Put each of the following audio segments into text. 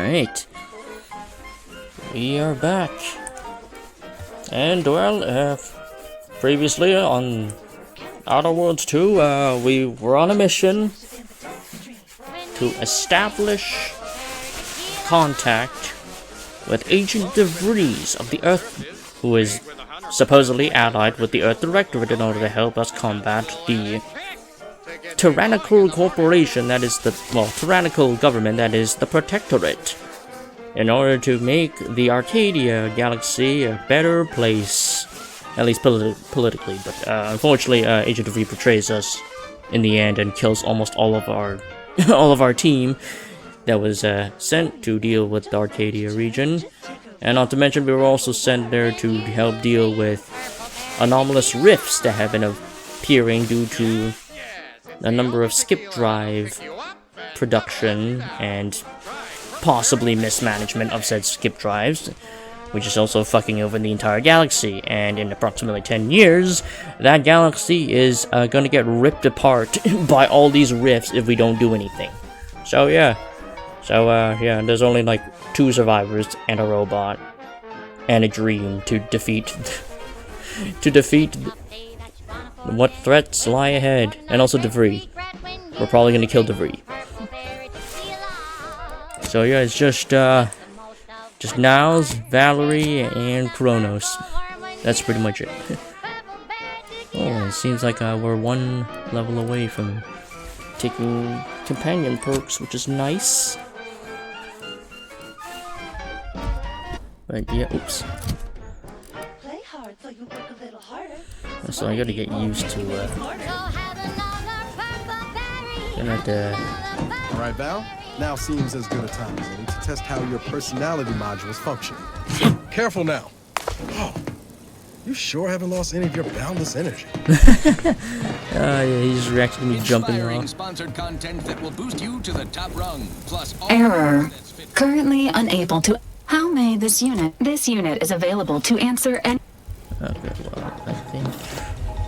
Alright. We are back. And, well, previously on Outer Worlds 2, we were on a mission to establish contact with Agent DeVries of the Earth, who is supposedly allied with the Earth Directorate in order to help us combat the tyrannical corporation that is tyrannical government that is the Protectorate, in order to make the Arcadia galaxy a better place, at least politically. But unfortunately, Agent DeVries betrays us in the end and kills almost all of our our team that was sent to deal with the Arcadia region. And not to mention, we were also sent there to help deal with anomalous rifts that have been appearing due to a number of skip drive production and possibly mismanagement of said skip drives, which is also fucking over the entire galaxy. And in approximately 10 years, that galaxy is gonna get ripped apart by all these rifts if we don't do anything. So yeah. Yeah, there's only like 2 survivors and a robot and a dream to defeat what threats lie ahead, and also DeVries. We're probably gonna kill DeVries. So yeah, it's just Niles, Valerie, and Kronos. That's pretty much it. Oh, it seems like we're 1 level away from taking companion perks, which is nice. But yeah, oops. So I gotta get used to Alright, Val. Now seems as good a time as any to test how your personality modules function. Careful now. Oh, you sure haven't lost any of your boundless energy. Yeah, he's reacting to me jumping off. Sponsored content that will boost you to the top rung. Plus all error. Currently unable to. How may this unit? This unit is available to answer and. Okay, well, I think.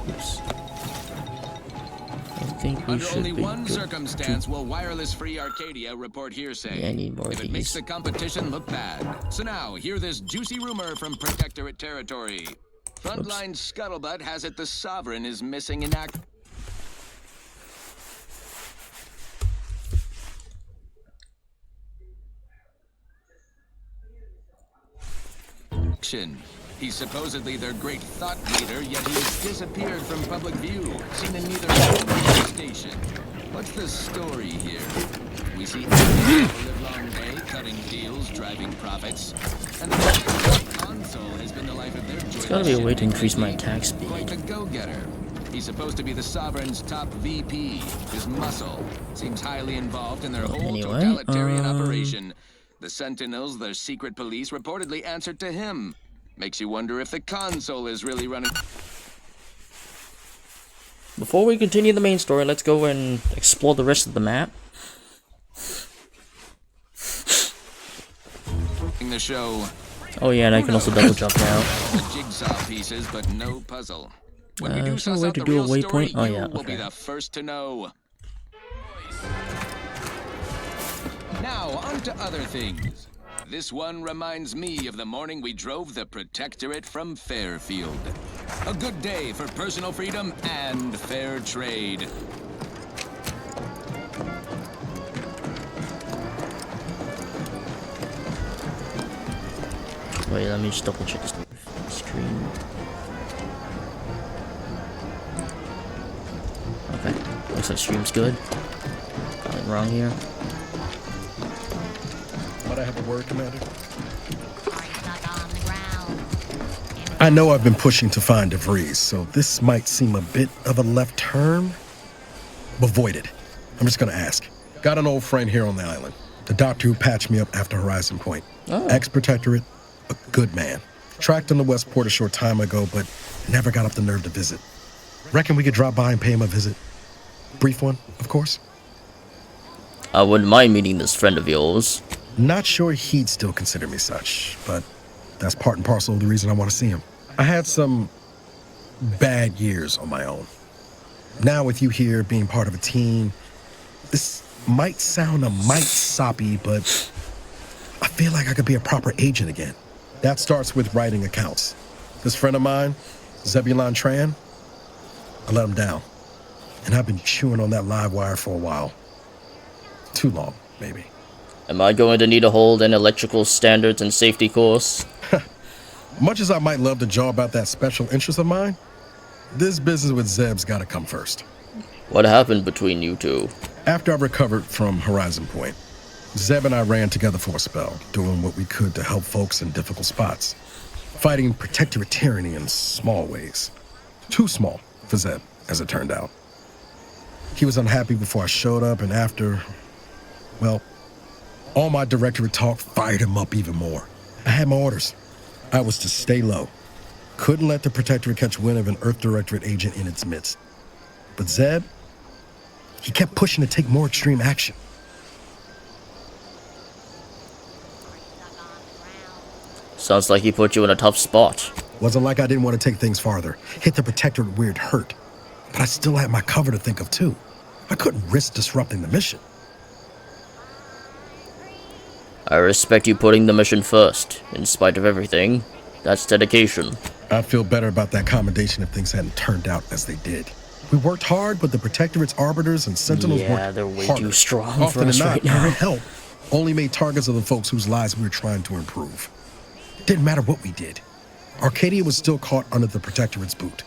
Oops. I think we under should only be one good circumstance will wireless-free Arcadia report hearsay. Yeah, I need more if of it makes these. the competition look bad. So now, hear this juicy rumor from Protectorate territory. Frontline scuttlebutt has it the Sovereign is missing in action. He's supposedly their great thought leader, yet he has disappeared from public view, seen in neither station. What's the story here? We see the live-long day, cutting deals, driving profits, and the console has been the life of their joint. There's gotta be a way to increase my attack speed. Quite the go-getter. He's supposed to be the Sovereign's top VP. His muscle seems highly involved in their whole totalitarian operation. The Sentinels, their secret police, reportedly answered to him. Makes you wonder if the console is really running. Before we continue the main story, let's go and explore the rest of the map. The show. Oh yeah, and I can also double jump now. The jigsaw pieces, but no puzzle. When we do is there a suss way out to the do a real waypoint? story, Oh you yeah, will be okay. the first to know. Now, on to other things. This one reminds me of the morning we drove the Protectorate from Fairfield. A good day for personal freedom and fair trade. Wait, let me just double check this screen. Okay, looks like stream's good. Nothing wrong here. Might I have a word, Commander? I know I've been pushing to find DeVries, so this might seem a bit of a left turn. But void it. I'm just gonna ask. Got an old friend here on the island. The doctor who patched me up after Horizon Point. Oh. Ex-Protectorate, a good man. Tracked him to Westport a short time ago, but never got up the nerve to visit. Reckon we could drop by and pay him a visit. Brief one, of course. I wouldn't mind meeting this friend of yours. Not sure he'd still consider me such, but that's part and parcel of the reason I want to see him. I had some bad years on my own. Now with you here being part of a team, this might sound a mite soppy, but feel like I could be a proper agent again. That starts with writing accounts. This friend of mine, Zebulon Tran, I let him down. And I've been chewing on that live wire for a while. Too long, maybe. Am I going to need to hold an electrical standards and safety course? Much as I might love to jaw about that special interest of mine, this business with Zeb's gotta come first. What happened between you two? After I recovered from Horizon Point, Zeb and I ran together for a spell, doing what we could to help folks in difficult spots. Fighting protectorate tyranny in small ways. Too small for Zeb, as it turned out. He was unhappy before I showed up, and after, well, all my directorate talk fired him up even more. I had my orders. I was to stay low. Couldn't let the protectorate catch wind of an Earth Directorate agent in its midst. But Zeb, he kept pushing to take more extreme action. Sounds like he put you in a tough spot. Wasn't like I didn't want to take things farther. Hit the protectorate where it hurt. But I still had my cover to think of too. I couldn't risk disrupting the mission. I respect you putting the mission first, in spite of everything. That's dedication. I'd feel better about that commendation if things hadn't turned out as they did. We worked hard, but the protectorate's arbiters and sentinels worked they're way harder. too strong Often for us than not, right now. our help only made targets of the folks whose lives we were trying to improve. Didn't matter what we did. Arcadia was still caught under the protectorate's boot.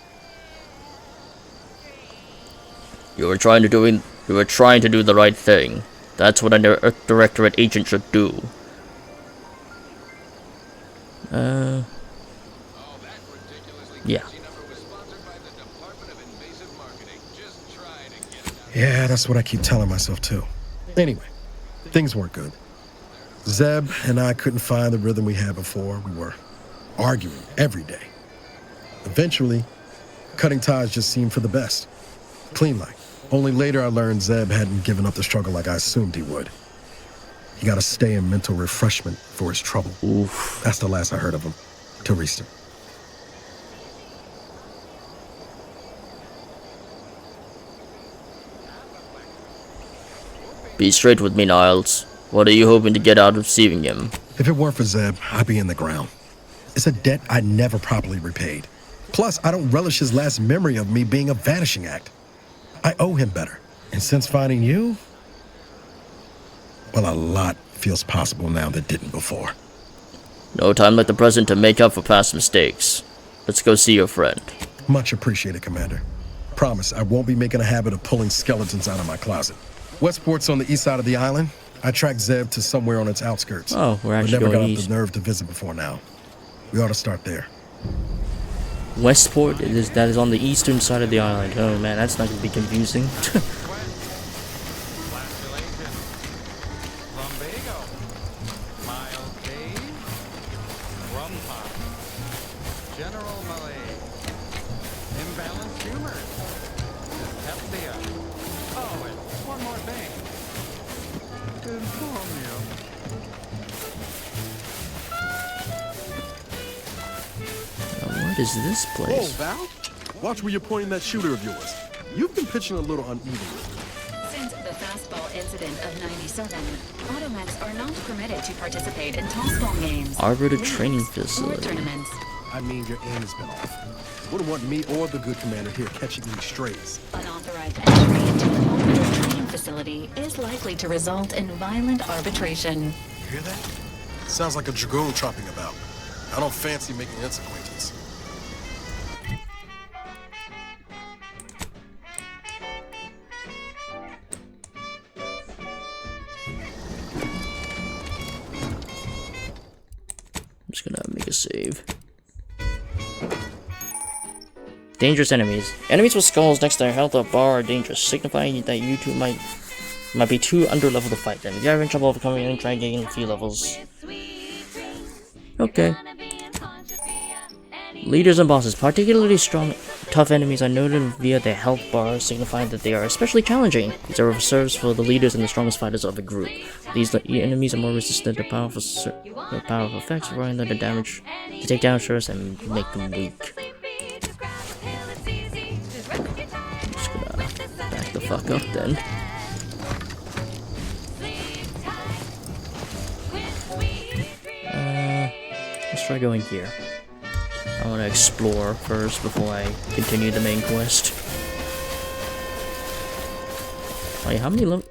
You were trying to do the right thing. That's what an Earth Directorate agent should do. Yeah. Yeah, that's what I keep telling myself too. Anyway, things weren't good. Zeb and I couldn't find the rhythm we had before. We were arguing every day. Eventually, cutting ties just seemed for the best. Clean like. Only later I learned Zeb hadn't given up the struggle like I assumed he would. He got to stay in mental refreshment for his trouble. Oof. That's the last I heard of him. Till recent. Be straight with me, Niles. What are you hoping to get out of seeing him? If it weren't for Zeb, I'd be in the ground. It's a debt I never properly repaid. Plus, I don't relish his last memory of me being a vanishing act. I owe him better. And since finding you, well, a lot feels possible now that didn't before. No time like the present to make up for past mistakes. Let's go see your friend. Much appreciated, Commander. Promise, I won't be making a habit of pulling skeletons out of my closet. Westport's on the east side of the island. I tracked Zeb to somewhere on its outskirts. Oh, we're actually never going got east. the nerve to visit before now. We ought to start there. Westport, that is on the eastern side of the island. Oh man, that's not going to be confusing. What is this place? Whoa, Val? Watch where you're pointing that shooter of yours. You've been pitching a little unevenly. Since the fastball incident of '97, automechs are not permitted to participate in tossball games, Arbitrary leagues, training or facility. tournaments. I mean, your aim has been off. Wouldn't want me or the good commander here catching any strays. Unauthorized entry into an orbital training facility is likely to result in violent arbitration. You hear that? Sounds like a dragoon tromping about. I don't fancy making its acquaintance. I'm just gonna make a save. Dangerous enemies. Enemies with skulls next to their health bar are dangerous, signifying that you two might be too underleveled to fight them. If you're having trouble overcoming them, try getting a few levels. Okay. Leaders and bosses. Particularly strong, tough enemies are noted via their health bars, signifying that they are especially challenging. These are reserved for the leaders and the strongest fighters of the group. These enemies are more resistant to powerful effects, requiring them to take down first and make them weak. I'm just gonna back the fuck up then. try going here. I want to explore first before I continue the main quest. Wait, how many level?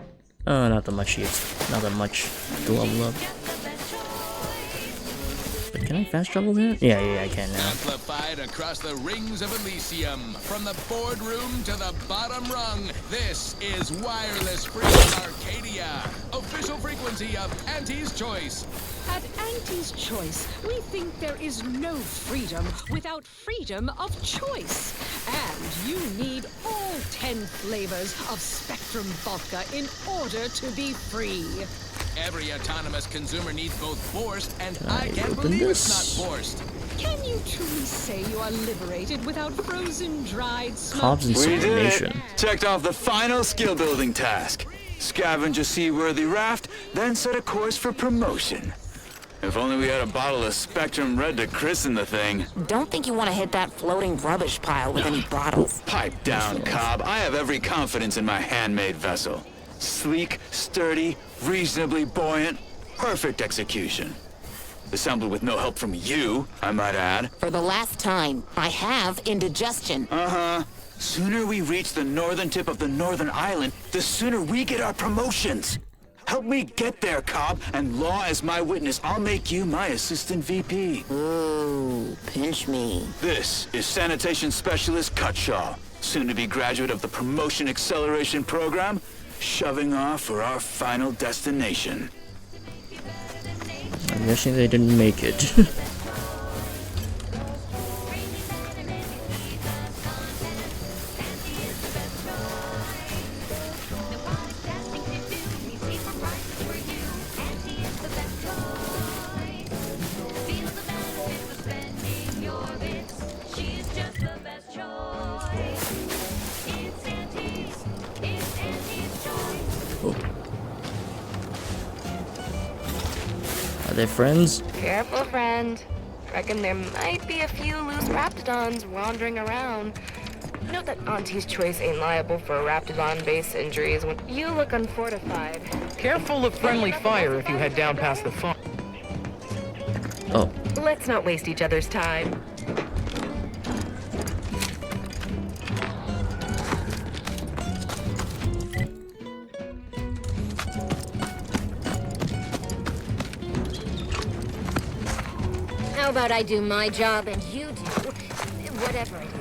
Oh, not that much yet. Not that much to level up. But can I fast travel there? Yeah, I can now. Amplified across the rings of Elysium, from the boardroom to the bottom rung. This is Wireless Freedom Arcadia, official frequency of Auntie's Choice. At Auntie's Choice, we think there is no freedom without freedom of choice. And you need all 10 flavors of Spectrum Vodka in order to be free. Every autonomous consumer needs both forced, and I can't open believe this? it's not forced. Can you truly say you are liberated without frozen, dried smoke? Cobb's We did Insublimation. it! Checked off the final skill building task. Scavenge a seaworthy raft, then set a course for promotion. If only we had a bottle of Spectrum Red to christen the thing. Don't think you want to hit that floating rubbish pile with any bottles. Pipe down, Cobb. I have every confidence in my handmade vessel. Sleek, sturdy, reasonably buoyant, perfect execution. Assembled with no help from you, I might add. For the last time, I have indigestion. Uh-huh. Sooner we reach the northern tip of the northern island, the sooner we get our promotions. Help me get there, Cobb, and law as my witness, I'll make you my assistant VP. Ooh, pinch me. This is Sanitation Specialist Cutshaw, soon-to-be graduate of the Promotion Acceleration Program, shoving off for our final destination. I'm guessing they didn't make it. Are they friends? Careful, friend. Reckon there might be a few loose raptidons wandering around. Note that Auntie's Choice ain't liable for raptidon-based injuries when you look unfortified. Careful of friendly fire if you head down past the farm. Oh, Let's not waste each other's time. How about I do my job and you do whatever it is you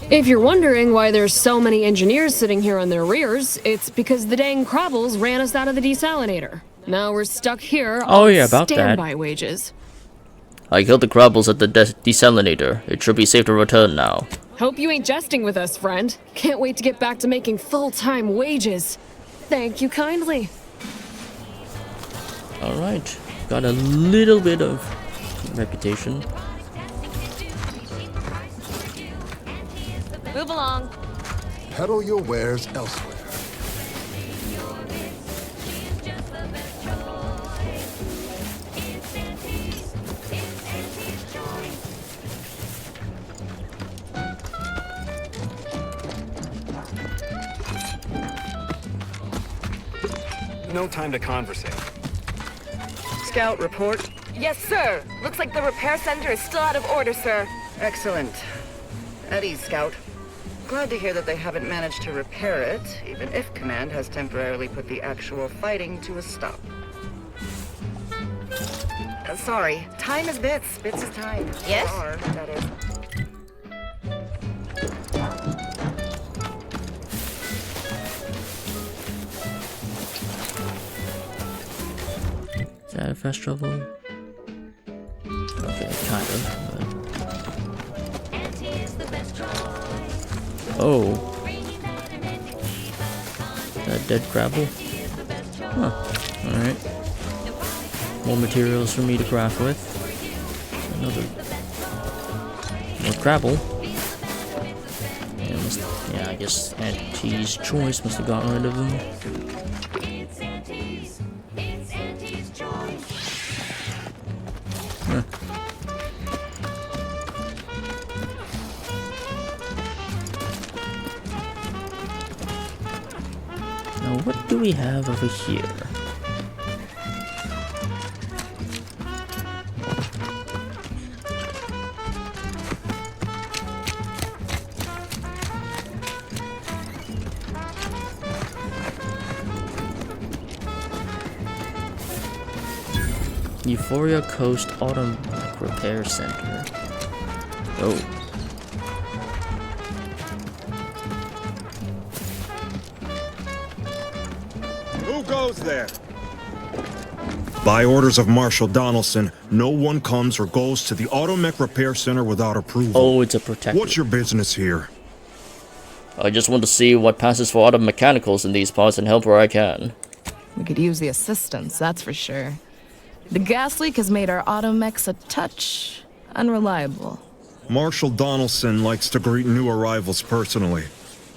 do? If you're wondering why there's so many engineers sitting here on their rears, it's because the dang Crobbles ran us out of the desalinator. Now we're stuck here on about that. standby wages. I killed the Crobbles at the desalinator. It should be safe to return now. Hope you ain't jesting with us, friend. Can't wait to get back to making full-time wages. Thank you kindly. Alright, got a little bit of reputation. Move along. Peddle your wares elsewhere. No time to conversate. Scout, report. Yes, sir. Looks like the repair center is still out of order, sir. Excellent. At ease, Scout. Glad to hear that they haven't managed to repair it, even if Command has temporarily put the actual fighting to a stop. Sorry, time is bits. Bits is time. Yes? Are, that is. Is that a fast travel? Okay, kind of. Oh. That dead Crabble? Huh. Alright. More materials for me to craft with. Another. More Crabble. Yeah, I guess Auntie's Choice must have gotten rid of them. Huh. Now, what do we have over here? Euphoria Coast Automatic Repair Center. Oh. Who goes there? By orders of Marshal Donaldson, no one comes or goes to the Automech Repair Center without approval. Oh, it's a protector. What's your business here? I just want to see what passes for auto mechanicals in these parts and help where I can. We could use the assistance, that's for sure. The gas leak has made our automechs a touch unreliable. Marshal Donaldson likes to greet new arrivals personally.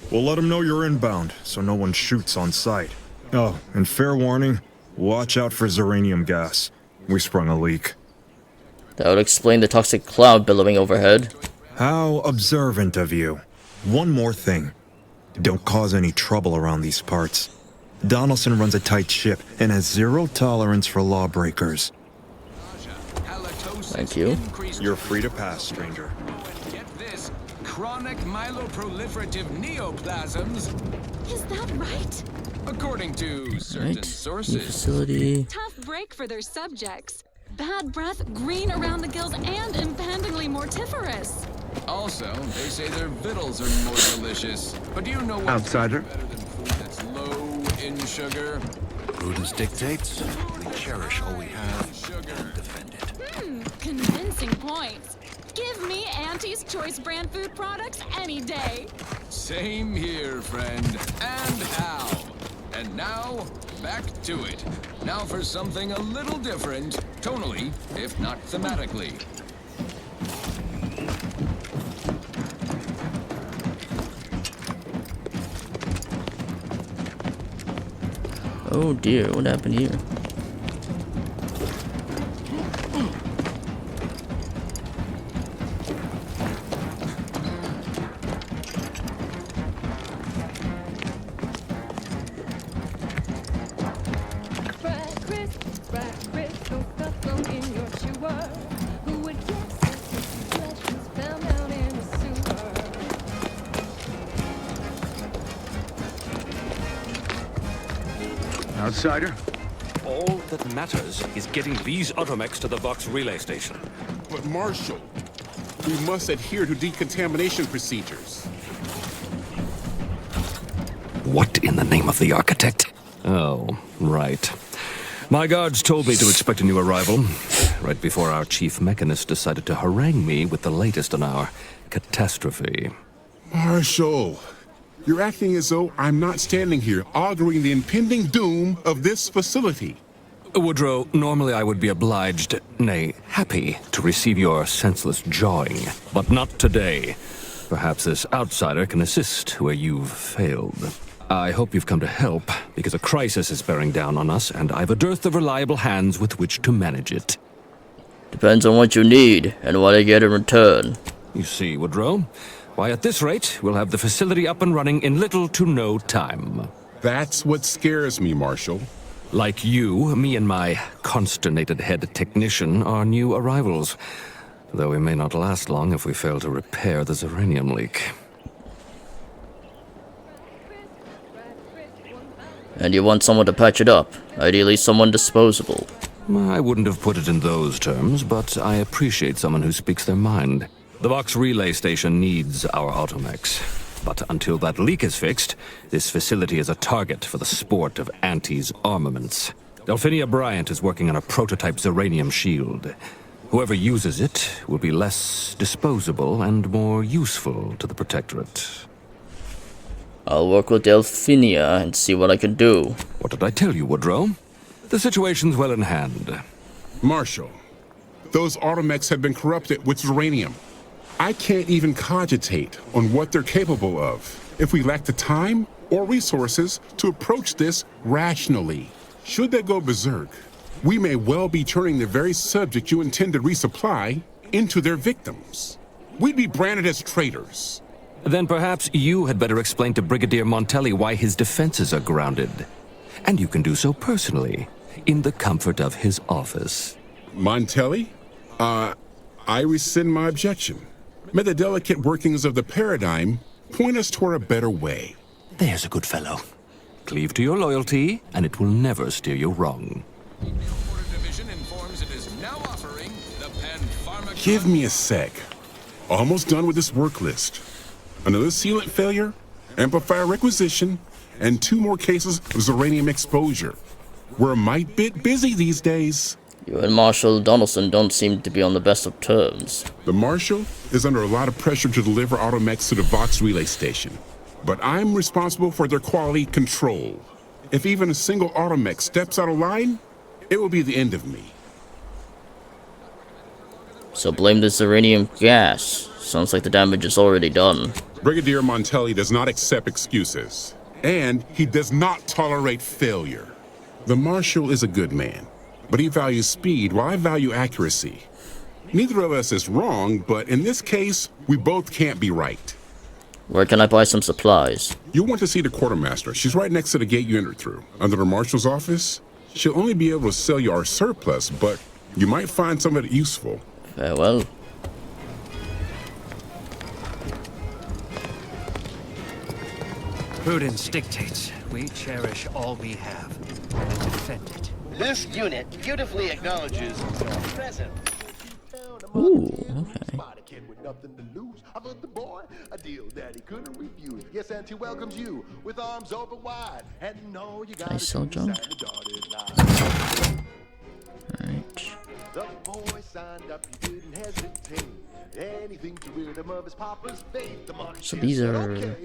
We'll let him know you're inbound, so no one shoots on sight. Oh, and fair warning, watch out for uranium gas. We sprung a leak. That would explain the toxic cloud billowing overhead. How observant of you. One more thing. Don't cause any trouble around these parts. Donaldson runs a tight ship and has zero tolerance for lawbreakers. Thank you. You're free to pass, stranger. Get this. Chronic myeloproliferative neoplasms. Is that right? According to certain New sources. facility. Tough break for their subjects. Bad breath, green around the gills, and impendingly mortiferous. Also, they say their victuals are more delicious. But do you know what's Outsider? better than food that's low in sugar? Prudence dictates we cherish all we have and defend it. Convincing points. Give me Auntie's Choice brand food products any day. Same here, friend. And Al. And now, back to it. Now for something a little different, tonally, if not thematically. Oh dear, what happened here? Outsider? All that matters is getting these automechs to the Vox relay station. But Marshal, we must adhere to decontamination procedures. What in the name of the architect? Oh, right. My guards told me to expect a new arrival, right before our chief mechanist decided to harangue me with the latest on our catastrophe. Marshal, you're acting as though I'm not standing here arguing the impending doom of this facility. Woodrow, normally I would be obliged, nay, happy, to receive your senseless jawing, but not today. Perhaps this outsider can assist where you've failed. I hope you've come to help, because a crisis is bearing down on us, and I've a dearth of reliable hands with which to manage it. Depends on what you need, and what I get in return. You see, Woodrow, why at this rate, we'll have the facility up and running in little to no time. That's what scares me, Marshal. Like you, me and my consternated head technician are new arrivals, though we may not last long if we fail to repair the uranium leak. And you want someone to patch it up, ideally someone disposable. I wouldn't have put it in those terms, but I appreciate someone who speaks their mind. The Vox relay station needs our automechs. But until that leak is fixed, this facility is a target for the sport of Auntie's armaments. Delphinia Bryant is working on a prototype uranium shield. Whoever uses it will be less disposable and more useful to the Protectorate. I'll work with Delphinia and see what I can do. What did I tell you, Woodrow? The situation's well in hand. Marshal, those automechs have been corrupted with uranium. I can't even cogitate on what they're capable of if we lack the time or resources to approach this rationally. Should they go berserk, we may well be turning the very subject you intend to resupply into their victims. We'd be branded as traitors. Then perhaps you had better explain to Brigadier Montelli why his defenses are grounded. And you can do so personally, in the comfort of his office. Montelli? I rescind my objection. May the delicate workings of the paradigm point us toward a better way. There's a good fellow. Cleave to your loyalty, and it will never steer you wrong. Division informs it is Give me a sec. Almost done with this work list. Another sealant failure, amplifier requisition, and 2 more cases of Zeranium exposure. We're a mite bit busy these days. You and Marshal Donaldson don't seem to be on the best of terms. The Marshal is under a lot of pressure to deliver automechs to the Vox relay station. But I'm responsible for their quality control. If even a single automech steps out of line, it will be the end of me. So blame the Zeranium gas. Sounds like the damage is already done. Brigadier Montelli does not accept excuses. And he does not tolerate failure. The Marshal is a good man, but he values speed while I value accuracy. Neither of us is wrong, but in this case, we both can't be right. Where can I buy some supplies? You'll want to see the quartermaster. She's right next to the gate you entered through. Under the Marshal's office, she'll only be able to sell you our surplus, but you might find some of it useful. Farewell. Prudence dictates we cherish all we have and defend it. This unit beautifully acknowledges your presence. Ooh, okay. Nothing to lose. I've heard the boy a deal that he couldn't refuse. Yes, and he welcomes you with arms open wide. And no, you got I sell junk. Alright. The boy signed up, he didn't hesitate. Anything to rid him of his papa's faith. The so these are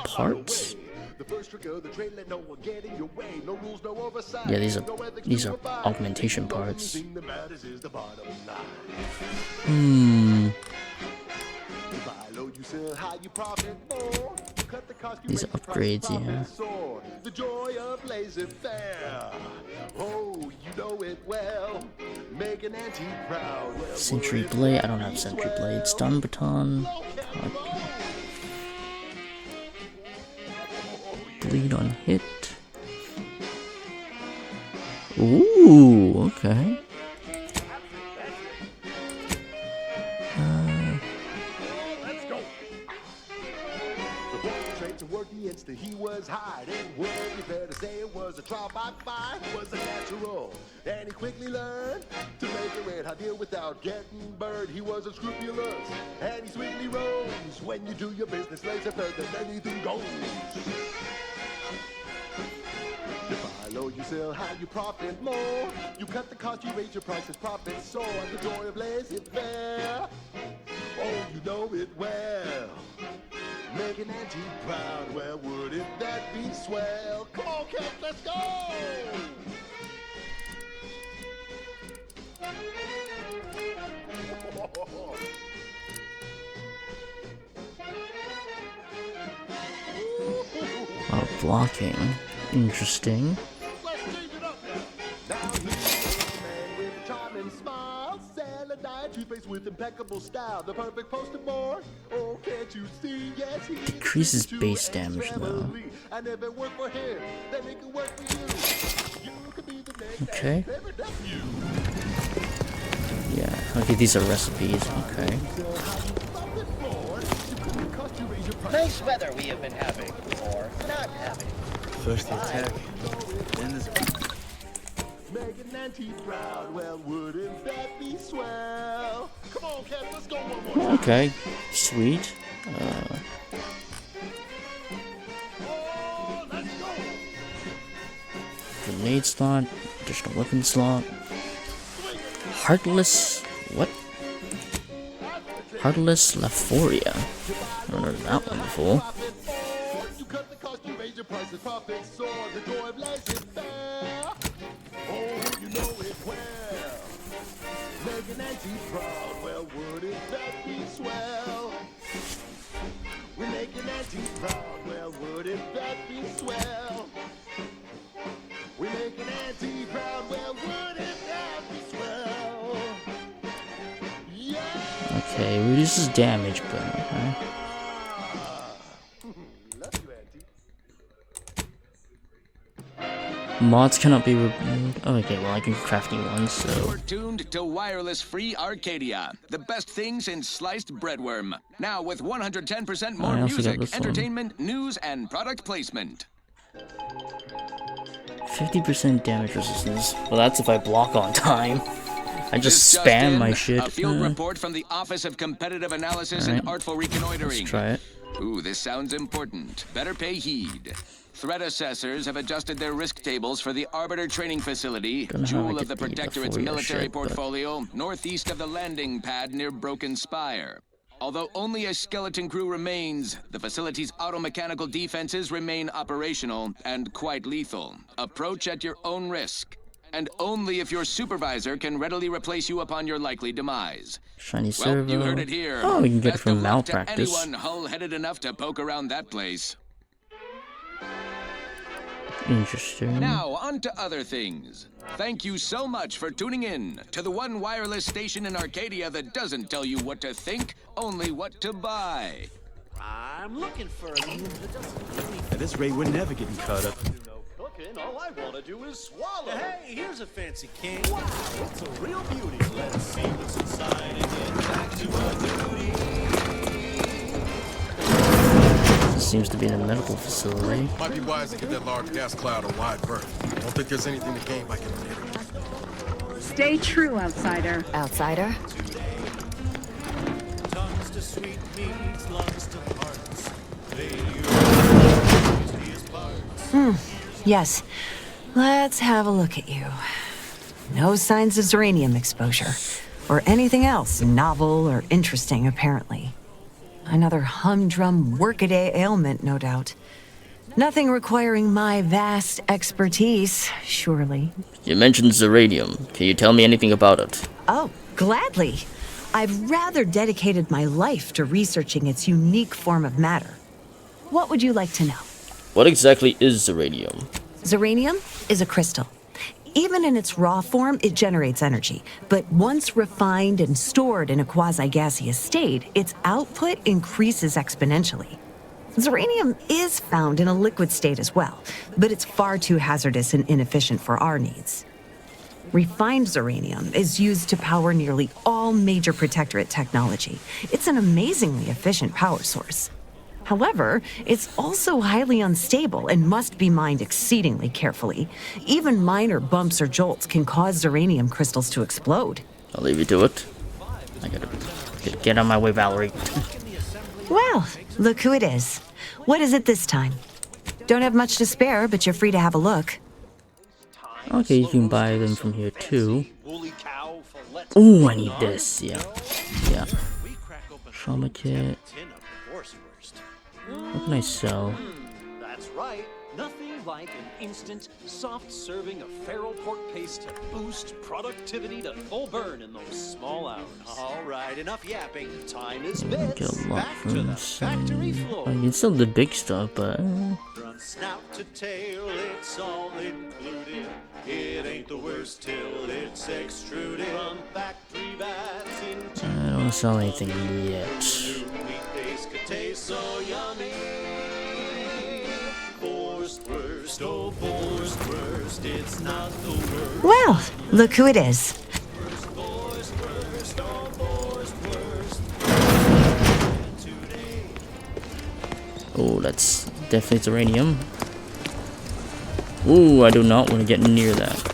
parts? The first trick of the trade, let no one get in your way. No rules, no oversight. Yeah, these are augmentation parts. These are upgrades, yeah. The joy of laissez-faire. Oh, you know it well. Make an antique proud. Sentry blade. I don't have sentry blade. Stun baton. Bleed on hit. Ooh, okay. He was hiding. Well, you better say it was a trial by fire. It was a natural. And he quickly learned to make a red hot deal without getting burned. He was unscrupulous. And he sweetly rose. When you do your business, laissez-faire, then anything goes. You buy low, you sell high, you profit more. You cut the cost, you raise your prices, profit soar. The joy of laissez-faire. Oh, you know it well. Make an antique proud, well, wouldn't that be swell? Come on, kids, let's go! Oh, blocking. Interesting. Let's change it up now. Now he's a man with a charming smile. Salad diet, toothpaste with impeccable style. The perfect poster boy. Oh, can't you see? Yes, he decreases base damage though. I never work for him. Then he can work for you. You could be the next okay. Yeah, okay, these are recipes. Okay. Nice weather we have been having, or not having. First the attack, then the... Make an antique proud, well, wouldn't that be swell? Come on, Cat, let's go one more time. Okay, sweet. Grenade slot, additional weapon slot. Heartless, what? Heartless Lephoria. I haven't heard of that one before. You cut the cost, you raise your prices, profit soar, the joy of laissez-faire. Oh, you know it well. Make an antique proud, well, wouldn't that be swell? We make an antique proud, well, wouldn't that be swell? We make an antique proud, well, wouldn't that be swell? Yeah! Okay, reduces damage, but okay. Mods cannot be removed. Oh, okay, well I can craft new ones, so... You're tuned to wireless-free Arcadia, the best thing since sliced breadworm. Now with 110% more music, entertainment, news, and product placement. 50% damage resistance. Well, that's if I block on time. I just This spam in, my shit. A field report from the Office of Competitive Analysis Alright. and Artful Reconnoitering. Let's try it. Ooh, this sounds important. Better pay heed. Threat assessors have adjusted their risk tables for the Arbiter Training Facility, Don't know how I jewel get of the the Protectorate's FOIA military shit, but- portfolio, northeast of the landing pad near Broken Spire. Although only a skeleton crew remains, the facility's automechanical defenses remain operational and quite lethal. Approach at your own risk. And only if your supervisor can readily replace you upon your likely demise. Shiny Well, servo. you heard it here. Oh, we can get it Best from of luck to malpractice. anyone hull-headed enough to poke around that place. Interesting. Now, on to other things. Thank you so much for tuning in to the one wireless station in Arcadia that doesn't tell you what to think, only what to buy. I'm looking for a move that doesn't really... At this rate, we're never getting caught up. Cooking, all I want to do is swallow. Hey, here's a fancy king. Wow, it's a real beauty. Let's see what's inside and get back to our duty. This seems to be the medical facility. Might be wise to get that large gas cloud a wide berth. Don't think there's anything to gain by getting near it. Stay true, outsider. Outsider? Tongues to sweet meats, lungs to hearts. Yes. Let's have a look at you. No signs of uranium exposure. Or anything else novel or interesting, apparently. Another humdrum workaday ailment, no doubt. Nothing requiring my vast expertise, surely. You mentioned Zeranium. Can you tell me anything about it? Oh, gladly. I've rather dedicated my life to researching its unique form of matter. What would you like to know? What exactly is Zeranium? Zeranium is a crystal. Even in its raw form, it generates energy. But once refined and stored in a quasi-gaseous state, its output increases exponentially. Zeranium is found in a liquid state as well, but it's far too hazardous and inefficient for our needs. Refined zeranium is used to power nearly all major Protectorate technology. It's an amazingly efficient power source. However, it's also highly unstable and must be mined exceedingly carefully. Even minor bumps or jolts can cause zeranium crystals to explode. I'll leave you to it. I gotta get on my way, Valerie. Well, look who it is. What is it this time? Don't have much to spare, but you're free to have a look. Okay, you can buy them from here too. Ooh, I need this. Yeah. Yeah. Trauma kit. What can I sell? That's right. Nothing like an instant, soft serving of feral pork paste to boost productivity to full burn in those small hours. All right, enough yapping. Time is Get bits. a lot Back to from the factory floor. I can sell the big stuff, but From snout to tail, it's all included. It ain't the worst till it's extruded. From factory vats into I don't want to sell anything yet. meat base could taste so yummy. Forced worst, oh forced worst, it's not the worst. Well, look who it is. Oh, that's definitely uranium. Ooh, I do not want to get near that.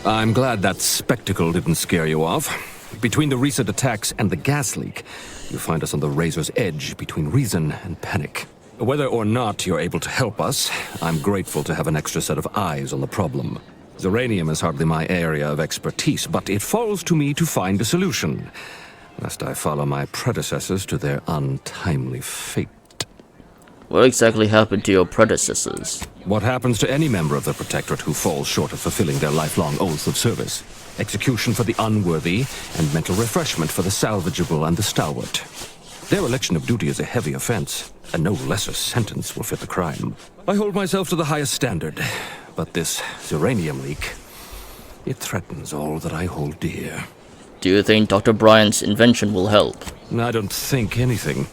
I'm glad that spectacle didn't scare you off. Between the recent attacks and the gas leak, you find us on the razor's edge between reason and panic. Whether or not you're able to help us, I'm grateful to have an extra set of eyes on the problem. Zeranium is hardly my area of expertise, but it falls to me to find a solution, lest I follow my predecessors to their untimely fate. What exactly happened to your predecessors? What happens to any member of the Protectorate who falls short of fulfilling their lifelong oaths of service? Execution for the unworthy, and mental refreshment for the salvageable and the stalwart. Dereliction of duty is a heavy offense, and no lesser sentence will fit the crime. I hold myself to the highest standard, but this uranium leak, it threatens all that I hold dear. Do you think Dr. Bryant's invention will help? I don't think anything.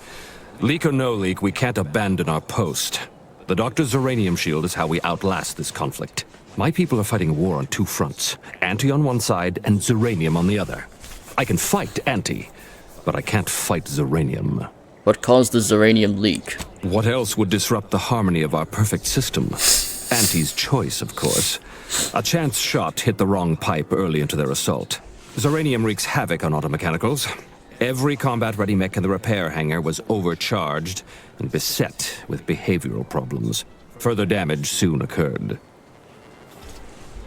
Leak or no leak, we can't abandon our post. The Doctor's uranium shield is how we outlast this conflict. My people are fighting a war on two fronts. Anti on one side and Zeranium on the other. I can fight Anti, but I can't fight Zeranium. What caused the Zeranium leak? What else would disrupt the harmony of our perfect system? Anti's choice, of course. A chance shot hit the wrong pipe early into their assault. Zeranium wreaks havoc on automechanicals. Every combat-ready mech in the repair hangar was overcharged and beset with behavioral problems. Further damage soon occurred.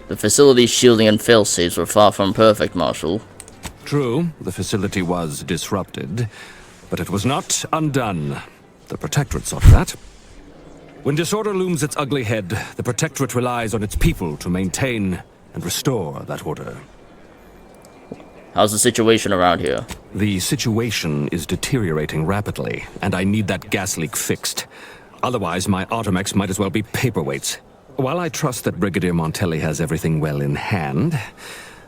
The facility's shielding and failsafes were far from perfect, Marshal. True, the facility was disrupted, but it was not undone. The Protectorate saw to that. When disorder looms its ugly head, the Protectorate relies on its people to maintain and restore that order. How's the situation around here? The situation is deteriorating rapidly, and I need that gas leak fixed. Otherwise, my automechs might as well be paperweights. While I trust that Brigadier Montelli has everything well in hand,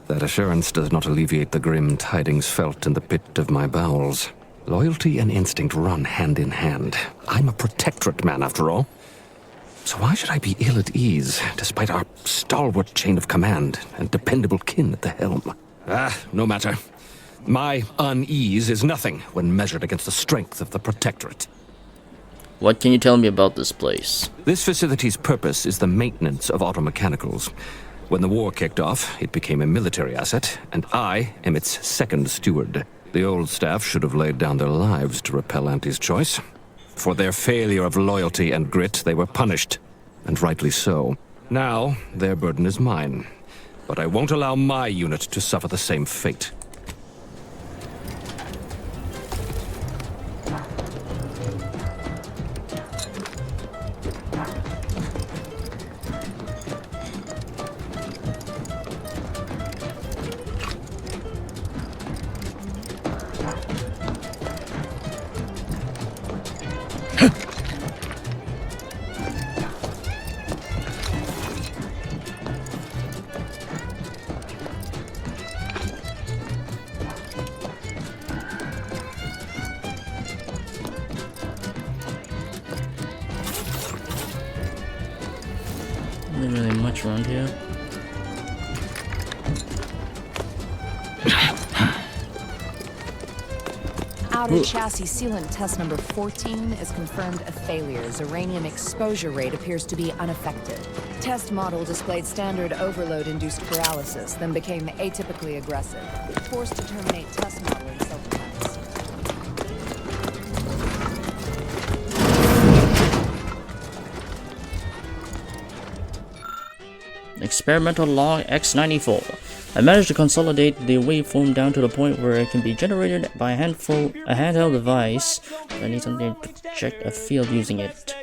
that assurance does not alleviate the grim tidings felt in the pit of my bowels. Loyalty and instinct run hand in hand. I'm a Protectorate man, after all. So why should I be ill at ease, despite our stalwart chain of command and dependable kin at the helm? No matter. My unease is nothing when measured against the strength of the Protectorate. What can you tell me about this place? This facility's purpose is the maintenance of automechanicals. When the war kicked off, it became a military asset, and I am its second steward. The old staff should have laid down their lives to repel Anti's choice. For their failure of loyalty and grit, they were punished, and rightly so. Now, their burden is mine. But I won't allow my unit to suffer the same fate. Not really much around here. Outer chassis sealant test number 14 is confirmed a failure. Zeranium exposure rate appears to be unaffected. Test model displayed standard overload-induced paralysis, then became atypically aggressive. Forced to terminate test model in self-defense. Experimental log X94. I managed to consolidate the waveform down to the point where it can be generated by a handheld device. I need something to project a field using it.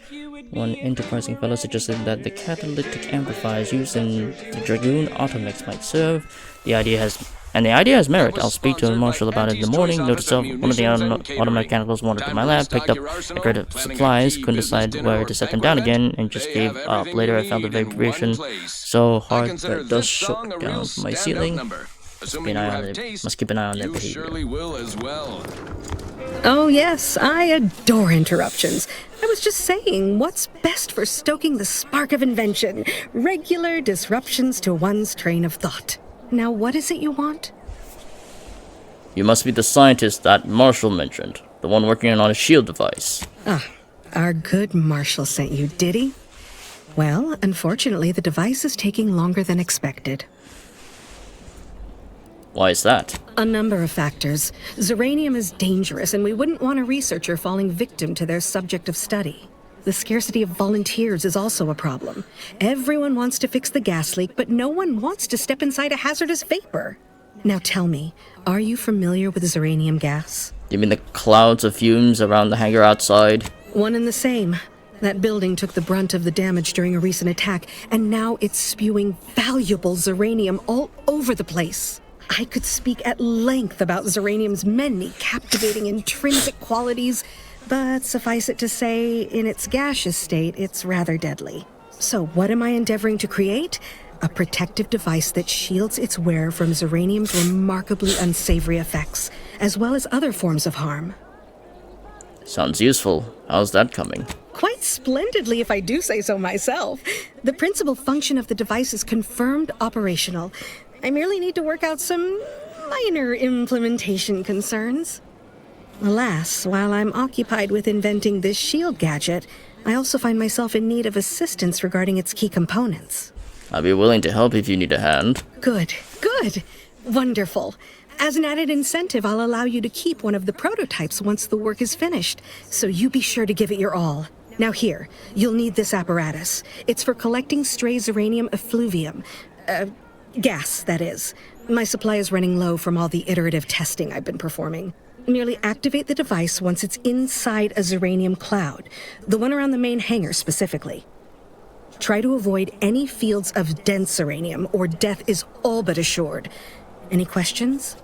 One enterprising fellow suggested that the catalytic amplifiers used in the Dragoon automechs might serve. The idea has merit. I'll speak to the Marshal about it in the morning. Note to self, one of the automechanicals wandered to my lab, picked up a crate of supplies, couldn't decide where to set them down again, and just gave up. Later I found the vibration so hard that dust shook down from my ceiling. Must keep an eye on their behavior. Oh yes, I adore interruptions. I was just saying, what's best for stoking the spark of invention? Regular disruptions to one's train of thought. Now, what is it you want? You must be the scientist that Marshall mentioned, the one working on a shield device. Ah, our good Marshall sent you, did he? Well, unfortunately, the device is taking longer than expected. Why is that? A number of factors. Zeranium is dangerous, and we wouldn't want a researcher falling victim to their subject of study. The scarcity of volunteers is also a problem. Everyone wants to fix the gas leak, but no one wants to step inside a hazardous vapor. Now tell me, are you familiar with Zeranium gas? You mean the clouds of fumes around the hangar outside? One and the same. That building took the brunt of the damage during a recent attack, and now it's spewing valuable Zeranium all over the place. I could speak at length about Zeranium's many captivating intrinsic qualities, but suffice it to say, in its gaseous state, it's rather deadly. So what am I endeavoring to create? A protective device that shields its wearer from Zeranium's remarkably unsavory effects, as well as other forms of harm. Sounds useful. How's that coming? Quite splendidly, if I do say so myself. The principal function of the device is confirmed operational. I merely need to work out some minor implementation concerns. Alas, while I'm occupied with inventing this shield gadget, I also find myself in need of assistance regarding its key components. I'd be willing to help if you need a hand. Good. Wonderful. As an added incentive, I'll allow you to keep one of the prototypes once the work is finished, so you be sure to give it your all. Now here, you'll need this apparatus. It's for collecting stray Zeranium effluvium. Gas, that is. My supply is running low from all the iterative testing I've been performing. Merely activate the device once it's inside a Zeranium cloud, the one around the main hangar specifically. Try to avoid any fields of dense Zeranium, or death is all but assured. Any questions?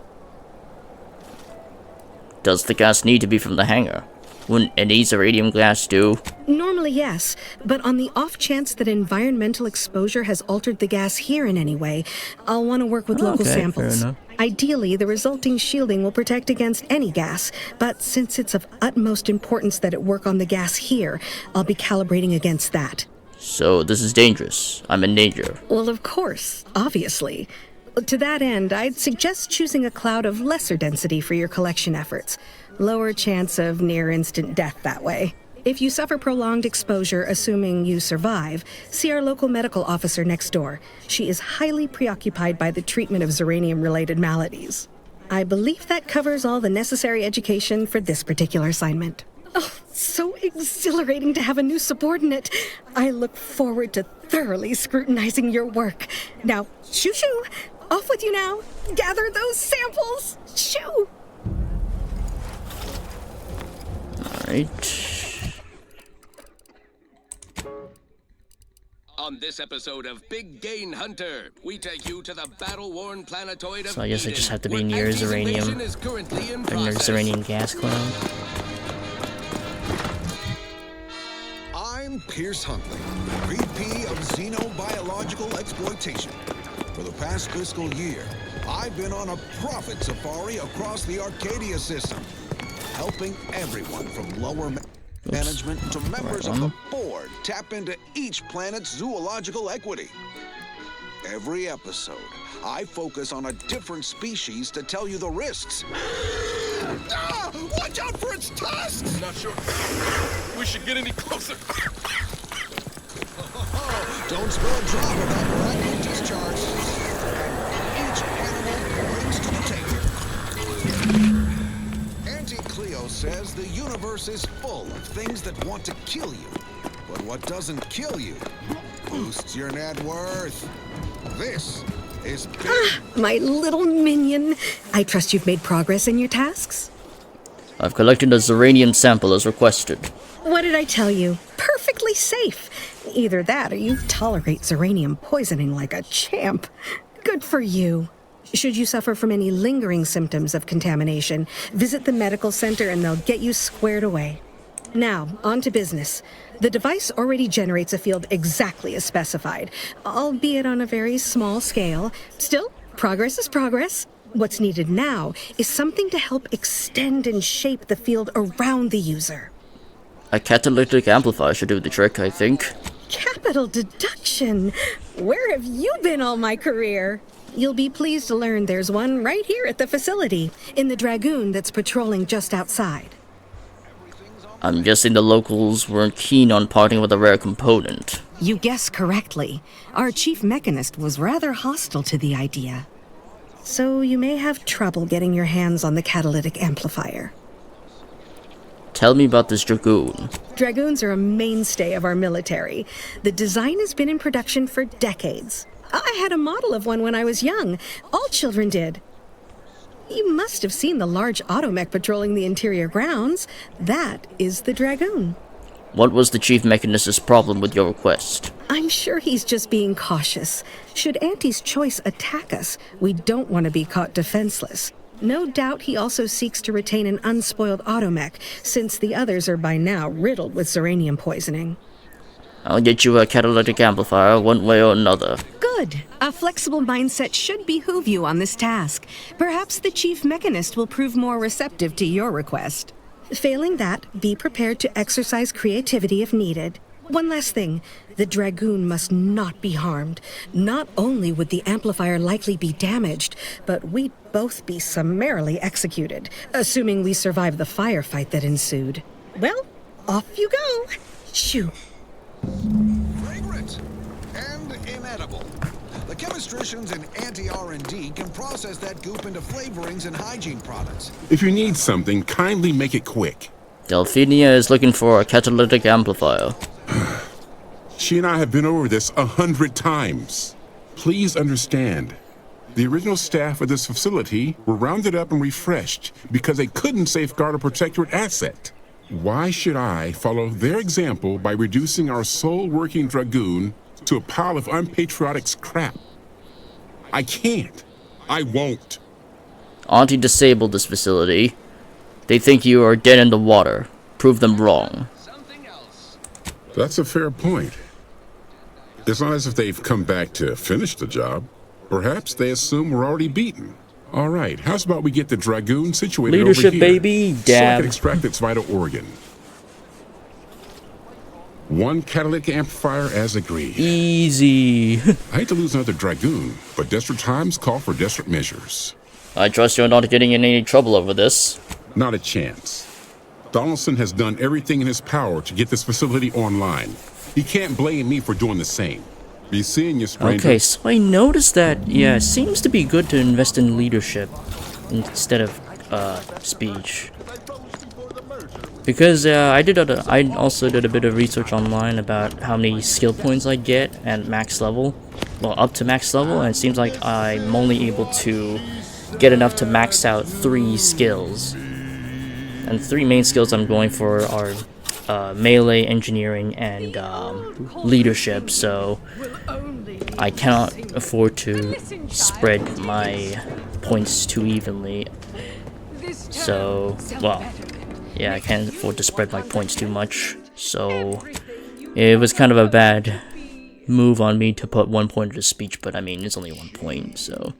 Does the gas need to be from the hangar? Wouldn't any Zeranium gas do? Normally, yes, but on the off chance that environmental exposure has altered the gas here in any way, I'll want to work with local samples. Fair enough. Ideally, the resulting shielding will protect against any gas, but since it's of utmost importance that it work on the gas here, I'll be calibrating against that. So this is dangerous. I'm in danger. Well, of course, obviously. To that end, I'd suggest choosing a cloud of lesser density for your collection efforts. Lower chance of near-instant death that way. If you suffer prolonged exposure, assuming you survive, see our local medical officer next door. She is highly preoccupied by the treatment of Zeranium-related maladies. I believe that covers all the necessary education for this particular assignment. Oh, so exhilarating to have a new subordinate. I look forward to thoroughly scrutinizing your work. Now, shoo-shoo! Off with you now! Gather those samples! Shoo! Alright. On this episode of Big Gain Hunter, we take you to the battle-worn planetoid of So I guess I Eden, just have to be where near anti-invasion Zeranium. is currently in Or near process. Zeranium gas cloud. I'm Pierce Huntley, VP of Xenobiological Exploitation. For the past fiscal year, I've been on a profit safari across the Arcadia system, helping everyone from lower management to members of the board tap into each planet's zoological equity. Every episode, I focus on a different species to tell you the risks. Ah! Watch out for its tusks! Not sure we should get any closer. Don't spill a drop of that miraculous discharge. Each animal brings to the table. Auntie Cleo says the universe is full of things that want to kill you. But what doesn't kill you boosts your net worth. This is big. My little minion. I trust you've made progress in your tasks? I've collected a Zeranium sample as requested. What did I tell you? Perfectly safe. Either that or you tolerate Zeranium poisoning like a champ. Good for you. Should you suffer from any lingering symptoms of contamination, visit the medical center and they'll get you squared away. Now, on to business. The device already generates a field exactly as specified, albeit on a very small scale. Still, progress is progress. What's needed now is something to help extend and shape the field around the user. A catalytic amplifier should do the trick, I think. Capital deduction! Where have you been all my career? You'll be pleased to learn there's one right here at the facility, in the Dragoon that's patrolling just outside. I'm guessing the locals weren't keen on parting with a rare component. You guessed correctly. Our chief mechanist was rather hostile to the idea. So you may have trouble getting your hands on the catalytic amplifier. Tell me about this Dragoon. Dragoons are a mainstay of our military. The design has been in production for decades. I had a model of one when I was young. All children did. You must have seen the large automech patrolling the interior grounds. That is the Dragoon. What was the chief mechanist's problem with your request? I'm sure he's just being cautious. Should Auntie's Choice attack us, we don't want to be caught defenseless. No doubt he also seeks to retain an unspoiled automech, since the others are by now riddled with Zeranium poisoning. I'll get you a catalytic amplifier one way or another. Good. A flexible mindset should behoove you on this task. Perhaps the chief mechanist will prove more receptive to your request. Failing that, be prepared to exercise creativity if needed. One last thing. The Dragoon must not be harmed. Not only would the amplifier likely be damaged, but we'd both be summarily executed, assuming we survive the firefight that ensued. Well, off you go. Shoo. Fragrant and inedible. The chemistricians in anti-R&D can process that goop into flavorings and hygiene products. If you need something, kindly make it quick. Delphinia is looking for a catalytic amplifier. She and I have been over this 100 times. Please understand, the original staff of this facility were rounded up and refreshed because they couldn't safeguard a protectorate asset. Why should I follow their example by reducing our sole working Dragoon to a pile of unpatriotic scrap? I can't. I won't. Auntie disabled this facility. They think you are dead in the water. Prove them wrong. That's a fair point. It's not as if they've come back to finish the job. Perhaps they assume we're already beaten. All right, how's about we get the Dragoon situated Leadership, over here, baby. so I Dab. can extract its vital organ. One catalytic amplifier as agreed. Easy. I hate to lose another Dragoon, but desperate times call for desperate measures. I trust you're not getting in any trouble over this. Not a chance. Donaldson has done everything in his power to get this facility online. He can't blame me for doing the same. Be seeing you, stranger. Okay, so I noticed that, yeah, it seems to be good to invest in leadership instead of speech. Because I also did a bit of research online about how many skill points I get at max level. Well, up to max level, and it seems like I'm only able to get enough to max out 3 skills. And 3 main skills I'm going for are melee, engineering, and leadership, so I cannot afford to spread my points too evenly. So, well, yeah, I can't afford to spread my points too much, so it was kind of a bad move on me to put 1 point into speech, but I mean, it's only 1 point, so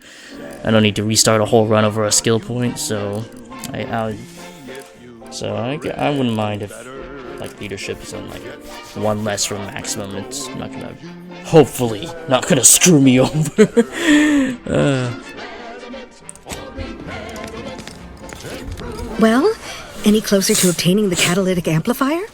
I don't need to restart a whole run over a skill point, so I wouldn't mind if, like, leadership is on, like, 1 less from maximum. It's not gonna, hopefully, not gonna screw me over. Well, any closer to obtaining the catalytic amplifier?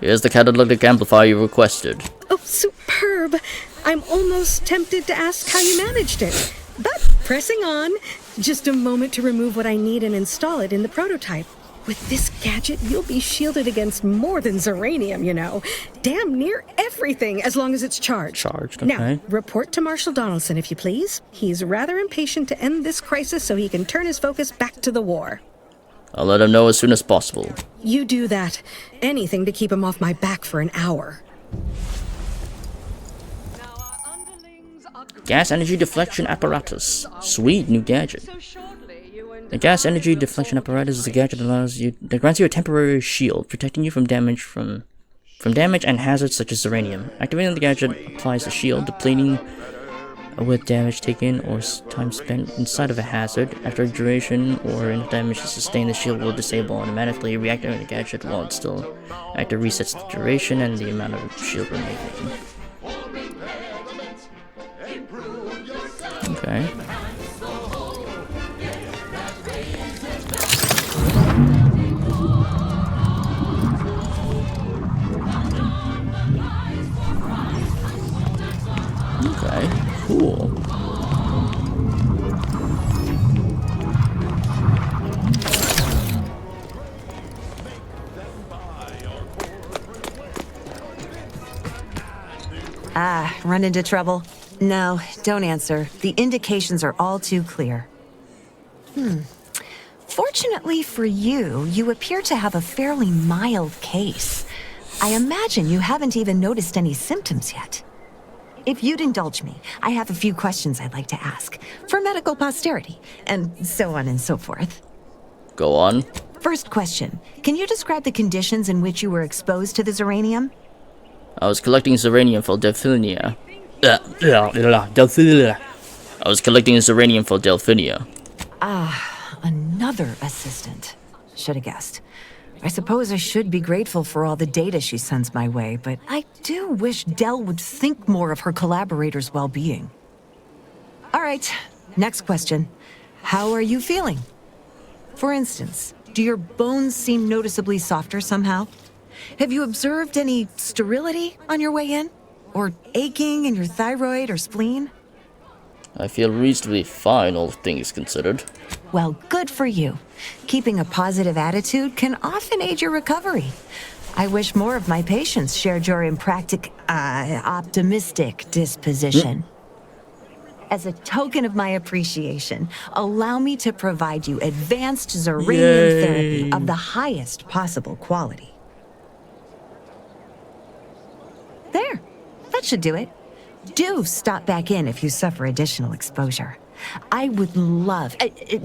Here's the catalytic amplifier you requested. Oh, superb! I'm almost tempted to ask how you managed it. But pressing on, just a moment to remove what I need and install it in the prototype. With this gadget, you'll be shielded against more than Zeranium, you know. Damn near everything, as long as it's charged. Charged, okay. Now, report to Marshal Donaldson, if you please. He's rather impatient to end this crisis so he can turn his focus back to the war. I'll let him know as soon as possible. You do that. Anything to keep him off my back for an hour. Gas energy deflection apparatus. Sweet new gadget. The gas energy deflection apparatus is a gadget that grants you a temporary shield, protecting you from damage and hazards such as Zeranium. Activating the gadget applies the shield, depleting with damage taken or time spent inside of a hazard. After a duration or enough damage is sustained, the shield will disable automatically. Reactivating the gadget while it's still active resets the duration and the amount of shield remaining. Okay. Okay, cool. Run into trouble? No, don't answer. The indications are all too clear. Fortunately for you, you appear to have a fairly mild case. I imagine you haven't even noticed any symptoms yet. If you'd indulge me, I have a few questions I'd like to ask, for medical posterity, and so on and so forth. Go on. First question, can you describe the conditions in which you were exposed to the Zeranium? I was collecting Zeranium for Delphinia. I was collecting Zeranium for Delphinia. Another assistant. Should have guessed. I suppose I should be grateful for all the data she sends my way, but I do wish Dell would think more of her collaborators' well-being. All right, next question. How are you feeling? For instance, do your bones seem noticeably softer somehow? Have you observed any sterility on your way in? Or aching in your thyroid or spleen? I feel reasonably fine, all things considered. Well, good for you. Keeping a positive attitude can often aid your recovery. I wish more of my patients shared your optimistic disposition. As a token of my appreciation, allow me to provide you advanced Zeranium therapy of the highest possible quality. There, that should do it. Do stop back in if you suffer additional exposure. I would love,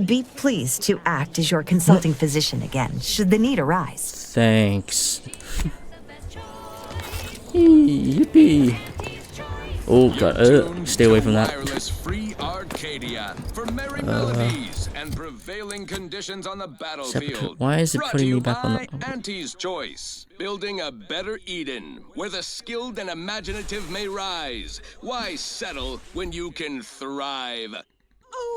be pleased to act as your consulting physician again, should the need arise. Thanks. Yippee. Oh god, stay away from that. Free Arcadia for merry melodies and prevailing conditions on the battlefield. Why is it Brought putting to me you back on by the... Auntie's Choice, building a better Eden, where the skilled and imaginative may rise. Why settle when you can thrive?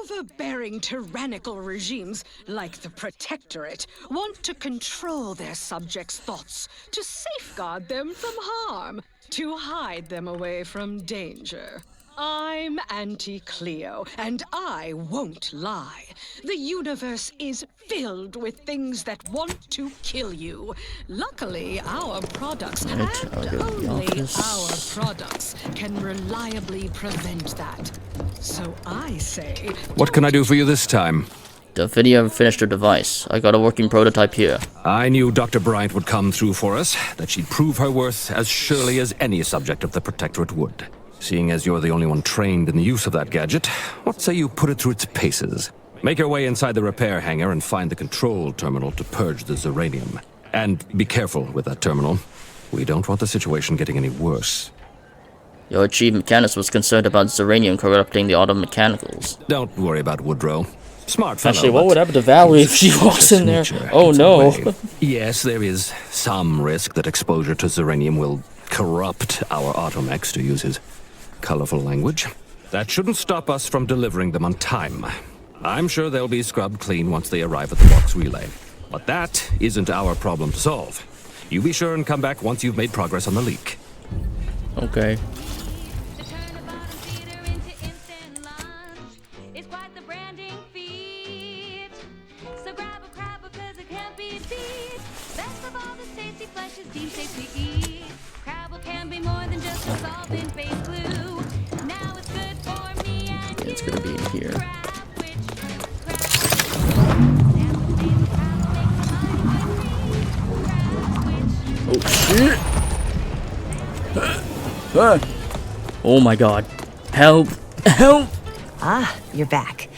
Overbearing tyrannical regimes like the Protectorate want to control their subjects' thoughts, to safeguard them from harm, to hide them away from danger. I'm Auntie Cleo, and I won't lie. The universe is filled with things that want to kill you. Luckily, our products, and only our products, can reliably prevent that. So I say... What can I do for you this time? Davinia finished her device. I got a working prototype here. I knew Dr. Bryant would come through for us, that she'd prove her worth as surely as any subject of the Protectorate would. Seeing as you're the only one trained in the use of that gadget, what say you put it through its paces? Make your way inside the repair hangar and find the control terminal to purge the Zeranium. And be careful with that terminal. We don't want the situation getting any worse. Your chief mechanist was concerned about Zeranium corrupting the auto mechanicals. Don't worry about Woodrow. Smart fellow. Actually, what would happen to Valerie if she walks in there? Oh no. Yes, there is some risk that exposure to Zeranium will corrupt our automechs, to use his colorful language. That shouldn't stop us from delivering them on time. I'm sure they'll be scrubbed clean once they arrive at the box relay. But that isn't our problem to solve. You be sure and come back once you've made progress on the leak. Okay. It's gonna be in here. Oh shit! Oh my god. Help! Help! Ah, you're back.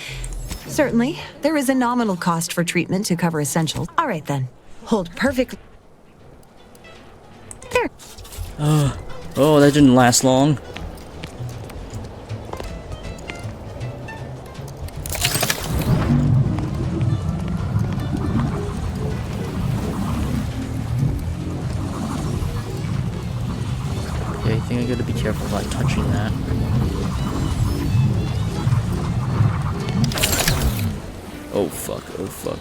Certainly, there is a nominal cost for treatment to cover essentials. All right then. Hold perfect. There. Oh, that didn't last long. Okay, I think I gotta be careful about touching that. Oh fuck, oh fuck.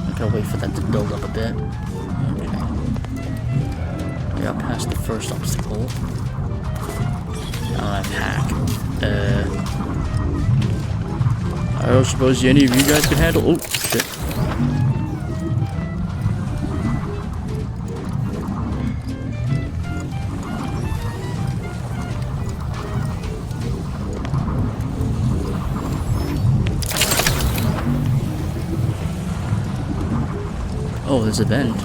I gotta wait for that to build up a bit. Okay. I got past the first obstacle. Now I hack. I don't suppose any of you guys can handle. Oh shit. Oh, there's a vent.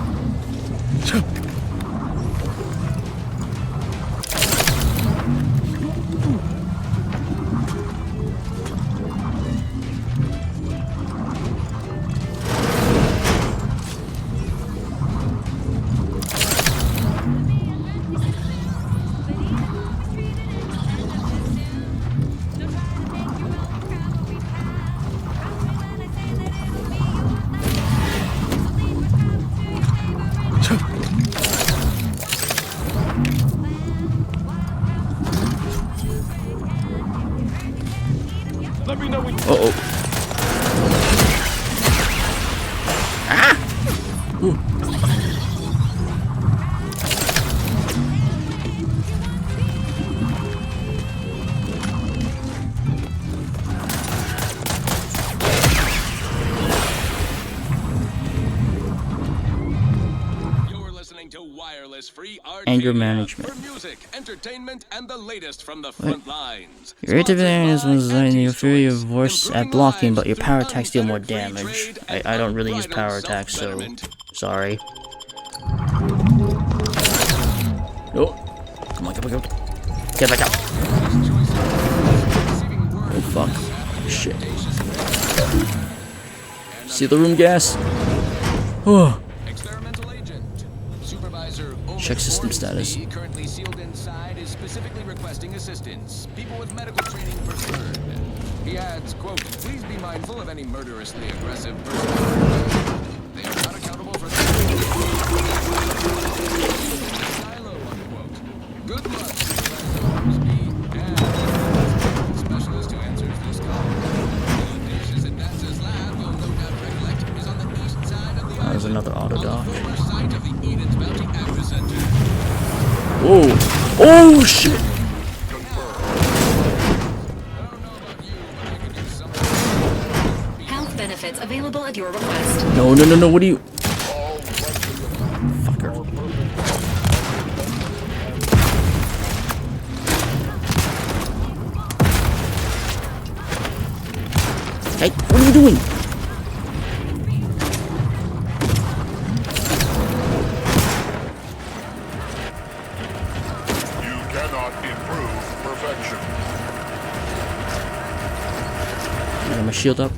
Uh-oh. Ah! Ooh. Anger management. For music, entertainment, and the latest from the front lines. Your activating was you feel your voice at blocking, but your power attacks deal more damage. I don't really use power attacks, so sorry. Oh, come on, come on, come on. Get back up. Oh fuck. Shit. See the room gas? Oh. Check system status. Currently sealed inside is specifically requesting assistance. People with medical training preferred. He adds, quote, please be mindful of any murderously aggressive person. They are not accountable for the silo, unquote. Good luck, specialist who answers this call. The Nature's Advances Lab will no doubt recollect is on the east side of the island. There's another auto dock. Site of the Eden's Bounty Agri Center. Whoa! Oh shit! Health benefits available at your request. No, no, no, no! What do you? Fucker! Hey, what are you doing? My shield up.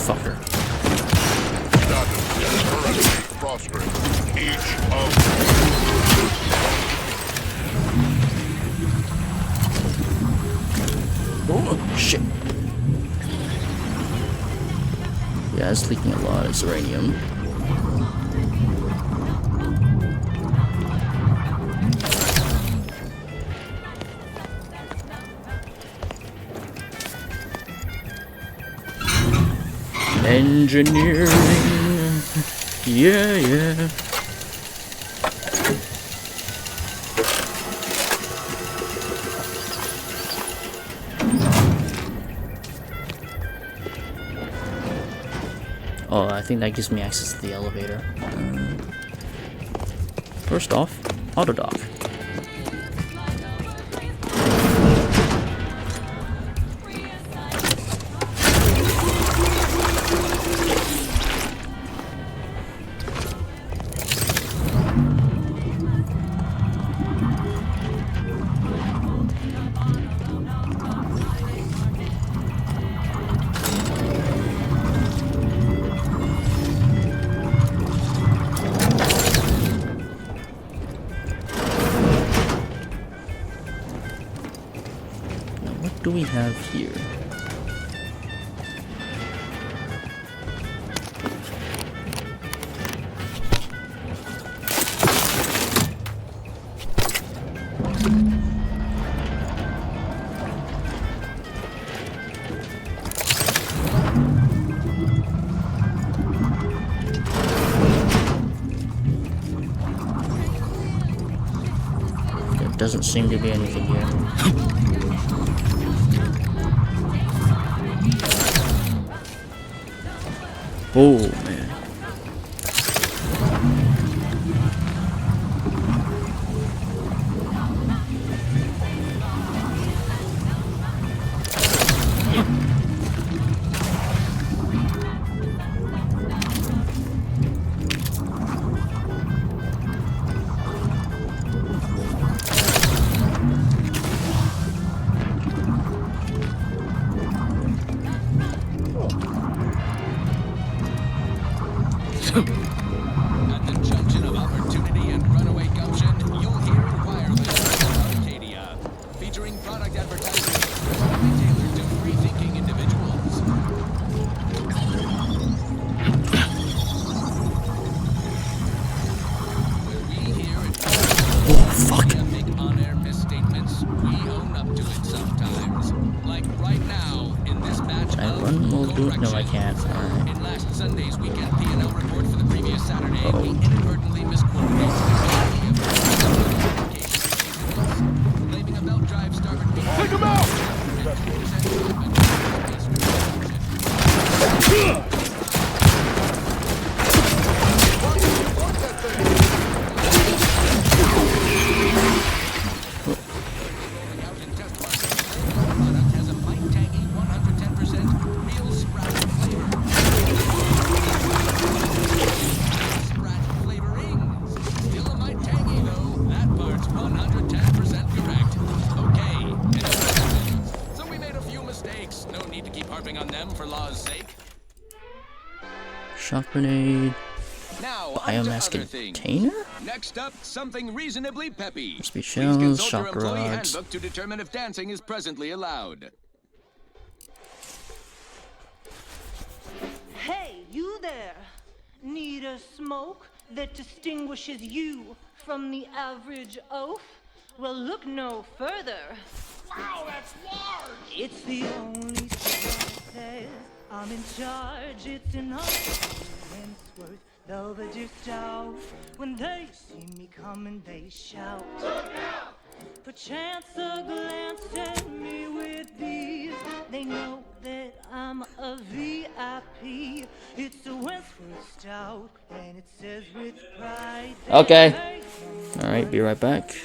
Fucker. Oh shit. Yeah, it's leaking a lot of uranium. Engineering, yeah, yeah. Oh, I think that gives me access to the elevator. First off, auto dock. What do we have here? There doesn't seem to be anything here. Oh, man. At the junction of opportunity and runaway gumption, you'll hear Wireless Arcadia, featuring product advertising tailored to free-thinking individuals. one will do. No, I can't. Alright. In last Sunday's weekend P&L report for the previous Saturday, we inadvertently misquoted claiming a belt drive starboard. Take him out! Shock grenade. Now, Biomass container? Next up, something reasonably peppy. Must be Please shells, consult your shock employee rods. handbook to determine if dancing is presently allowed. Hey, you there! Need a smoke that distinguishes you from the average oaf? Well, look no further. Wow, that's large! It's the only thing that says I'm in charge. It's an Wentworth, though the just out. When they see me coming, they shout. Perchance a glance at me with these. They know that I'm a VIP. It's a Wentworth stout, and it says with pride. Okay. Alright, be right back.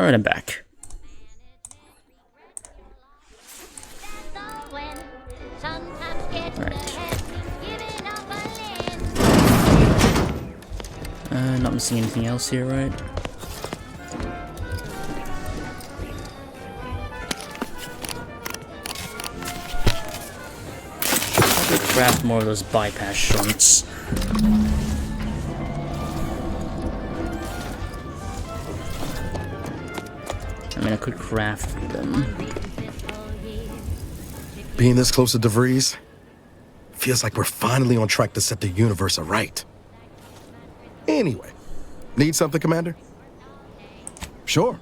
Alright, I'm back. Not missing anything else here, right? I could craft more of those bypass shunts. I mean, I could craft them. Being this close to DeVries feels like we're finally on track to set the universe aright. Anyway, need something, Commander? Sure.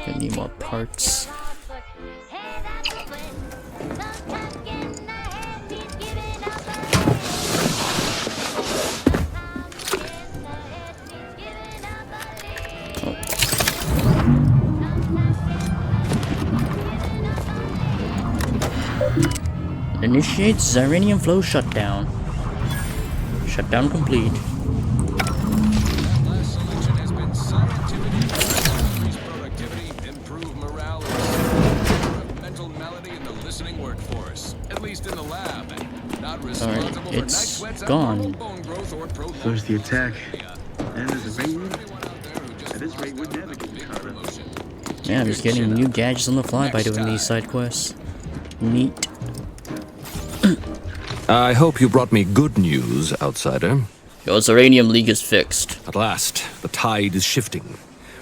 I need more parts. Initiate Ziranium flow shutdown. Shutdown complete. Alright, it's gone. Where's the attack? And there's a ring room. At this rate, we'd never get caught up. Man, I'm just getting new gadgets on the fly by doing these side quests. Neat. I hope you brought me good news, outsider. Your Ziranium League is fixed. At last, the tide is shifting.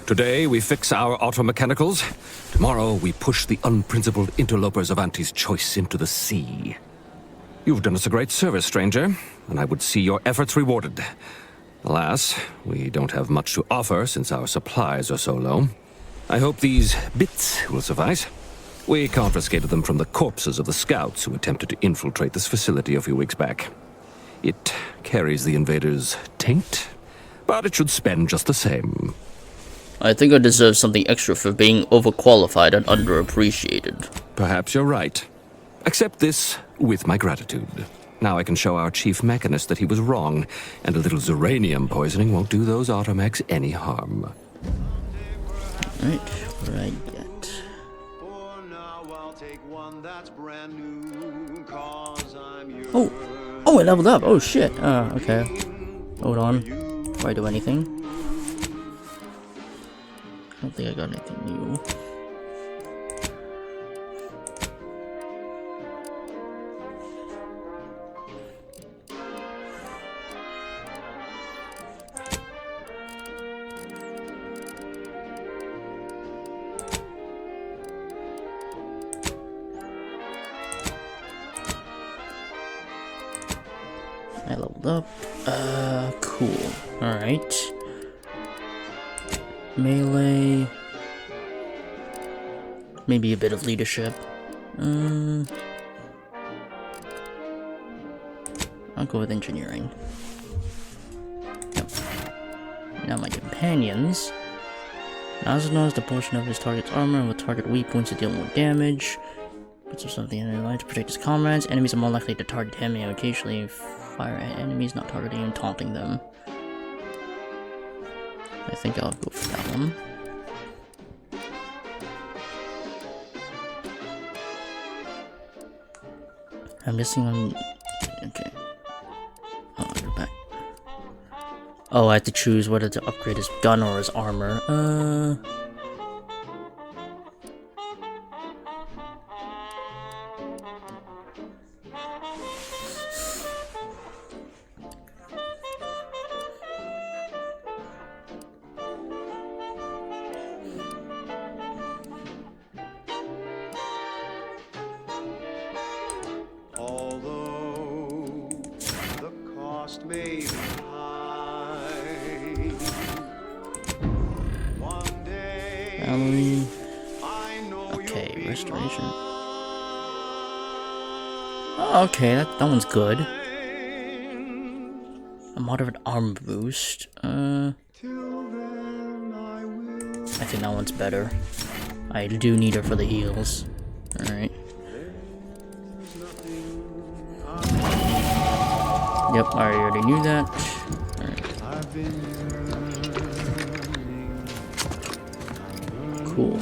Today, we fix our automechanicals. Tomorrow, we push the unprincipled interlopers of Auntie's choice into the sea. You've done us a great service, stranger, and I would see your efforts rewarded. Alas, we don't have much to offer since our supplies are so low. I hope these bits will suffice. We confiscated them from the corpses of the scouts who attempted to infiltrate this facility a few weeks back. It carries the invaders' taint, but it should spend just the same. I think I deserve something extra for being overqualified and underappreciated. Perhaps you're right. Accept this with my gratitude. Now I can show our chief mechanist that he was wrong, and a little Ziranium poisoning won't do those automechs any harm. Alright, what do I get? Oh, I leveled up. Oh shit. Okay. Hold on. Before I do anything. I don't think I got anything new. I leveled up. Cool. Alright. Melee. Maybe a bit of leadership. I'll go with engineering. Yep. Now my companions. Nazanos the portion of his target's armor with target weak points to deal more damage. Puts something in the line to protect his comrades. Enemies are more likely to target him and occasionally fire at enemies not targeting him, taunting them. I think I'll go for that one. I'm guessing I'm... okay. Oh, I'll go back. Oh, I have to choose whether to upgrade his gun or his armor. cost may be high. One day, Okay, restoration. Oh, okay, that one's good. A moderate arm boost. I think that one's better. I do need her for the heals. Alright. Yep, I already knew that. Alright. Cool.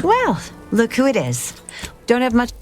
Well, look who it is. Don't have much.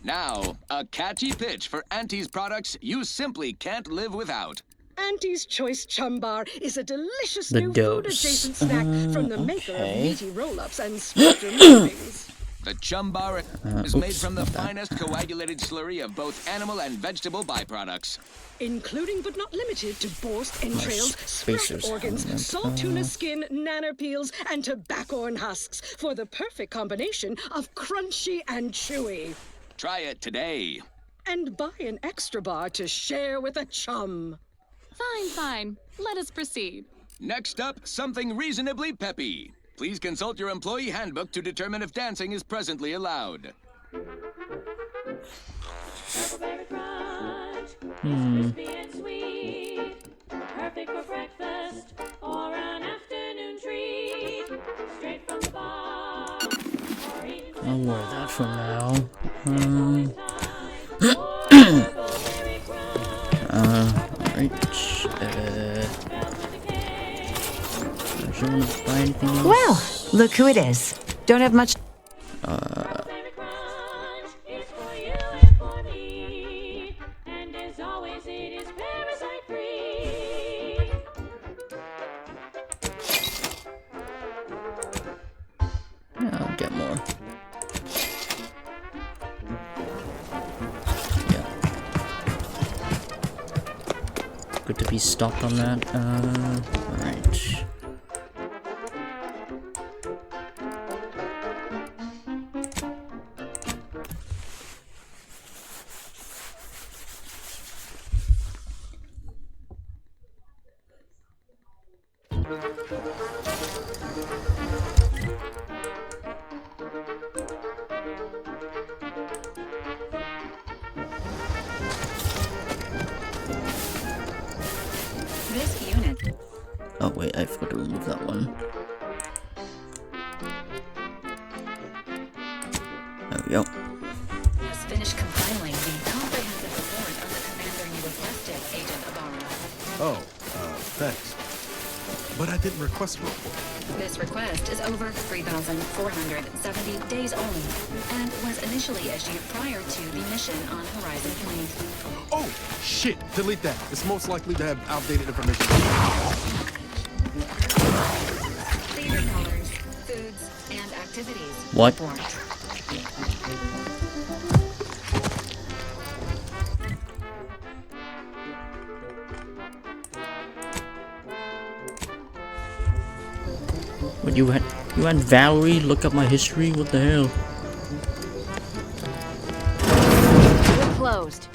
Now, a catchy pitch for Auntie's products you simply can't live without. Auntie's Choice Chum Bar is a delicious The new dose. food-adjacent snack from the maker of okay. meaty roll-ups and spectrum toppings. The Chum Bar is made from the finest coagulated slurry of both animal and vegetable byproducts. Including but not limited to borscht entrails, sprat spacers organs, helmet. salt tuna skin, nanner peels, and tobaccorn husks for the perfect combination of crunchy and chewy. Try it today. And buy an extra bar to share with a chum. Fine, fine. Let us proceed. Next up, something reasonably peppy. Please consult your employee handbook to determine if dancing is presently allowed. Crispy and sweet, perfect for breakfast or an afternoon treat. Straight from the bar. I'll wear that for now. Buy anything else? Well, look who it is. Don't have much. Yeah, I'll get more. Yeah. Good to be stocked on that. Alright. This unit. Oh wait, I forgot to remove that one. There we go. Has finished compiling the comprehensive report of the commander you requested, Agent Ibarra. Oh, thanks. But I didn't request a report. This request is over 3,470 days old and was initially issued prior to the mission on Horizon Point. Oh, shit! Delete that. It's most likely to have outdated information. Favorite colors, foods, and activities. What? Report. What, you had Valerie look up my history? What the hell? We're closed.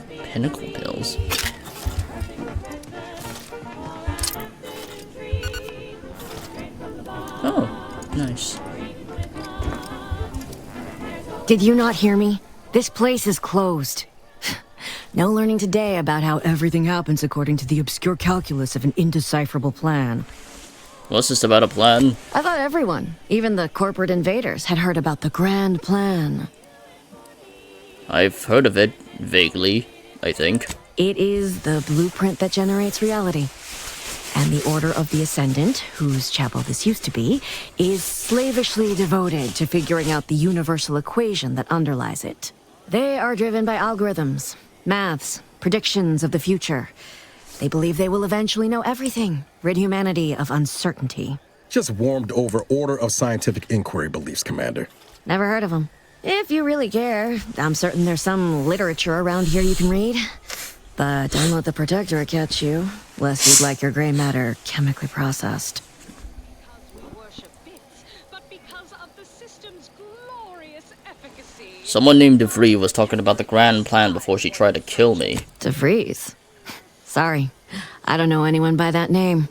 Pinnacle pills. Oh, nice. Did you not hear me? This place is closed. No learning today about how everything happens according to the obscure calculus of an indecipherable plan. What's this about a plan? I thought everyone, even the corporate invaders, had heard about the grand plan. I've heard of it, vaguely, I think. It is the blueprint that generates reality. And the Order of the Ascendant, whose chapel this used to be, is slavishly devoted to figuring out the universal equation that underlies it. They are driven by algorithms, maths, predictions of the future. They believe they will eventually know everything, rid humanity of uncertainty. Just warmed over Order of Scientific Inquiry beliefs, Commander. Never heard of them. If you really care, I'm certain there's some literature around here you can read. But don't let the Protectorate catch you, lest you'd like your gray matter chemically processed. Someone named DeVries was talking about the grand plan before she tried to kill me. DeVries? Sorry, I don't know anyone by that name.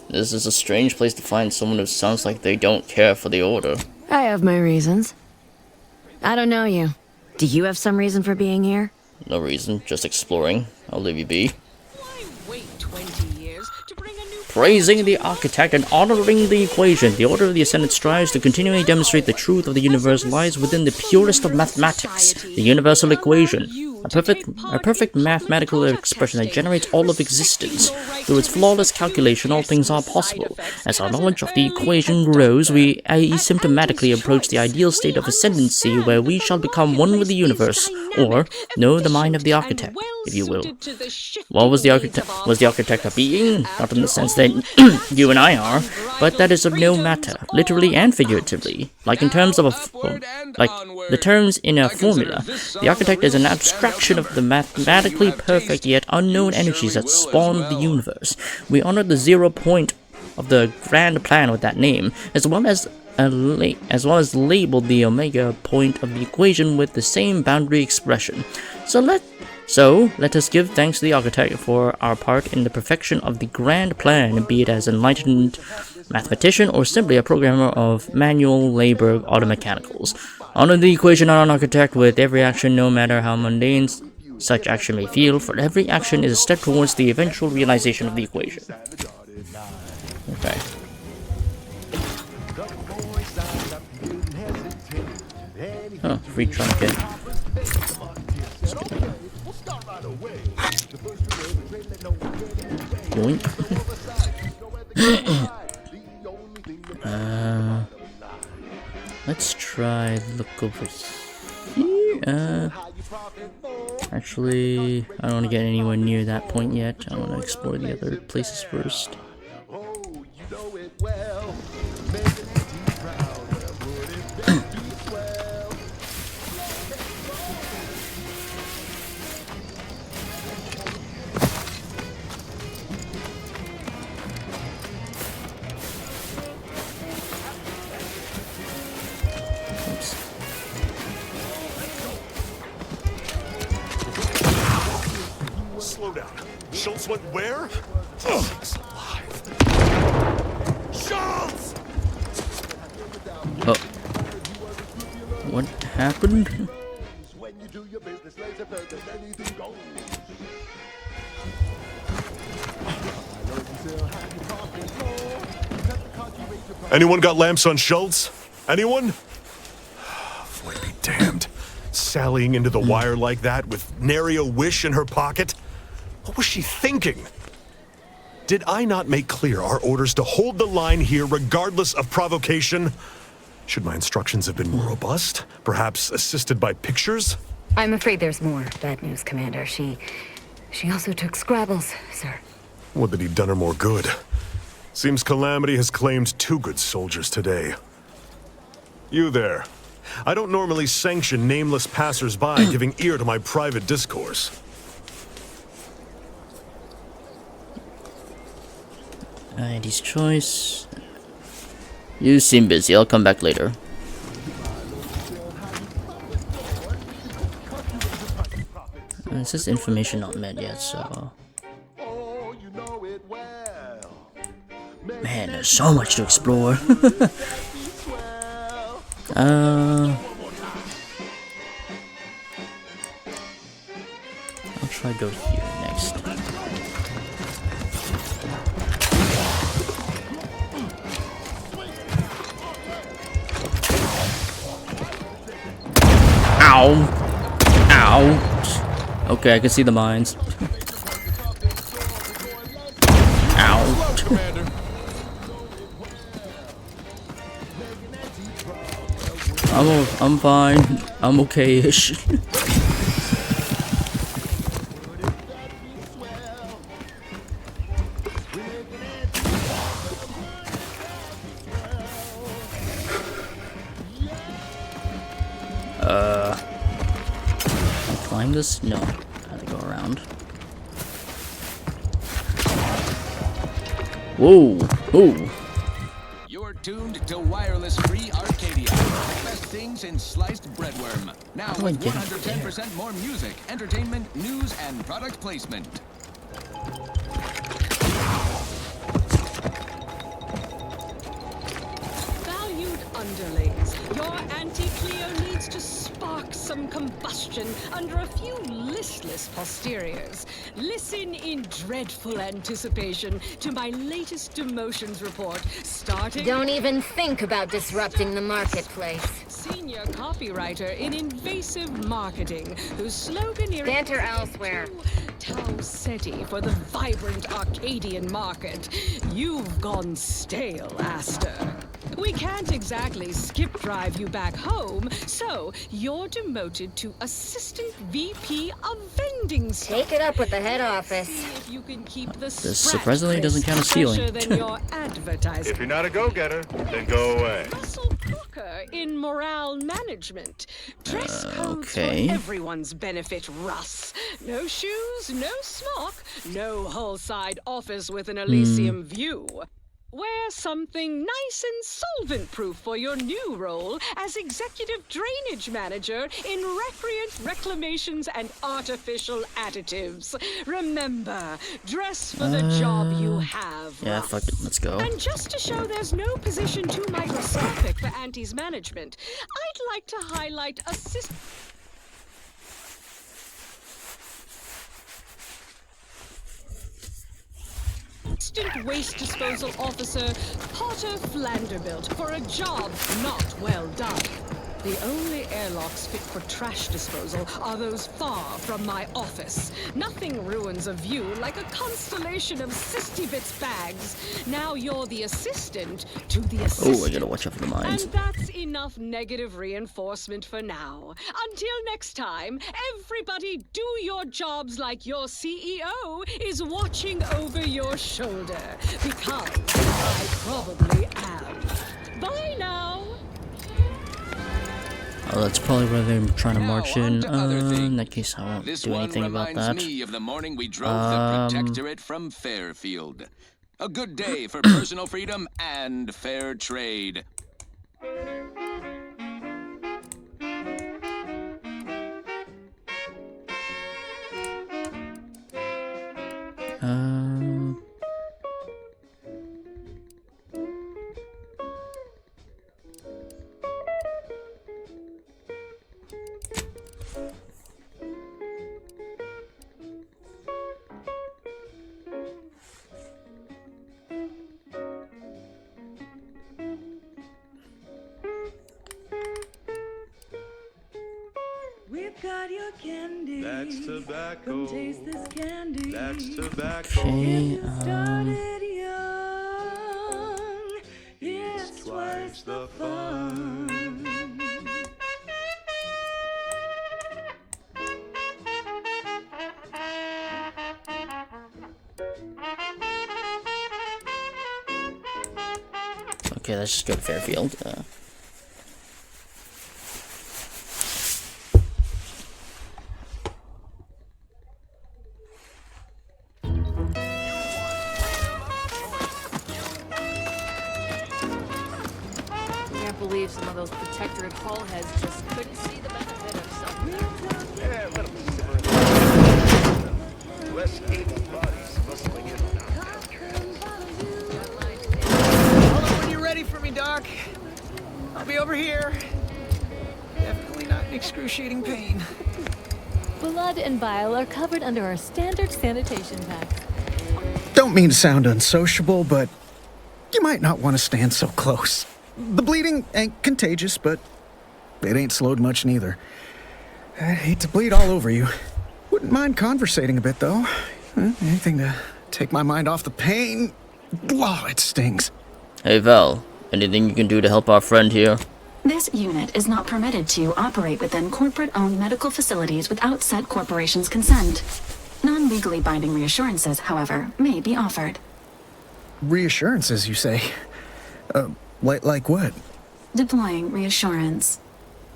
This is a strange place to find someone who sounds like they don't care for the Order. I have my reasons. I don't know you. Do you have some reason for being here? No reason, just exploring. I'll leave you be. Praising the architect and honoring the equation, the Order of the Ascendant strives to continually demonstrate the truth of the universe lies within the purest of mathematics, the universal equation, a perfect mathematical expression that generates all of existence. Through its flawless calculation, all things are possible. As our knowledge of the equation grows, we asymptomatically approach the ideal state of ascendancy where we shall become one with the universe, or know the mind of the architect, if you will. What was the architect? Was the architect a being? Not in the sense that you and I are, but that is of no matter, literally and figuratively. Like in terms of the terms in a formula, the architect is an abstraction of the mathematically perfect yet unknown energies that spawn the universe. We honor the 0 point of the grand plan with that name, as well as labeled the omega point of the equation with the same boundary expression. So let us give thanks to the architect for our part in the perfection of the grand plan, be it as enlightened mathematician or simply a programmer of manual labor automechanicals. Honor the equation on an architect with every action, no matter how mundane such action may feel, for every action is a step towards the eventual realization of the equation. Okay. Oh, free trinket. Yoink. Let's try look over here. Actually, I don't want to get anywhere near that point yet. I want to explore the other places first. Slow down. Schultz went where? He's alive. Schultz! Oh. What happened? Anyone got lamps on Schultz? Anyone? Boy be damned. Sallying into the wire like that with nary a wish in her pocket? What was she thinking? Did I not make clear our orders to hold the line here regardless of provocation? Should my instructions have been more robust? Perhaps assisted by pictures? I'm afraid there's more bad news, Commander. She also took Scrabbles, sir. Would that he'd done her more good. Seems Calamity has claimed 2 good soldiers today. You there. I don't normally sanction nameless passers-by giving ear to my private discourse. Andy's choice. You seem busy. I'll come back later. It says information not met yet, so... Man, there's so much to explore. I'll try to go here next. Ow! Ouch! Okay, I can see the mines. Ow! I'm fine. I'm okay-ish. around this? No. Gotta go around. Whoa! Ooh! You're tuned to Wireless Free Arcadia. The best things in sliced breadworm. Now with 110% more music, entertainment, news, and product placement. Valued underlings, your anti-Cleo needs to spark some combustion under a few listless posteriors. Listen in dreadful anticipation to my latest demotions report, starting... Don't even think about disrupting the marketplace. Senior copywriter in invasive marketing, whose slogan here Banter elsewhere. Tau Ceti for the vibrant Arcadian market. You've gone stale, Aster. We can't exactly skip drive you back home, so you're demoted to Assistant VP of Vending Stock. Take it up with the head office. See if you can keep the This surprisingly doesn't count as stealing. than your advertising. If you're not a go-getter, then go away. Russell Crocker in morale management. Dress codes for everyone's benefit, Russ. No shoes, no smock, no whole-side office with an Elysium view. Wear something nice and solvent-proof for your new role as Executive Drainage Manager in Recreant Reclamations and Artificial Additives. Remember, dress for the job you have, Yeah, Russ. fuck it, let's go. And just to show there's no position too microscopic for Auntie's management, I'd like to highlight Assistant Waste Disposal Officer Potter Flanderbilt for a job not well done. The only airlocks fit for trash disposal are those far from my office. Nothing ruins a view like a constellation of Sistybits bags. Now you're the assistant to the assistant. Oh, I gotta watch out for the mines. And that's enough negative reinforcement for now. Until next time, everybody do your jobs like your CEO is watching over your shoulder. Because I probably am. Bye now. Oh, that's probably where they're trying to march in. In that case, I won't do anything about that. Me of the morning we drove the Protectorate from Fairfield. A good day for personal freedom and fair trade. We've got your candy. That's tobacco. Come taste this candy. That's tobacco. Okay, Started young. It's twice the fun. Okay, let's just go to Fairfield. Can't believe some of those protectorate hall heads just couldn't see the benefit of something. Yeah, let them simmer. Less able bodies muscling in on our Hold on when you're ready for me, Doc. I'll be over here. Definitely not in excruciating pain. Blood and bile are covered under our standard sanitation packs. Don't mean to sound unsociable, but you might not want to stand so close. The bleeding ain't contagious, but it ain't slowed much neither. I'd hate to bleed all over you. Wouldn't mind conversating a bit, though. Anything to take my mind off the pain. Oh, it stings. Hey Val, anything you can do to help our friend here? This unit is not permitted to operate within corporate-owned medical facilities without said corporation's consent. Non-legally binding reassurances, however, may be offered. Reassurances, you say? Like what? Deploying reassurance.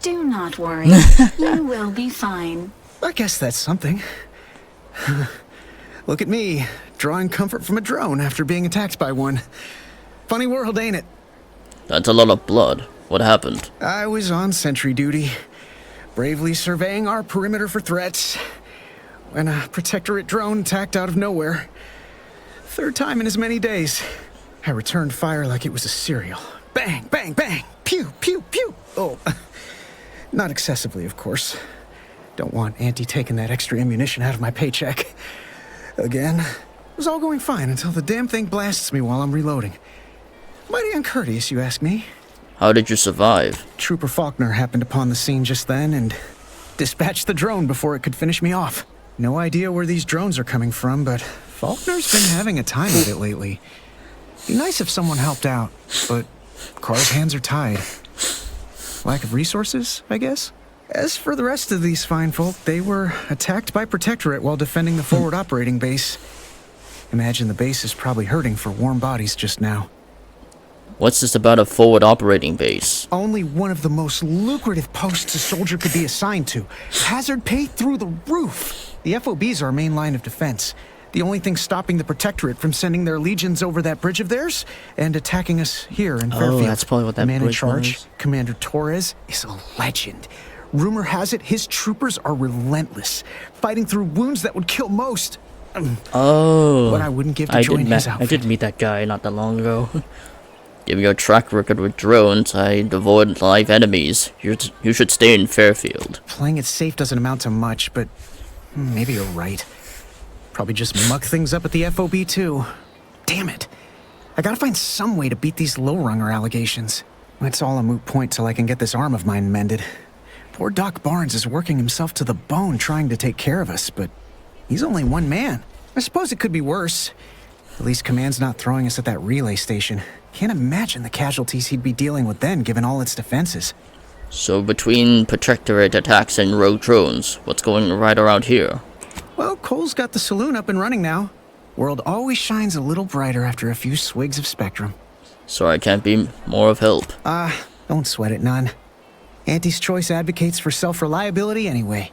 Do not worry. You will be fine. I guess that's something. Look at me, drawing comfort from a drone after being attacked by one. Funny world, ain't it? That's a lot of blood. What happened? I was on sentry duty, bravely surveying our perimeter for threats, when a protectorate drone attacked out of nowhere. Third time in as many days. I returned fire like it was a cereal. Bang, bang, bang! Pew, pew, pew! Oh, not excessively, of course. Don't want Auntie taking that extra ammunition out of my paycheck. Again, it was all going fine until the damn thing blasts me while I'm reloading. Mighty uncourteous, you ask me. How did you survive? Trooper Faulkner happened upon the scene just then and dispatched the drone before it could finish me off. No idea where these drones are coming from, but Faulkner's been having a time of it lately. Be nice if someone helped out, but Carl's hands are tied. Lack of resources, I guess? As for the rest of these fine folk, they were attacked by Protectorate while defending the forward operating base. Imagine the base is probably hurting for warm bodies just now. What's this about a forward operating base? Only one of the most lucrative posts a soldier could be assigned to. Hazard pay through the roof. The FOB's our main line of defense. The only thing stopping the Protectorate from sending their legions over that bridge of theirs and attacking us here in Fairfield. Oh, that's probably what that man in bridge charge, was. Commander Torres, is a legend. Rumor has it his troopers are relentless, fighting through wounds that would kill most. Oh. What I wouldn't give to join his I outfit. did meet that guy not that long ago. Given your track record with drones, I'd avoid live enemies. You should stay in Fairfield. Playing it safe doesn't amount to much, but maybe you're right. Probably just muck things up at the FOB too. Damn it. I gotta find some way to beat these low-runger allegations. It's all a moot point till I can get this arm of mine mended. Poor Doc Barnes is working himself to the bone trying to take care of us, but he's only one man. I suppose it could be worse. At least Command's not throwing us at that relay station. Can't imagine the casualties he'd be dealing with then, given all its defenses. So between Protectorate attacks and rogue drones, what's going right around here? Well, Cole's got the saloon up and running now. World always shines a little brighter after a few swigs of Spectrum. So I can't be more of help. Don't sweat it none. Auntie's Choice advocates for self-reliability anyway.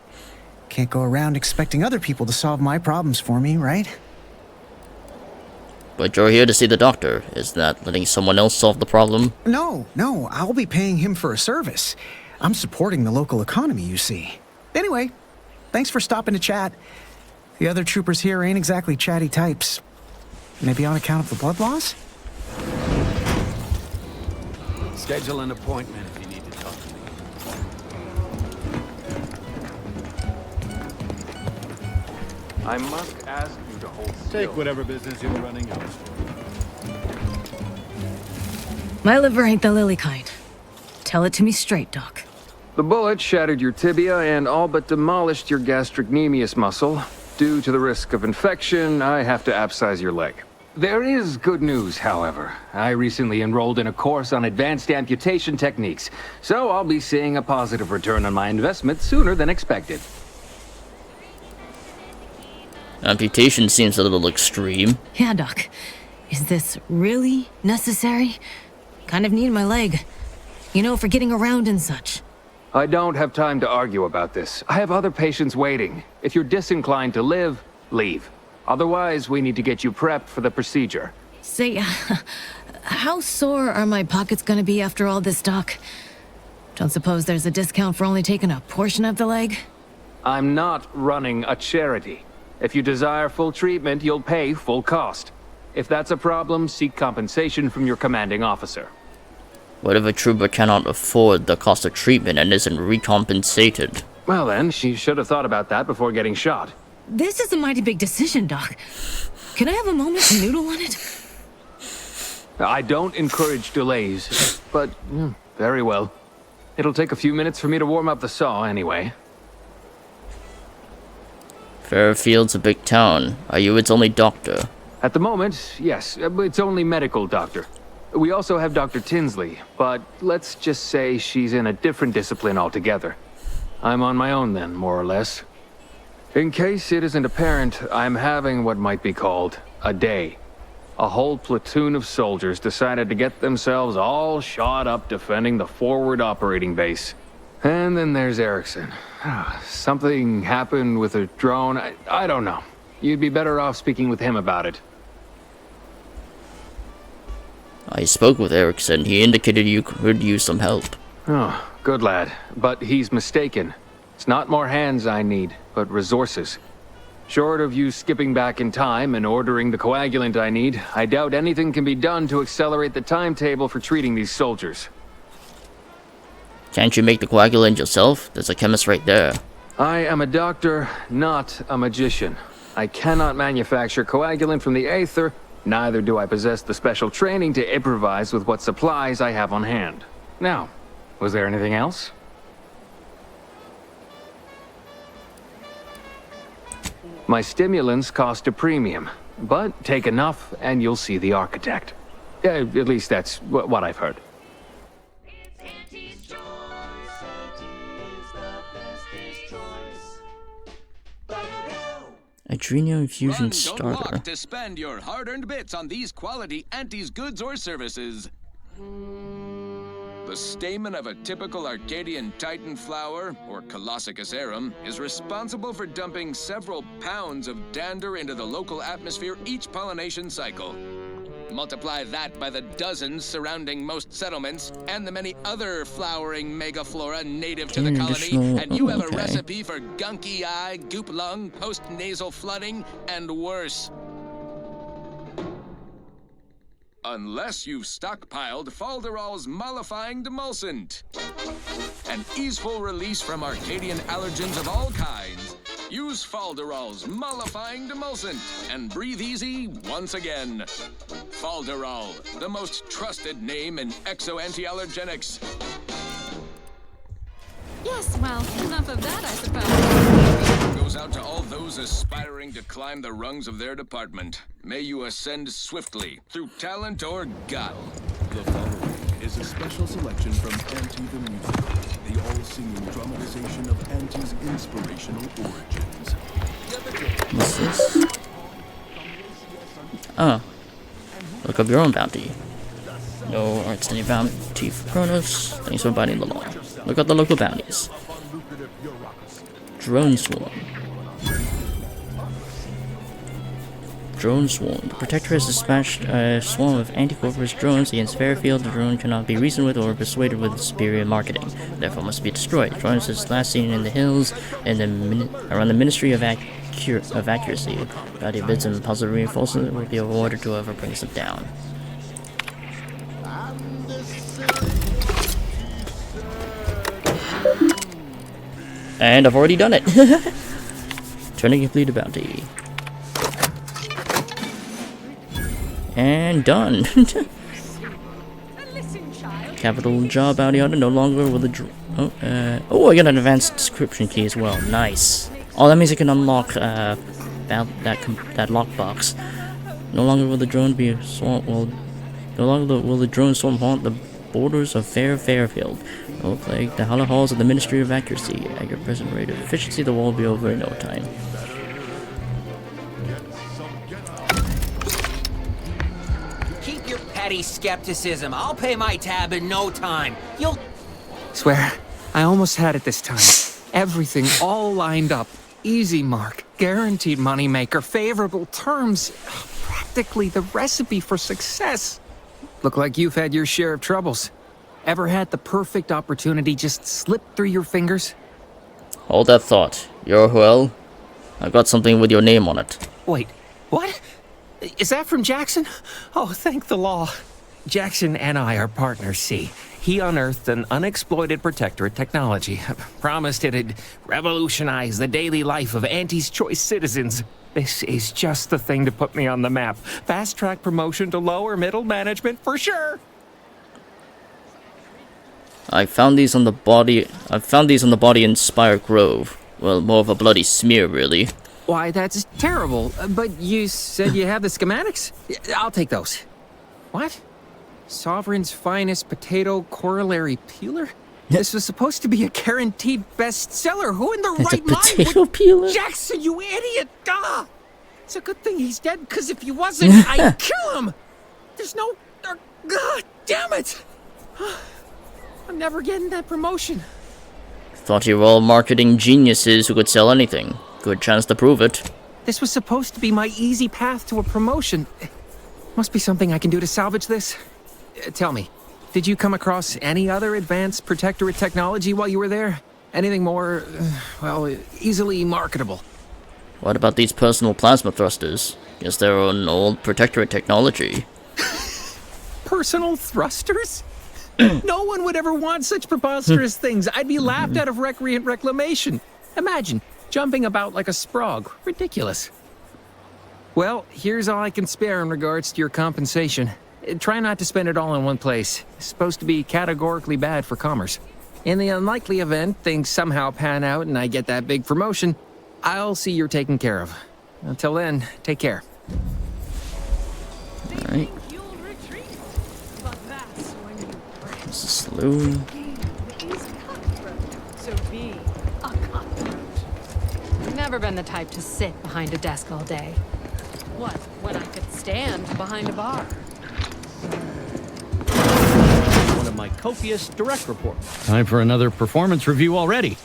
Can't go around expecting other people to solve my problems for me, right? But you're here to see the doctor. Is that letting someone else solve the problem? No, I'll be paying him for a service. I'm supporting the local economy, you see. Anyway, thanks for stopping to chat. The other troopers here ain't exactly chatty types. Maybe on account of the blood loss? Schedule an appointment if you need to talk to me. I must ask you to hold still. Take whatever business you're running yours for. My liver ain't the lily kind. Tell it to me straight, Doc. The bullet shattered your tibia and all but demolished your gastrocnemius muscle. Due to the risk of infection, I have to abscise your leg. There is good news, however. I recently enrolled in a course on advanced amputation techniques, so I'll be seeing a positive return on my investment sooner than expected. Amputation seems a little extreme. Yeah, Doc. Is this really necessary? Kind of need my leg. You know, for getting around and such. I don't have time to argue about this. I have other patients waiting. If you're disinclined to live, leave. Otherwise, we need to get you prepped for the procedure. Say, how sore are my pockets gonna be after all this, Doc? Don't suppose there's a discount for only taking a portion of the leg? I'm not running a charity. If you desire full treatment, you'll pay full cost. If that's a problem, seek compensation from your commanding officer. What if a trooper cannot afford the cost of treatment and isn't recompensated? Well then, she should have thought about that before getting shot. This is a mighty big decision, Doc. Can I have a moment to noodle on it? I don't encourage delays, but very well. It'll take a few minutes for me to warm up the saw anyway. Fairfield's a big town. Are you its only doctor? At the moment, yes. It's only medical doctor. We also have Dr. Tinsley, but let's just say she's in a different discipline altogether. I'm on my own then, more or less. In case it isn't apparent, I'm having what might be called a day. A whole platoon of soldiers decided to get themselves all shot up defending the forward operating base. And then there's Erickson. Something happened with a drone. I don't know. You'd be better off speaking with him about it. I spoke with Erickson. He indicated you could use some help. Oh, good lad. But he's mistaken. It's not more hands I need, but resources. Short of you skipping back in time and ordering the coagulant I need, I doubt anything can be done to accelerate the timetable for treating these soldiers. Can't you make the coagulant yourself? There's a chemist right there. I am a doctor, not a magician. I cannot manufacture coagulant from the aether, neither do I possess the special training to improvise with what supplies I have on hand. Now, was there anything else? My stimulants cost a premium, but take enough and you'll see the architect. At least that's what I've heard. Adrenal infusion starter. Don't walk to spend your hard-earned bits on these quality Antes goods or services. The stamen of a typical Arcadian Titan flower, or Colossicus arum, is responsible for dumping several pounds of dander into the local atmosphere each pollination cycle. Multiply that by the dozens surrounding most settlements, and the many other flowering megaflora native to the colony, and you have a recipe for gunky eye, goop lung, post-nasal flooding, and worse. Unless you've stockpiled Falderall's mollifying demulcent. An easeful release from Arcadian allergens of all kinds. Use Falderall's mollifying demulcent and breathe easy once again. Falderall, the most trusted name in exo-anti-allergenics. Yes, well, enough of that, I suppose. Goes out to all those aspiring to climb the rungs of their department. May you ascend swiftly, through talent or guile. The following is a special selection from Anti the Musical, the all-singing dramatization of Anti's inspirational origins. What's this? Oh. Look up your own bounty. No extended bounty for Kronos. Thanks for abiding the law. Look up the local bounties. Drone Swarm. Drone Swarm. The Protector has dispatched a swarm of anti-corporate drones against Fairfield. The drone cannot be reasoned with or persuaded with superior marketing, therefore must be destroyed. Drones is last seen in the hills and around the Ministry of Accuracy. Bounty bids and positive reinforcement will be awarded to whoever brings them down. And I've already done it. Turning complete bounty. And done. Capital job bounty hunter. No longer will the oh, I got an advanced description key as well. Nice. Oh, that means I can unlock that lockbox. No longer will the drone be swarm. Well, no longer will the drone swarm haunt the borders of Fairfield. Will plague the hollow halls of the Ministry of Accuracy. At your present rate of efficiency, the wall will be over in no time. Keep your petty skepticism. I'll pay my tab in no time. You'll... Swear, I almost had it this time. Everything all lined up. Easy mark, guaranteed moneymaker, favorable terms. Practically the recipe for success. Look like you've had your share of troubles. Ever had the perfect opportunity just slip through your fingers? Hold that thought. You're well. I've got something with your name on it. Wait, what? Is that from Jackson? Oh, thank the law. Jackson and I are partners, see. He unearthed an unexploited protectorate technology. Promised it'd revolutionize the daily life of Anti's choice citizens. This is just the thing to put me on the map. Fast-track promotion to lower middle management for sure. I found these on the body in Spire Grove. Well, more of a bloody smear, really. Why, that's terrible. But you said you have the schematics? I'll take those. What? Sovereign's finest potato corollary peeler? This was supposed to be a guaranteed bestseller. Who in their right mind would... peeler? Jackson, you idiot! Ah! It's a good thing he's dead, because if he wasn't, I'd kill him! There's no... God damn it! I'm never getting that promotion. Thought you were all marketing geniuses who could sell anything. Good chance to prove it. This was supposed to be my easy path to a promotion. Must be something I can do to salvage this. Tell me, did you come across any other advanced protectorate technology while you were there? Anything more, well, easily marketable? What about these personal plasma thrusters? Guess they're an old protectorate technology. Personal thrusters? No one would ever want such preposterous things. I'd be laughed out of recreant reclamation. Imagine jumping about like a sprog. Ridiculous. Well, here's all I can spare in regards to your compensation. Try not to spend it all in one place. It's supposed to be categorically bad for commerce. In the unlikely event things somehow pan out and I get that big promotion, I'll see you're taken care of. Until then, take care. Alright. This is saloon. So be a cutthroat. Never been the type to sit behind a desk all day. What, when I could stand behind a bar? One of my copious direct reports. Time for another performance review already.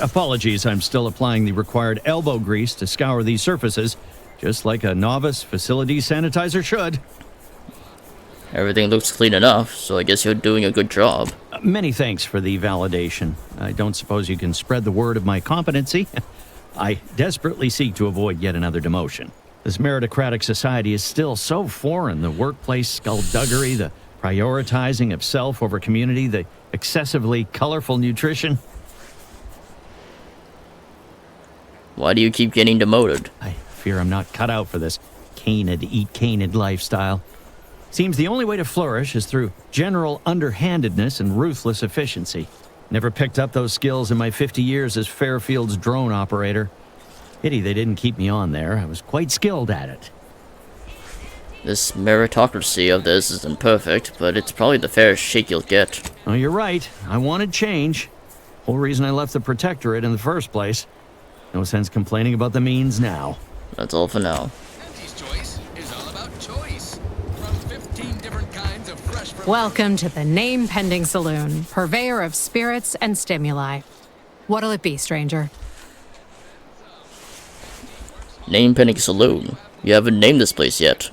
Apologies, I'm still applying the required elbow grease to scour these surfaces, just like a novice facility sanitizer should. Everything looks clean enough, so I guess you're doing a good job. Many thanks for the validation. I don't suppose you can spread the word of my competency. I desperately seek to avoid yet another demotion. This meritocratic society is still so foreign. The workplace skullduggery, the prioritizing of self over community, the excessively colorful nutrition. Why do you keep getting demoted? I fear I'm not cut out for this canid, eat canid lifestyle. Seems the only way to flourish is through general underhandedness and ruthless efficiency. Never picked up those skills in my 50 years as Fairfield's drone operator. Pity they didn't keep me on there. I was quite skilled at it. This meritocracy of this isn't perfect, but it's probably the fairest shake you'll get. Oh, you're right. I wanted change. Whole reason I left the Protectorate in the first place. No sense complaining about the means now. That's all for now. Welcome to the name-pending saloon, purveyor of spirits and stimuli. What'll it be, stranger? Name-pending saloon? You haven't named this place yet.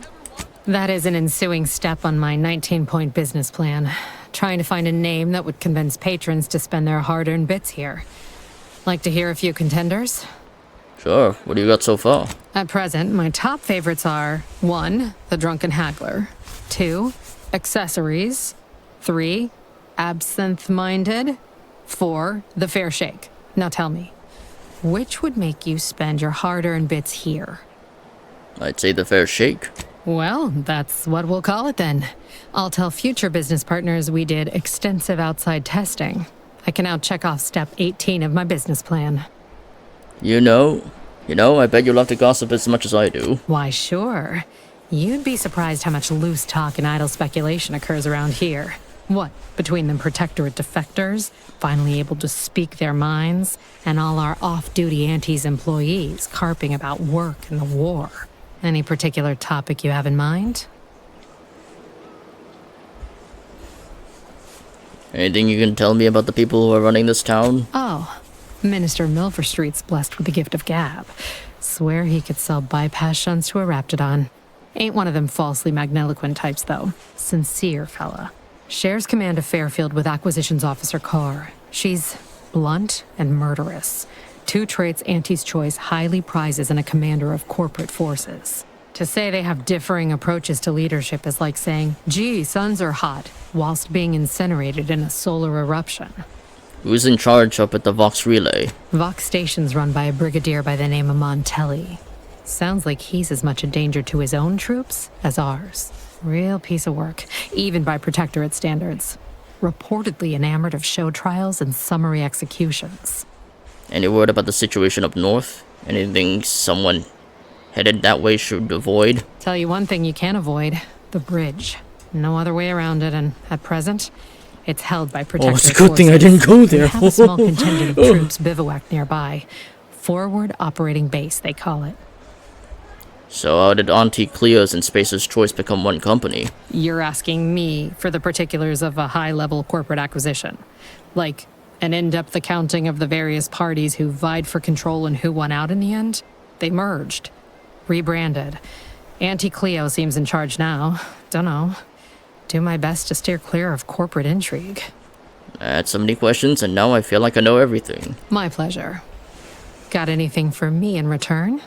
That is an ensuing step on my 19-point business plan. Trying to find a name that would convince patrons to spend their hard-earned bits here. Like to hear a few contenders? Sure, what do you got so far? At present, my top favorites are 1. The Drunken Haggler, 2. Accessories, 3. Absinthe-Minded, 4. The Fair Shake. Now tell me, which would make you spend your hard-earned bits here? I'd say the Fair Shake. Well, that's what we'll call it then. I'll tell future business partners we did extensive outside testing. I can now check off step 18 of my business plan. You know, I bet you love to gossip as much as I do. Why, sure. You'd be surprised how much loose talk and idle speculation occurs around here. What, between them Protectorate defectors, finally able to speak their minds, and all our off-duty Antes employees carping about work and the war. Any particular topic you have in mind? Anything you can tell me about the people who are running this town? Oh, Minister Milverstreet's blessed with the gift of gab. Swear he could sell bypass shunts to a raptidon. Ain't one of them falsely magniloquent types, though. Sincere fella. Shares command of Fairfield with Acquisitions Officer Carr. She's blunt and murderous. 2 traits Auntie's Choice highly prizes in a commander of corporate forces. To say they have differing approaches to leadership is like saying, gee, suns are hot, whilst being incinerated in a solar eruption. Who's in charge up at the Vox Relay? Vox Station's run by a brigadier by the name of Montelli. Sounds like he's as much a danger to his own troops as ours. Real piece of work, even by Protectorate standards. Reportedly enamored of show trials and summary executions. Any word about the situation up north? Anything someone headed that way should avoid? Tell you one thing you can't avoid. The bridge. No other way around it, and at present, it's held by Protectorate forces. Oh, it's a good thing I didn't go there. We have a small contingent of troops bivouacked nearby. Forward Operating Base, they call it. So how did Auntie Cleo's and Spacer's Choice become one company? You're asking me for the particulars of a high-level corporate acquisition. Like, An in-depth accounting of the various parties who vied for control and who won out in the end. They merged. Rebranded. Auntie Cleo seems in charge now. Dunno. Do my best to steer clear of corporate intrigue. I had so many questions, and now I feel like I know everything. My pleasure. Got anything for me in return?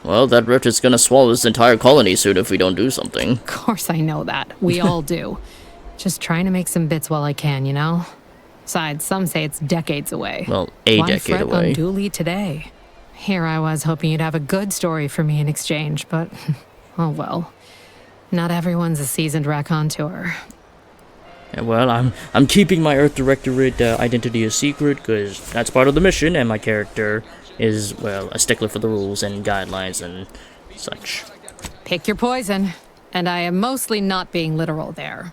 Well, that rift is gonna swallow this entire colony soon if we don't do something. Of course I know that. We all do. Just trying to make some bits while I can, you know? Besides, some say it's decades away. Well, a Why decade fret away. unduly today? Here I was hoping you'd have a good story for me in exchange, but oh well. Not everyone's a seasoned raconteur. Yeah, well, I'm keeping my Earth Directorate identity a secret because that's part of the mission, and my character is, well, a stickler for the rules and guidelines and such. Pick your poison. And I am mostly not being literal there.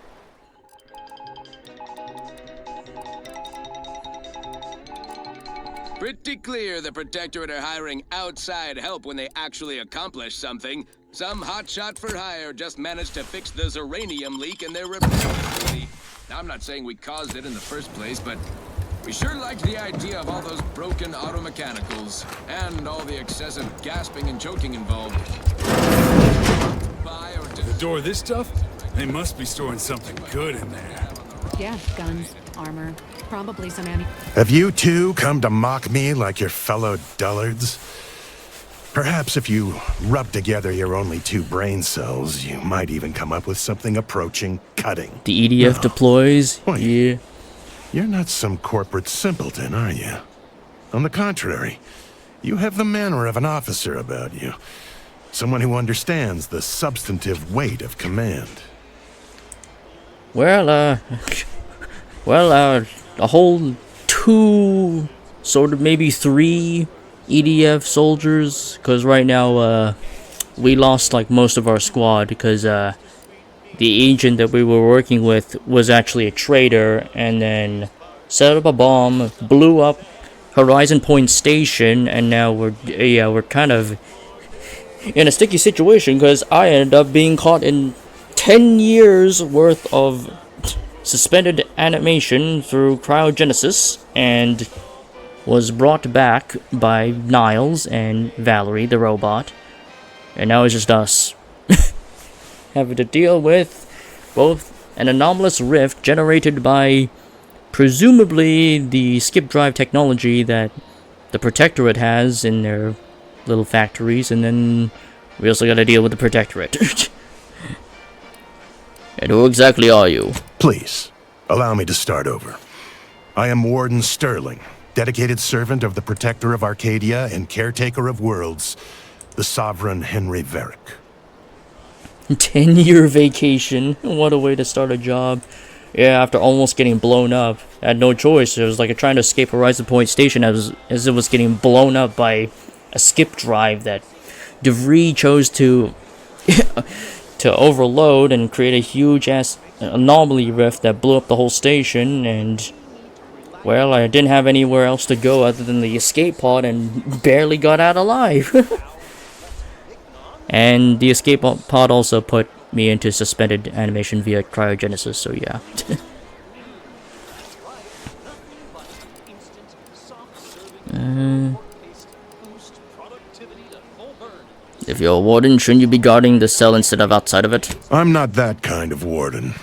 Pretty clear the Protectorate are hiring outside help when they actually accomplish something. Some hotshot for hire just managed to fix the uranium leak in their repair facility. Now, I'm not saying we caused it in the first place, but we sure liked the idea of all those broken auto mechanicals and all the excessive gasping and choking involved. The door of this stuff? They must be storing something good in there. Yeah, guns, armor, probably some ammo. Have you two come to mock me like your fellow dullards? Perhaps if you rub together your only 2 brain cells, you might even come up with something approaching cutting. The EDF deploys? Wait, yeah. You're not some corporate simpleton, are you? On the contrary, you have the manner of an officer about you. Someone who understands the substantive weight of command. Well, a whole 2, sort of maybe 3 EDF soldiers, because right now, we lost, like, most of our squad, because, the agent that we were working with was actually a traitor, and then set up a bomb, blew up Horizon Point Station, and now we're kind of in a sticky situation, because I ended up being caught in 10 years worth of suspended animation through cryogenesis, and was brought back by Niles and Valerie, the robot. And now it's just us. Having to deal with both an anomalous rift generated by presumably the skip drive technology that the Protectorate has in their little factories, and then we also gotta deal with the Protectorate. And who exactly are you? Please, allow me to start over. I am Warden Sterling, dedicated servant of the Protector of Arcadia and caretaker of worlds, the Sovereign Henry Varick. 10-year vacation. What a way to start a job. Yeah, after almost getting blown up. I had no choice. It was like trying to escape Horizon Point Station as it was getting blown up by a skip drive that DeVries chose to overload and create a huge-ass anomaly rift that blew up the whole station, and well, I didn't have anywhere else to go other than the escape pod and barely got out alive. And the escape pod also put me into suspended animation via cryogenesis, so yeah. If you're a warden, shouldn't you be guarding the cell instead of outside of it? I'm not that kind of warden.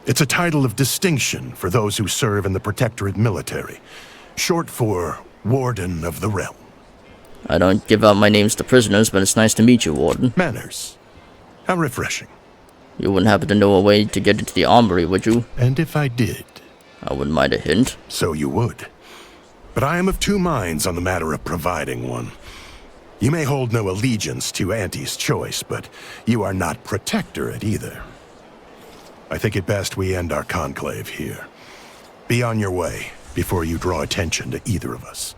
It's a title of distinction for those who serve in the Protectorate military, short for Warden of the Realm. I don't give out my names to prisoners, but it's nice to meet you, Warden. Manners. How refreshing. You wouldn't happen to know a way to get into the armory, would you? And if I did? I wouldn't mind a hint. So you would. But I am of 2 minds on the matter of providing one. You may hold no allegiance to Auntie's choice, but you are not Protectorate either. I think it best we end our conclave here. Be on your way before you draw attention to either of us.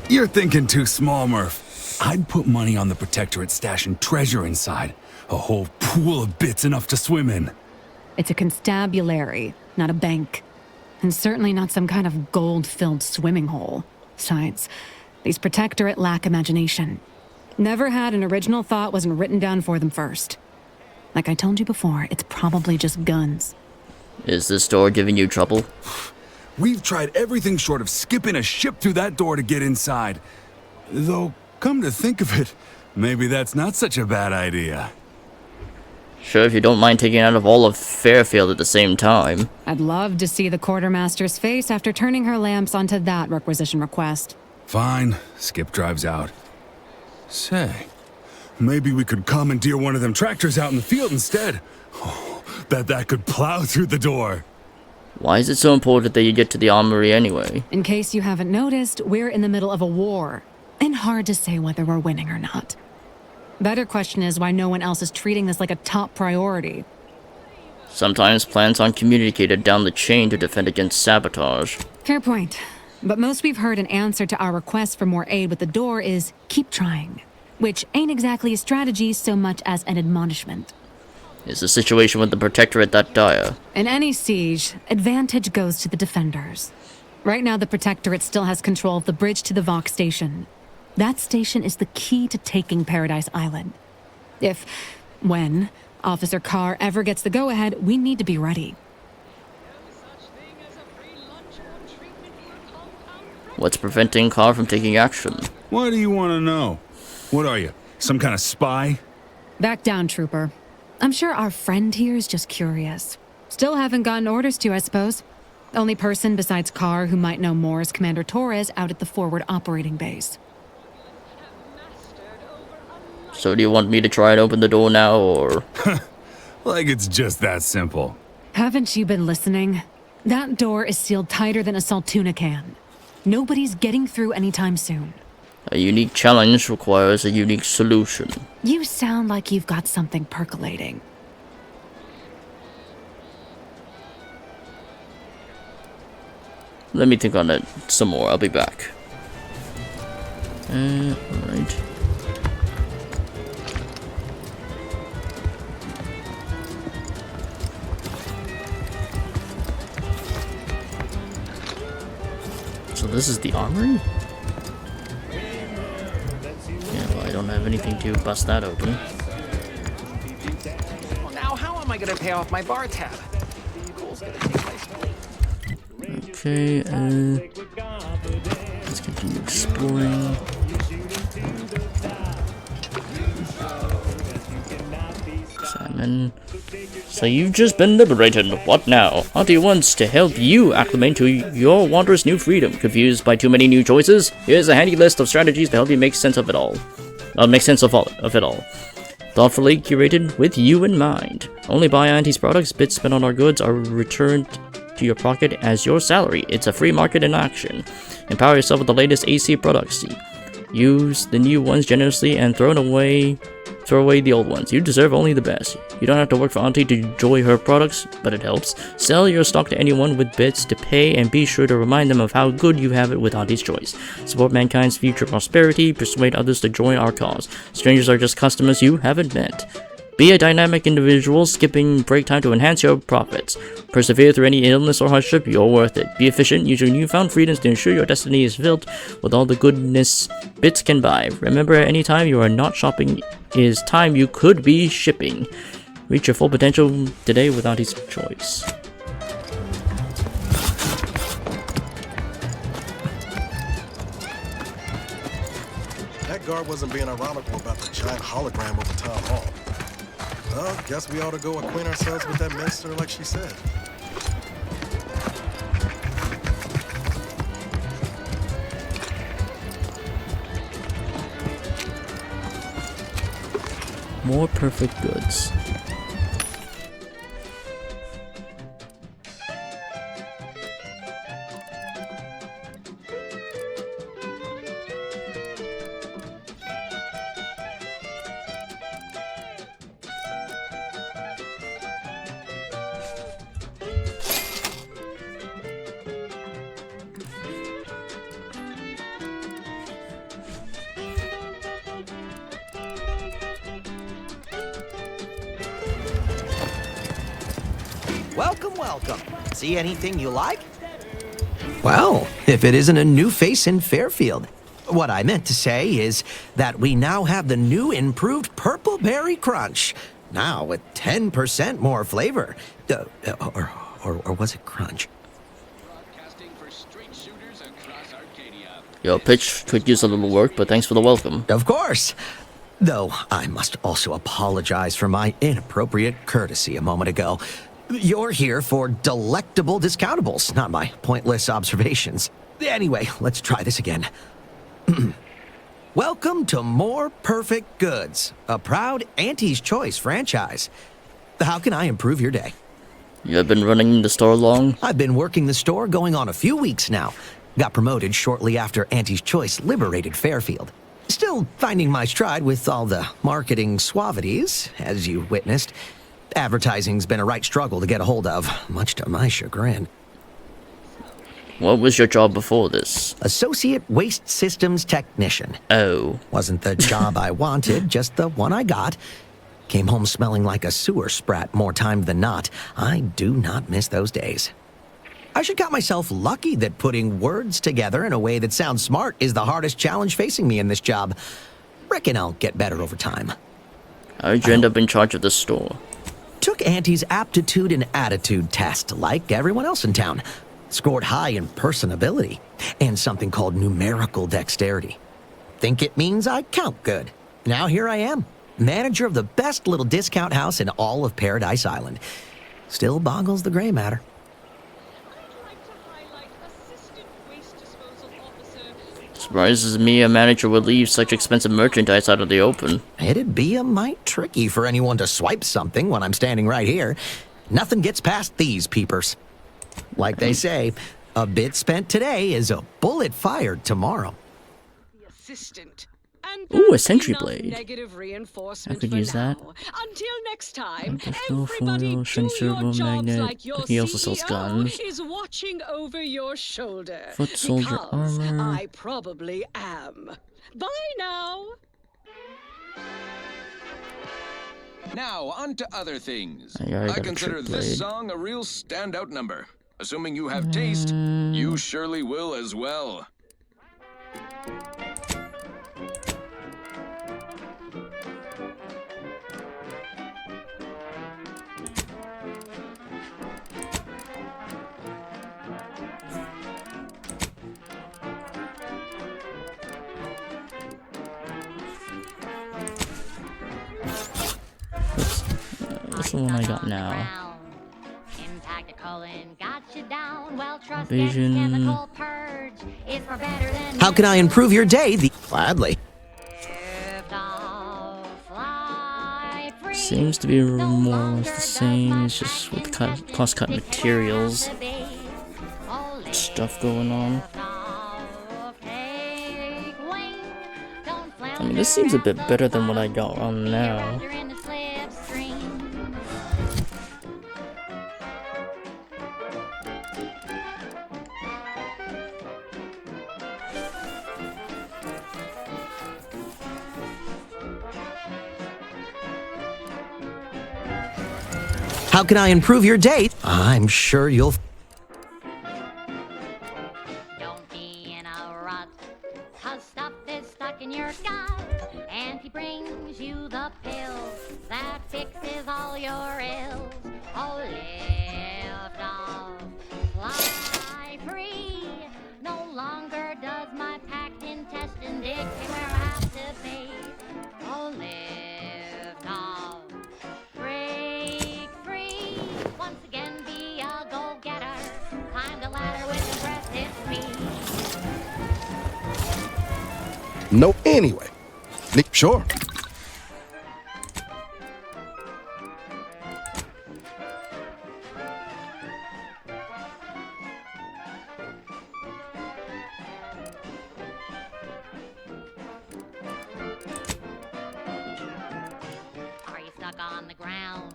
You're thinking too small, Murph. I'd put money on the Protectorate stashing treasure inside. A whole pool of bits enough to swim in. It's a constabulary, not a bank. And certainly not some kind of gold-filled swimming hole. Besides, these Protectorate lack imagination. Never had an original thought wasn't written down for them first. Like I told you before, it's probably just guns. Is this door giving you trouble? We've tried everything short of skipping a ship through that door to get inside. Though, come to think of it, maybe that's not such a bad idea. Sure, if you don't mind taking out of all of Fairfield at the same time. I'd love to see the quartermaster's face after turning her lamps onto that requisition request. Fine, Skip drives out. Say, maybe we could commandeer one of them tractors out in the field instead. Oh, that could plow through the door. Why is it so important that you get to the armory anyway? In case you haven't noticed, we're in the middle of a war. And hard to say whether we're winning or not. Better question is why no one else is treating this like a top priority. Sometimes plans aren't communicated down the chain to defend against sabotage. Fair point. But most we've heard in answer to our request for more aid with the door is, keep trying. Which ain't exactly a strategy so much as an admonishment. Is the situation with the Protectorate that dire? In any siege, advantage goes to the defenders. Right now the Protectorate still has control of the bridge to the Vox station. That station is the key to taking Paradise Island. When, Officer Carr ever gets the go-ahead, we need to be ready. What's preventing Carr from taking action? Why do you want to know? What are you, some kind of spy? Back down, Trooper. I'm sure our friend here is just curious. Still haven't gotten orders to, I suppose. Only person besides Carr who might know more is Commander Torres out at the forward operating base. So do you want me to try and open the door now, or...? Like it's just that simple. Haven't you been listening? That door is sealed tighter than a Saltuna can. Nobody's getting through anytime soon. A unique challenge requires a unique solution. You sound like you've got something percolating. Let me think on it some more. I'll be back. Alright. So this is the armory? Yeah, well, I don't have anything to bust that open. Well, now how am I gonna pay off my bar tab? Cool's gonna take my spot. Okay, let's continue exploring. Simon. So you've just been liberated. What now? Auntie wants to help you acclimate to your wondrous new freedom. Confused by too many new choices? Here's a handy list of strategies to help you make sense of it all. Make sense of it all. Thoughtfully curated with you in mind. Only buy Auntie's products. Bits spent on our goods are returned to your pocket as your salary. It's a free market in action. Empower yourself with the latest AC products. Use the new ones generously and throw away the old ones. You deserve only the best. You don't have to work for Auntie to enjoy her products, but it helps. Sell your stock to anyone with bits to pay, and be sure to remind them of how good you have it with Auntie's Choice. Support mankind's future prosperity. Persuade others to join our cause. Strangers are just customers you haven't met. Be a dynamic individual, skipping break time to enhance your profits. Persevere through any illness or hardship, you're worth it. Be efficient, use your newfound freedoms to ensure your destiny is filled with all the goodness bits can buy. Remember, any time you are not shopping is time you could be shipping. Reach your full potential today with Auntie's Choice. That guard wasn't being ironical about the giant hologram over town hall. Well, guess we ought to go acquaint ourselves with that minister like she said. More perfect goods. Welcome, welcome. See anything you like? Well, if it isn't a new face in Fairfield. What I meant to say is that we now have the new improved Purple Berry Crunch. Now with 10% more flavor. Or was it crunch? Your pitch could use a little work, but thanks for the welcome. Of course. Though I must also apologize for my inappropriate courtesy a moment ago. You're here for delectable discountables, not my pointless observations. Anyway, let's try this again. Welcome to More Perfect Goods, a proud Auntie's Choice franchise. How can I improve your day? You have been running the store long? I've been working the store going on a few weeks now. Got promoted shortly after Auntie's Choice liberated Fairfield. Still finding my stride with all the marketing suavities, as you witnessed. Advertising's been a right struggle to get a hold of, much to my chagrin. What was your job before this? Associate Waste Systems Technician. Oh. Wasn't the job I wanted, just the one I got. Came home smelling like a sewer sprat more time than not. I do not miss those days. I should count myself lucky that putting words together in a way that sounds smart is the hardest challenge facing me in this job. Reckon I'll get better over time. How'd you end up in charge of the store? Took Auntie's aptitude and attitude test, like everyone else in town. Scored high in personability, and something called numerical dexterity. Think it means I count good. Now here I am, manager of the best little discount house in all of Paradise Island. Still boggles the gray matter. Surprises me a manager would leave such expensive merchandise out of the open. It'd be a mite tricky for anyone to swipe something when I'm standing right here. Nothing gets past these peepers. Like they say, a bit spent today is a bullet fired tomorrow. The assistant. Ooh, a sentry blade. Negative reinforcement I could for use that. now. Until next time, Foil, everybody do servo your jobs magnet. like your He also sells CEO guns. is watching over your shoulder. Foot soldier because armor. I probably am. Bye now. Now, on to other things. I already got a consider trick this blade. song a real standout number. Assuming you have taste, you surely will as well. This is the one I got now. Vision. How can I improve your day? Gladly. Seems to be more or less the same. It's just with cost-cut materials stuff going on. I mean, this seems a bit better than what I got on now. How can I improve your day? I'm sure you'll... Don't be in a rut, 'cause stuff is stuck in your gut. And he brings you the pill that fixes all your ills. Oh, lift off, fly free. No longer does my packed intestine dictate where I have to be. Oh, lift off, break free. Once again, be a go-getter. Climb the ladder with impressive speed. No, anyway. Sure. Are you stuck on the ground?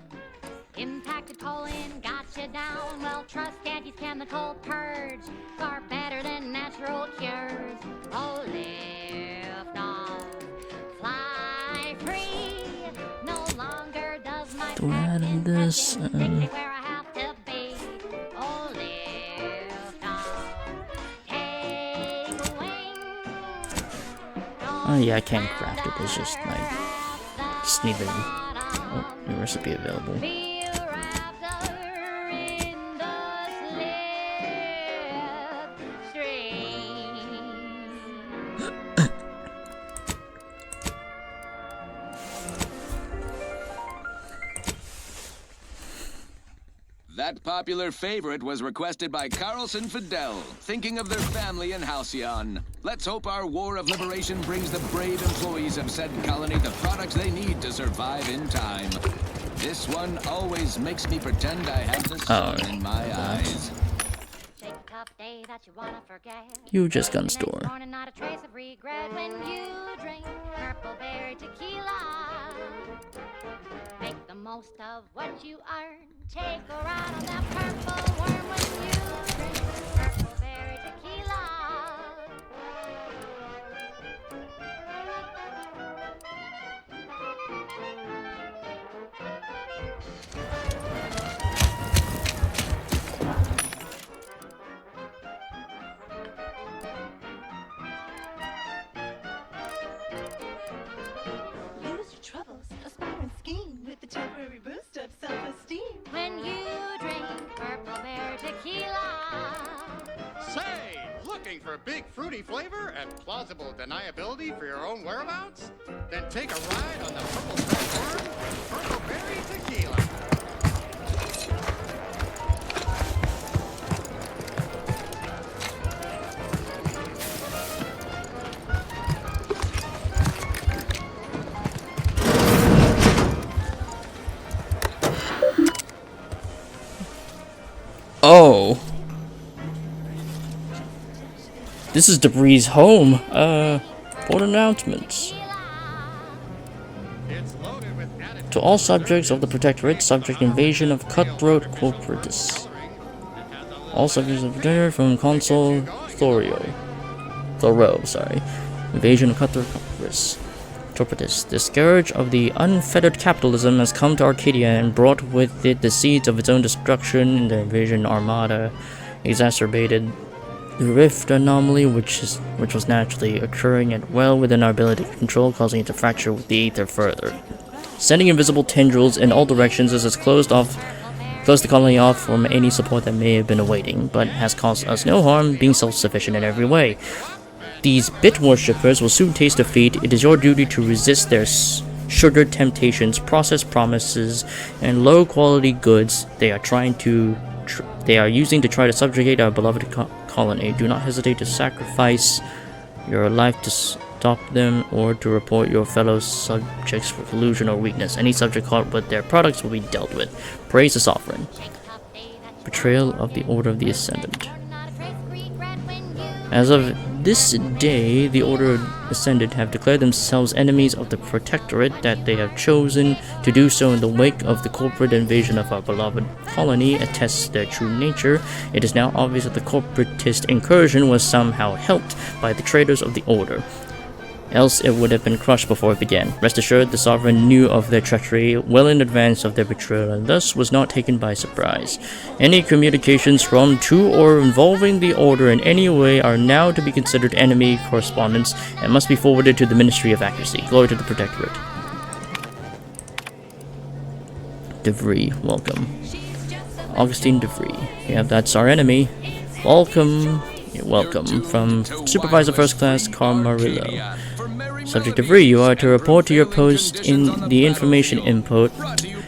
Impacted colon got you down. Well, trust Auntie's chemical purge. Far better than natural cures. Oh, lift off, fly free. No longer does my Do I add this? dictate where I have to be. Oh yeah, I can craft it. It's just like just need the new recipe available. That popular favorite was requested by Carlson Fidel, thinking of their family in Halcyon. Let's hope our war of liberation brings the brave employees of said colony the products they need to survive in time. This one always makes me pretend I have the sun in my eyes. You just gun store. Not a trace of regret when you drink purple berry tequila. Make the most of what you earn. Take a ride on that purple worm when you drink purple berry tequila. Lose your troubles, aspire and scheme with the temporary boost of self-esteem. When you drink purple berry tequila. Say, looking for big fruity flavor and plausible deniability for your own whereabouts? Then take a ride on the purple stripe worm with purple berry tequila. Oh. This is Debris' home. For announcements. To all subjects of the Protectorate, subject invasion of cutthroat corporatists. All subjects of the Protectorate from Consul Thoreau, sorry. Invasion of cutthroat corporatists. The scourge of the unfettered capitalism has come to Arcadia and brought with it the seeds of its own destruction. The invasion armada exacerbated the rift anomaly which was naturally occurring and well within our ability to control, causing it to fracture with the ether further. Sending invisible tendrils in all directions as it's closed the colony off from any support that may have been awaiting, but has caused us no harm, being self-sufficient in every way. These bit worshippers will soon taste defeat. It is your duty to resist their sugared temptations, processed promises, and low-quality goods they are using to try to subjugate our beloved colony. Do not hesitate to sacrifice your life to stop them or to report your fellow subjects for collusion or weakness. Any subject caught with their products will be dealt with. Praise the Sovereign. Betrayal of the Order of the Ascendant. As of this day, the Order Ascendant have declared themselves enemies of the Protectorate, that they have chosen to do so in the wake of the corporate invasion of our beloved colony attests their true nature. It is now obvious that the corporatist incursion was somehow helped by the traitors of the Order. Else it would have been crushed before it began. Rest assured, the Sovereign knew of their treachery well in advance of their betrayal, and thus was not taken by surprise. Any communications from, to, or involving the Order in any way are now to be considered enemy correspondence, and must be forwarded to the Ministry of Accuracy. Glory to the Protectorate. DeVries, welcome. Augustine DeVries. Yeah, that's our enemy. Welcome. Welcome. From Supervisor First Class Carmarillo. Subject DeVries, you are to report to your post in the Information Input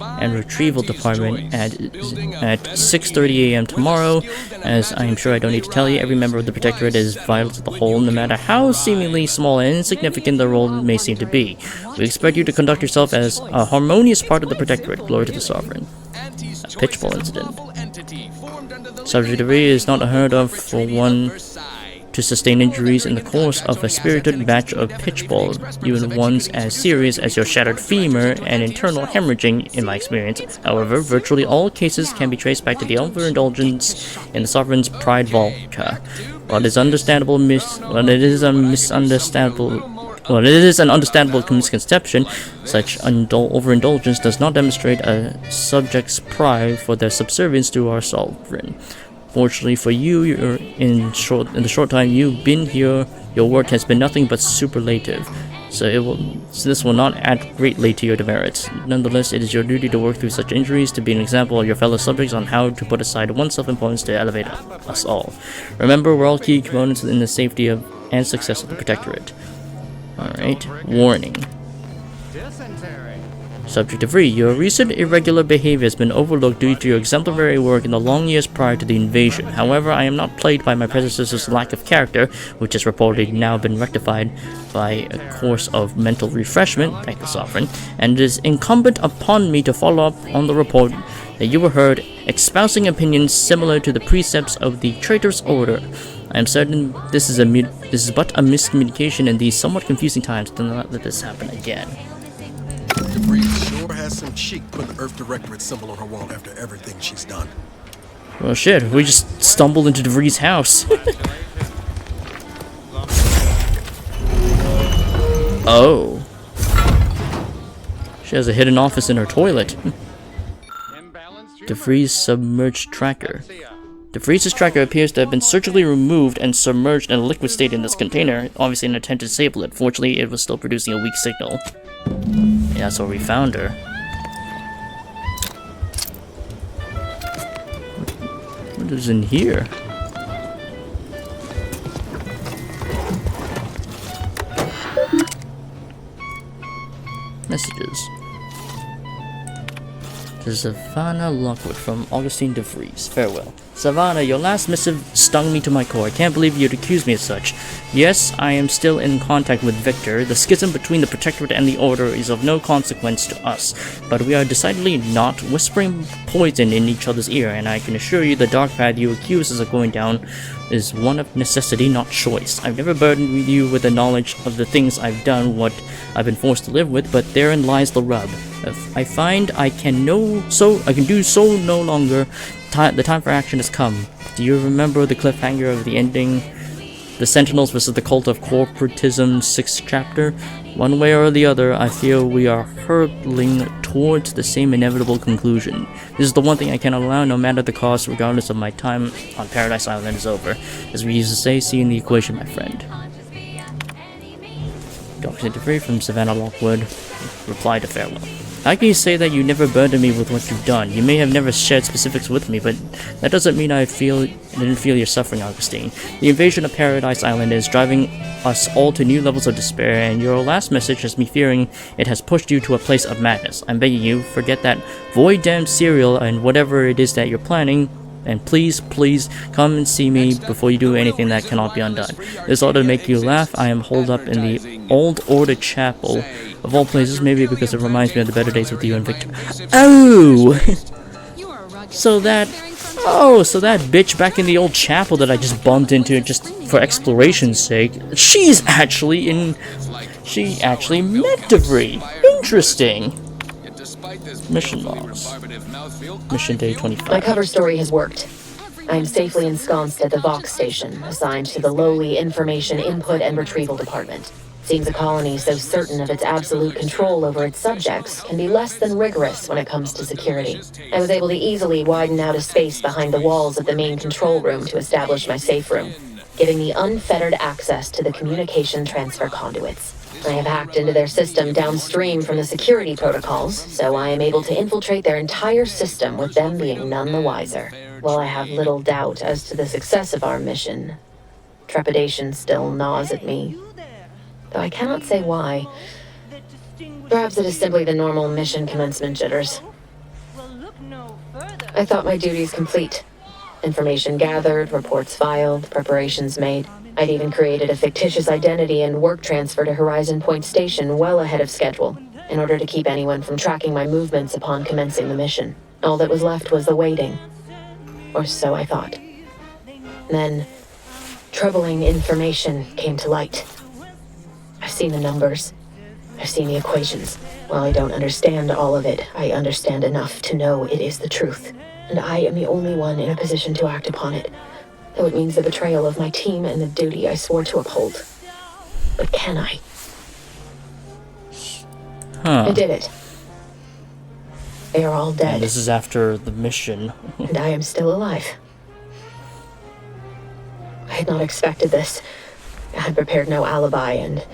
and Retrieval Department at 6:30 a.m. tomorrow. As I am sure I don't need to tell you, every member of the Protectorate is vital to the whole, no matter how seemingly small and insignificant the role may seem to be. We expect you to conduct yourself as a harmonious part of the Protectorate. Glory to the Sovereign. A pitchball incident. Subject DeVries is not unheard of for one to sustain injuries in the course of a spirited match of pitchball, even ones as serious as your shattered femur and internal hemorrhaging, in my experience. However, virtually all cases can be traced back to the overindulgence in the Sovereign's pride vodka. While it is an understandable misconception, such overindulgence does not demonstrate a subject's pride for their subservience to our Sovereign. Fortunately for you, in the short time you've been here, your work has been nothing but superlative. so this will not add greatly to your demerits. Nonetheless, it is your duty to work through such injuries, to be an example of your fellow subjects on how to put aside one's self-importance to elevate us all. Remember, we're all key components in the safety of and success of the Protectorate. Alright, warning. Subject DeVries, your recent irregular behavior has been overlooked due to your exemplary work in the long years prior to the invasion. However, I am not plagued by my predecessor's lack of character, which has reportedly now been rectified by a course of mental refreshment, thank the Sovereign, and it is incumbent upon me to follow up on the report that you were heard espousing opinions similar to the precepts of the Traitor's Order. I am certain this is but a miscommunication in these somewhat confusing times. Do not let this happen again. DeVries sure has some cheek putting the Earth Directorate symbol on her wall after everything she's done. Well, shit, we just stumbled into DeVries' house. Oh. She has a hidden office in her toilet. DeVries' submerged tracker. DeVries' tracker appears to have been surgically removed and submerged in a liquid state in this container, obviously in an attempt to disable it. Fortunately, it was still producing a weak signal. Yeah, that's where we found her. What is in here? Messages. To Savannah Lockwood from Augustine DeVries. Farewell. Savannah, your last missive stung me to my core. I can't believe you'd accuse me of such. Yes, I am still in contact with Victor. The schism between the Protectorate and the Order is of no consequence to us, but we are decidedly not whispering poison in each other's ear, and I can assure you the dark path you accuse us of going down is one of necessity, not choice. I've never burdened you with the knowledge of the things I've done, what I've been forced to live with, but therein lies the rub. If I find I can do so no longer. The time for action has come. Do you remember the cliffhanger of the ending? The Sentinels versus the Cult of Corporatism 6th chapter? One way or the other, I feel we are hurtling towards the same inevitable conclusion. This is the one thing I cannot allow, no matter the cost, regardless of my time on Paradise Island is over. As we used to say, see you in the equation, my friend. Dr. DeVries from Savannah Lockwood replied to farewell. How can you say that you never burdened me with what you've done? You may have never shared specifics with me, but that doesn't mean I didn't feel your suffering, Augustine. The invasion of Paradise Island is driving us all to new levels of despair, and your last message has me fearing it has pushed you to a place of madness. I'm begging you, forget that void-damned cereal and whatever it is that you're planning, and please, please, come and see me before you do anything that cannot be undone. This ought to make you laugh. I am holed up in the Old Order Chapel. Of all places, maybe because it reminds me of the better days with you and Victor. Oh! So that bitch back in the old chapel that I just bumped into just for exploration's sake, she actually met DeVries. Interesting. Mission logs. Mission day 25. My cover story has worked. I am safely ensconced at the Vox station, assigned to the lowly Information Input and Retrieval Department. Seems a colony so certain of its absolute control over its subjects can be less than rigorous when it comes to security. I was able to easily widen out a space behind the walls of the main control room to establish my safe room, giving me unfettered access to the communication transfer conduits. I have hacked into their system downstream from the security protocols, so I am able to infiltrate their entire system with them being none the wiser. While I have little doubt as to the success of our mission, trepidation still gnaws at me. Though I cannot say why. Perhaps it is simply the normal mission commencement jitters. I thought my duties complete. Information gathered, reports filed, preparations made. I'd even created a fictitious identity and work transfer to Horizon Point Station well ahead of schedule, in order to keep anyone from tracking my movements upon commencing the mission. All that was left was the waiting. Or so I thought. Then, troubling information came to light. I've seen the numbers. I've seen the equations. While I don't understand all of it, I understand enough to know it is the truth. And I am the only one in a position to act upon it. Though it means the betrayal of my team and the duty I swore to uphold. But can I? I did it. They are all dead. And this is after the mission. And I am still alive. I had not expected this. I had prepared no alibi, and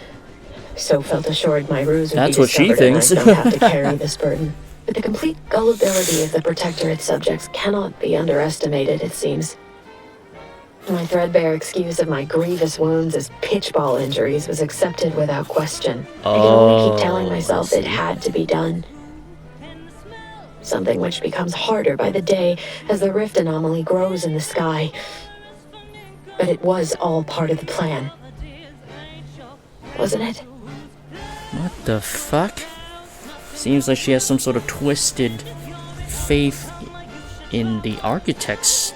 So felt assured my ruse would That's be what she discovered and thinks. I'd not have to carry this burden. But the complete gullibility of the Protectorate subjects cannot be underestimated, it seems. My threadbare excuse of my grievous wounds as pitchball injuries was accepted without question. I can only keep telling myself it had to be done. Something which becomes harder by the day as the rift anomaly grows in the sky. But it was all part of the plan. Wasn't it? What the fuck? Seems like she has some sort of twisted faith in the architects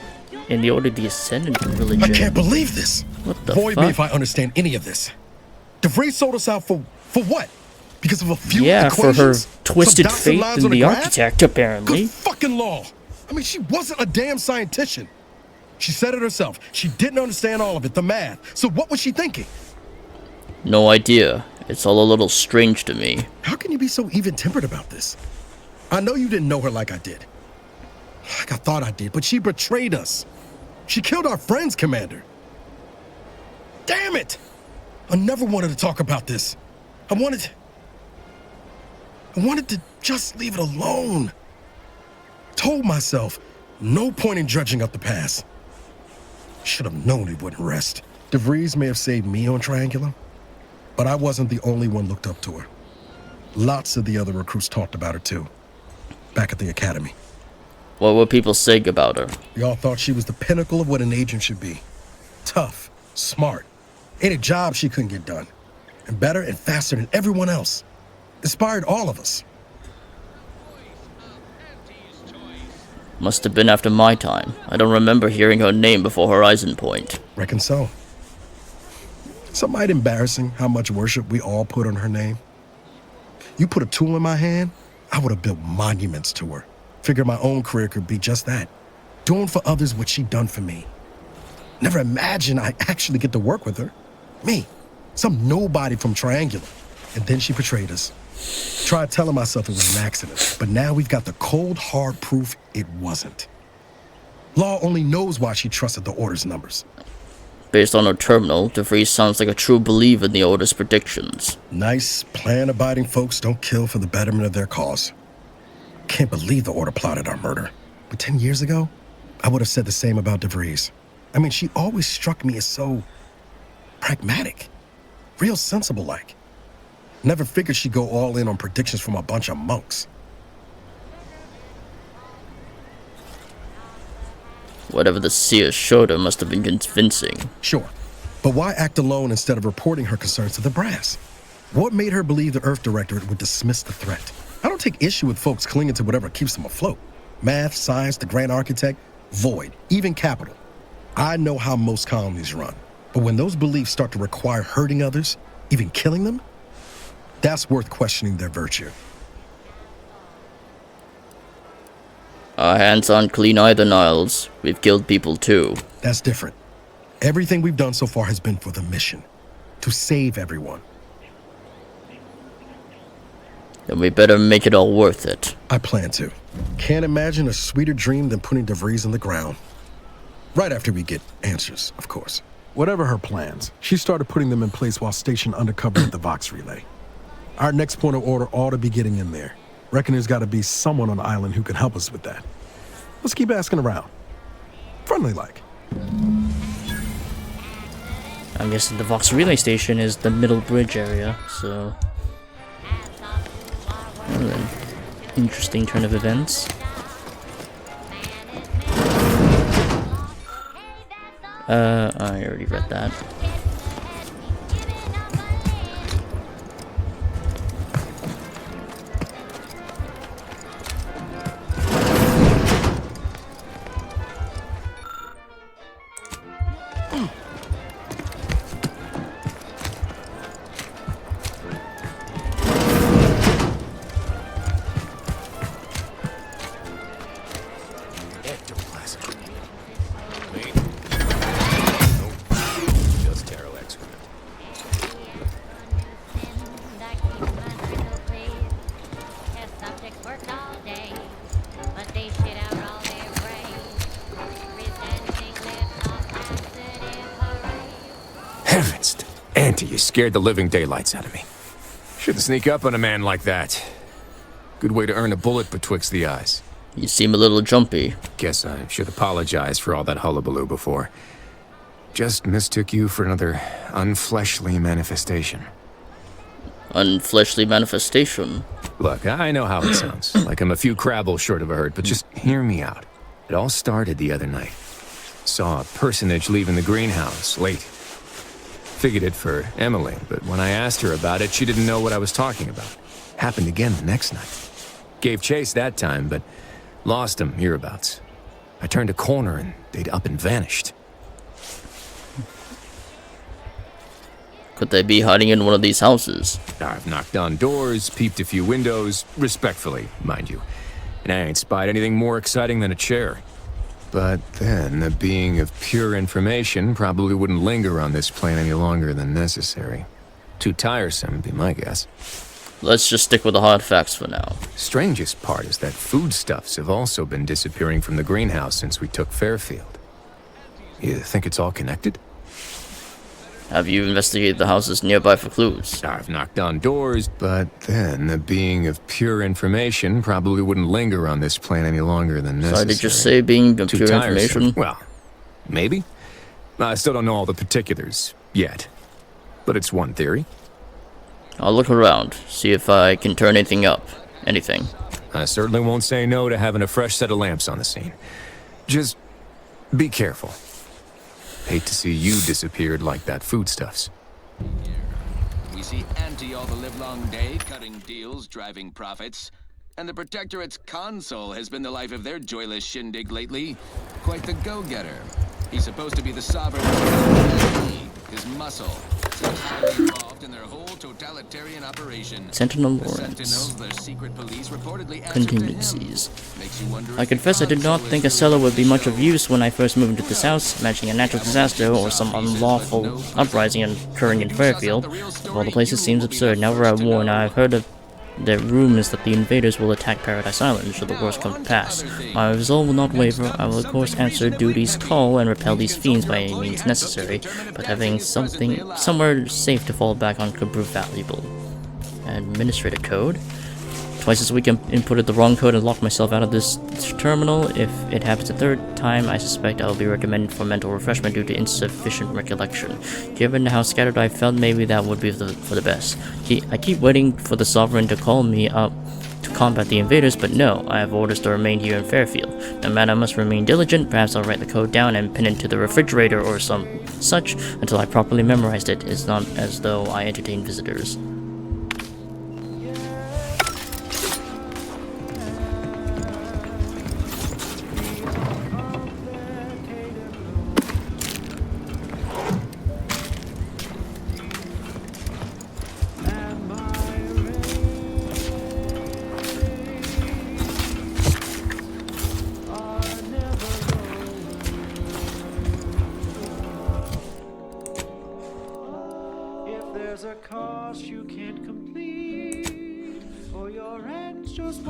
in the Order of the Ascendant religion. I can't believe this. What the Void fuck? me if I understand any of this. DeVries sold us out for what? Because of a few Yeah, equations? for her twisted Some dots and faith lines in on the graph? architect, apparently. Good fucking law. I mean, she wasn't a damn scientician. She said it herself. She didn't understand all of it, the math. So what was she thinking? No idea. It's all a little strange to me. How can you be so even-tempered about this? I know you didn't know her like I did. Like I thought I did, but she betrayed us. She killed our friends, Commander. Damn it! I never wanted to talk about this. I wanted to just leave it alone. Told myself, no point in dredging up the past. Should have known it wouldn't rest. DeVries may have saved me on Triangulum, but I wasn't the only one looked up to her. Lots of the other recruits talked about her too, back at the academy. What were people saying about her? We all thought she was the pinnacle of what an agent should be. Tough, smart, ain't a job she couldn't get done. And better and faster than everyone else. Inspired all of us. Must have been after my time. I don't remember hearing her name before Horizon Point. Reckon so. Some might embarrassing how much worship we all put on her name. You put a tool in my hand, I would have built monuments to her. Figured my own career could be just that. Doing for others what she done for me. Never imagined I'd actually get to work with her. Me, some nobody from Triangular. And then she betrayed us. Tried telling myself it was an accident, but now we've got the cold, hard proof it wasn't. Law only knows why she trusted the Order's numbers. Based on her terminal, DeVries sounds like a true believer in the Order's predictions. Nice, plan-abiding folks don't kill for the betterment of their cause. Can't believe the Order plotted our murder. But 10 years ago, I would have said the same about DeVries. I mean, she always struck me as so pragmatic, real sensible-like. Never figured she'd go all in on predictions from a bunch of monks. Whatever the seer showed her must have been convincing. Sure, but why act alone instead of reporting her concerns to the brass? What made her believe the Earth Directorate would dismiss the threat? I don't take issue with folks clinging to whatever keeps them afloat. Math, science, the Grand Architect, Void, even Capital. I know how most colonies run. But when those beliefs start to require hurting others, even killing them, that's worth questioning their virtue. Our hands aren't clean either, Niles. We've killed people too. That's different. Everything we've done so far has been for the mission. To save everyone. Then we better make it all worth it. I plan to. Can't imagine a sweeter dream than putting DeVries in the ground. Right after we get answers, of course. Whatever her plans, she started putting them in place while stationed undercover at the Vox Relay. Our next point of order ought to be getting in there. Reckon there's got to be someone on the island who can help us with that. Let's keep asking around. Friendly-like. I'm guessing the Vox Relay Station is the middle bridge area, so... Well then, interesting turn of events. I already read that. Heavens, Auntie, you scared the living daylights out of me. Shouldn't sneak up on a man like that. Good way to earn a bullet betwixt the eyes. You seem a little jumpy. Guess I should apologize for all that hullabaloo before. Just mistook you for another unfleshly manifestation. Unfleshly manifestation? Look, I know how it sounds. Like I'm a few crabbles short of a hurt, but just hear me out. It all started the other night. Saw a personage leaving the greenhouse late. Figured it for Emily, but when I asked her about it, she didn't know what I was talking about. Happened again the next night. Gave chase that time, but lost them hereabouts. I turned a corner and they'd up and vanished. Could they be hiding in one of these houses? I've knocked on doors, peeped a few windows, respectfully, mind you. And I ain't spied anything more exciting than a chair. But then, a being of pure information probably wouldn't linger on this plane any longer than necessary. Too tiresome, be my guess. Let's just stick with the hard facts for now. Strangest part is that foodstuffs have also been disappearing from the greenhouse since we took Fairfield. You think it's all connected? Have you investigated the houses nearby for clues? I've knocked on doors, but then a being of pure information probably wouldn't linger on this plane any longer than necessary. So did you say being of pure information? Well, maybe. I still don't know all the particulars yet, but it's one theory. I'll look around, see if I can turn anything up. Anything. I certainly won't say no to having a fresh set of lamps on the scene. Just be careful. Hate to see you disappeared like that foodstuffs. We see Auntie all the livelong day, cutting deals, driving profits. And the Protectorate's console has been the life of their joyless shindig lately. Quite the go-getter. He's supposed to be the sovereign his muscle. Seems highly involved in their whole totalitarian operation. Sentinel The Lawrence. Sentinels, their secret police, reportedly answer to Contingencies. him. Makes you wonder I if the confess I did not console think a is cellar would be much of use when I first moved into this house, imagining a natural disaster or some unlawful uprising occurring in Fairfield. Of all the places, seems absurd. Now we're at war, and I've heard of the rumors that the invaders will attack Paradise Island should the worst come to pass. My resolve will not waver. I will of course answer duty's call and repel these fiends by any means necessary, but having somewhere safe to fall back on could prove valuable. Administrator code? Twice this week I inputted the wrong code and locked myself out of this terminal. If it happens a third time, I suspect I will be recommended for mental refreshment due to insufficient recollection. Given how scattered I felt, maybe that would be for the best. I keep waiting for the Sovereign to call me up to combat the invaders, but no, I have orders to remain here in Fairfield. No matter, I must remain diligent. Perhaps I'll write the code down and pin it to the refrigerator or some such until I properly memorized it. It's not as though I entertain visitors.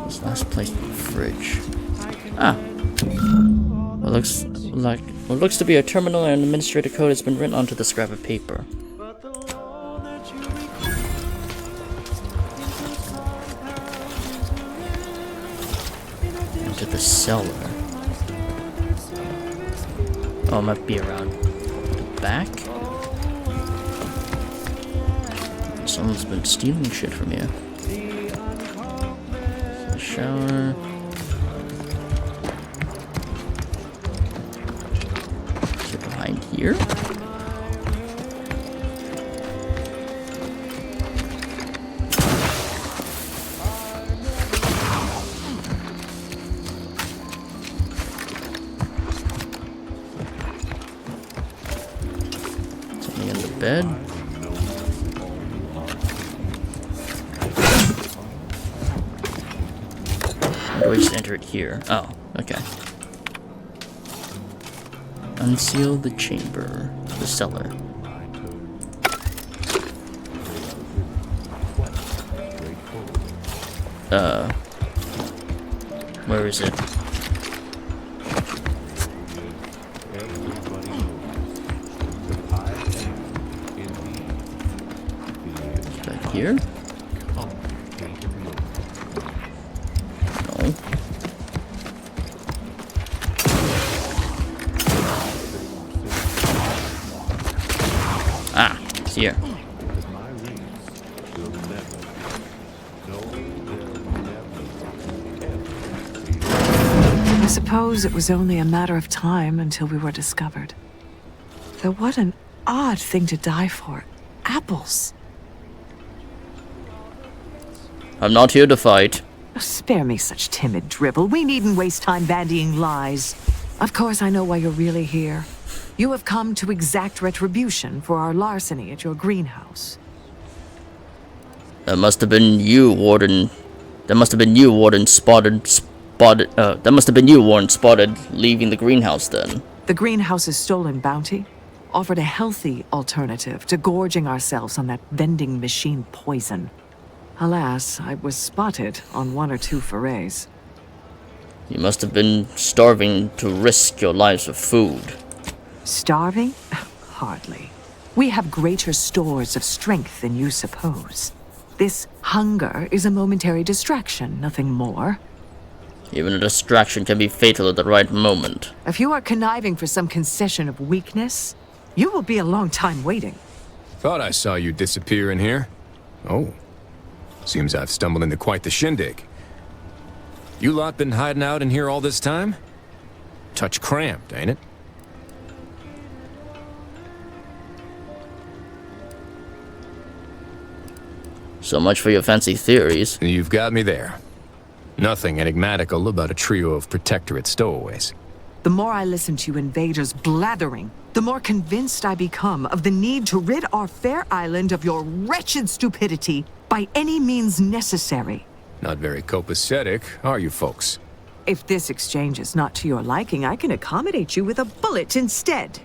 This last place in the fridge. Ah. What looks to be a terminal and administrator code has been written onto the scrap of paper. Into the cellar. Oh, it might be around the back. Someone's been stealing shit from here. Shower. Is it behind here? Something in the bed. Or do I just enter it here? Oh, okay. Unseal the chamber. The cellar. Where is it? Back here? I suppose it was only a matter of time until we were discovered. Though what an odd thing to die for. Apples. I'm not here to fight. Oh, spare me such timid drivel. We needn't waste time bandying lies. Of course, I know why you're really here. You have come to exact retribution for our larceny at your greenhouse. That must have been you, Warden. That must have been you, Warden, that must have been you, Warden, spotted leaving the greenhouse then. The greenhouse's stolen bounty offered a healthy alternative to gorging ourselves on that vending machine poison. Alas, I was spotted on 1 or 2 forays. You must have been starving to risk your lives for food. Starving? Hardly. We have greater stores of strength than you suppose. This hunger is a momentary distraction, nothing more. Even a distraction can be fatal at the right moment. If you are conniving for some concession of weakness, you will be a long time waiting. Thought I saw you disappear in here. Oh. Seems I've stumbled into quite the shindig. You lot been hiding out in here all this time? Touch cramped, ain't it? So much for your fancy theories. You've got me there. Nothing enigmatical about a trio of Protectorate stowaways. The more I listen to you invaders blathering, the more convinced I become of the need to rid our fair island of your wretched stupidity by any means necessary. Not very copacetic, are you folks? If this exchange is not to your liking, I can accommodate you with a bullet instead.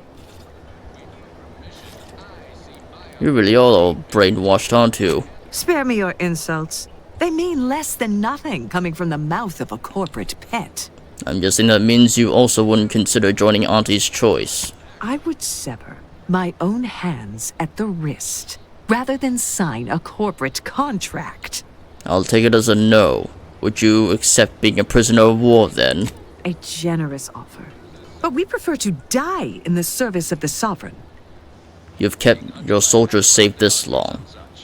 You're really all brainwashed, aren't you? Spare me your insults. They mean less than nothing coming from the mouth of a corporate pet. I'm guessing that means you also wouldn't consider joining Auntie's choice. I would sever my own hands at the wrist, rather than sign a corporate contract. I'll take it as a no. Would you accept being a prisoner of war then? A generous offer. But we prefer to die in the service of the sovereign. You've kept your soldiers safe this long.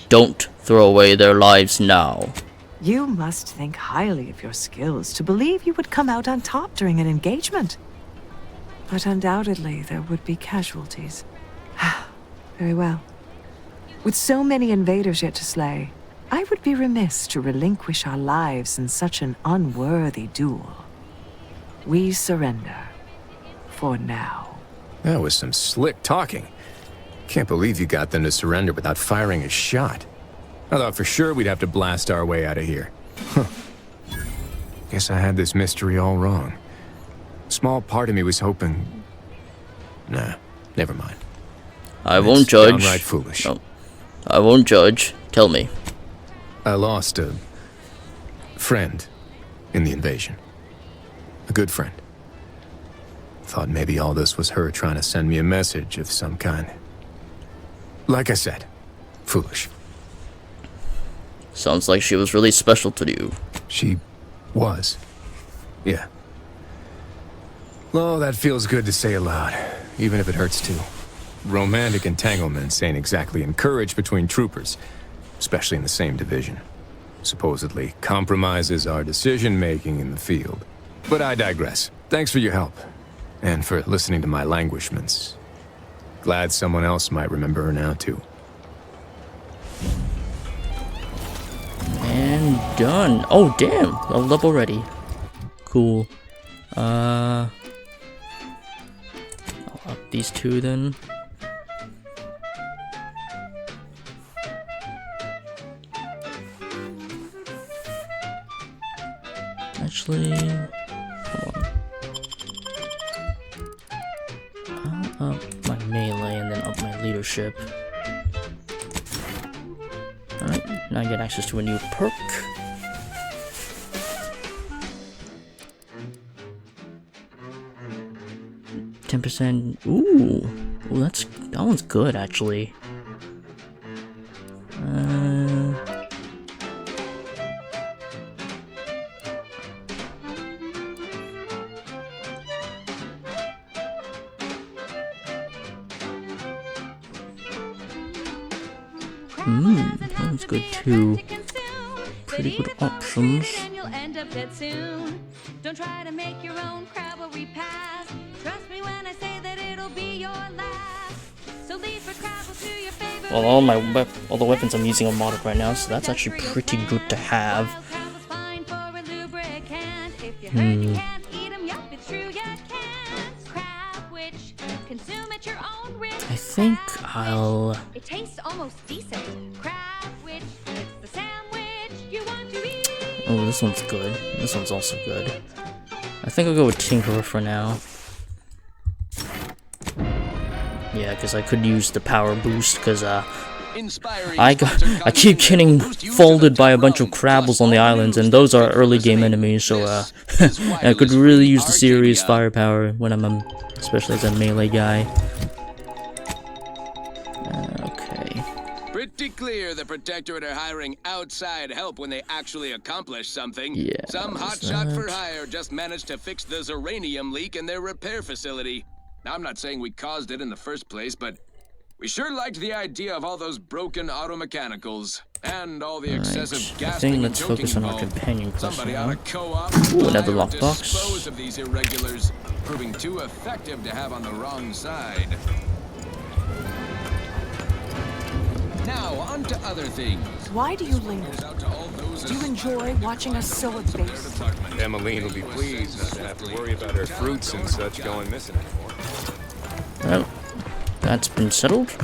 Don't throw away their lives now. You must think highly of your skills to believe you would come out on top during an engagement. But undoubtedly there would be casualties. Very well. With so many invaders yet to slay, I would be remiss to relinquish our lives in such an unworthy duel. We surrender. For now. That was some slick talking. Can't believe you got them to surrender without firing a shot. I thought for sure we'd have to blast our way out of here. Huh. Guess I had this mystery all wrong. Small part of me was hoping... Nah, never mind. I won't judge. Downright foolish. No. I won't judge. Tell me. I lost a friend in the invasion. A good friend. Thought maybe all this was her trying to send me a message of some kind. Like I said, foolish. Sounds like she was really special to you. She was. Yeah. Oh, that feels good to say aloud, even if it hurts too. Romantic entanglements ain't exactly encouraged between troopers, especially in the same division. Supposedly compromises our decision-making in the field. But I digress. Thanks for your help, and for listening to my languishments. Glad someone else might remember her now, too. And done. Oh, damn. Leveled up already. Cool. I'll up these two then. Actually, hold on. I'll up my melee and then up my leadership. Alright, now I get access to a new perk. %. Ooh, that one's good actually. That one's good too. pretty good options. And you'll end up dead soon. Don't try to make your own crab or repass. Trust me when I say that it'll be your last. So leave for Crabble to your favorite. Well, all the weapons I'm using are modded right now, so that's actually pretty good to have. I think I'll... It tastes almost decent. Crab witch, it's the sandwich you want to eat. Oh, this one's good. This one's also good. I think I'll go with Tinkerer for now. Yeah, because I could use the power boost, because I keep getting folded by a bunch of Crabbles on the islands, and those are early game enemies, so I could really use the serious firepower when I'm especially as a melee guy. Okay. Pretty clear the Protectorate are hiring outside help when they actually accomplish something. Yeah. Some hotshot for hire just managed to fix the uranium leak in their repair facility. Now, I'm not saying we caused it in the first place, but we sure liked the idea of all those broken auto-mechanicals and all the excessive I think let's focus on our companion quest now. Ooh, another lockbox. Dispose of these irregulars, proving too effective to have on the wrong side. Now, on to other things. Why do you linger? Do you enjoy watching us so abased? Emmeline will be pleased not to have to worry about her fruits and such going missing anymore. Well, that's been settled.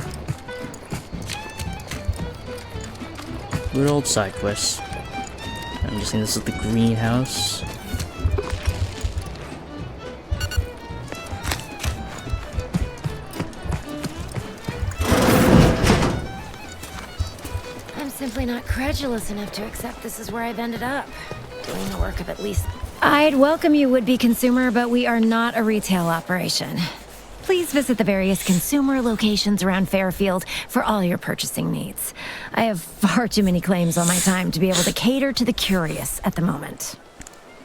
Good old side quests. I'm guessing this is the greenhouse. I'm simply not credulous enough to accept this is where I've ended up. Doing the work of at least... I'd welcome you, would-be consumer, but we are not a retail operation. Please visit the various consumer locations around Fairfield for all your purchasing needs. I have far too many claims on my time to be able to cater to the curious at the moment.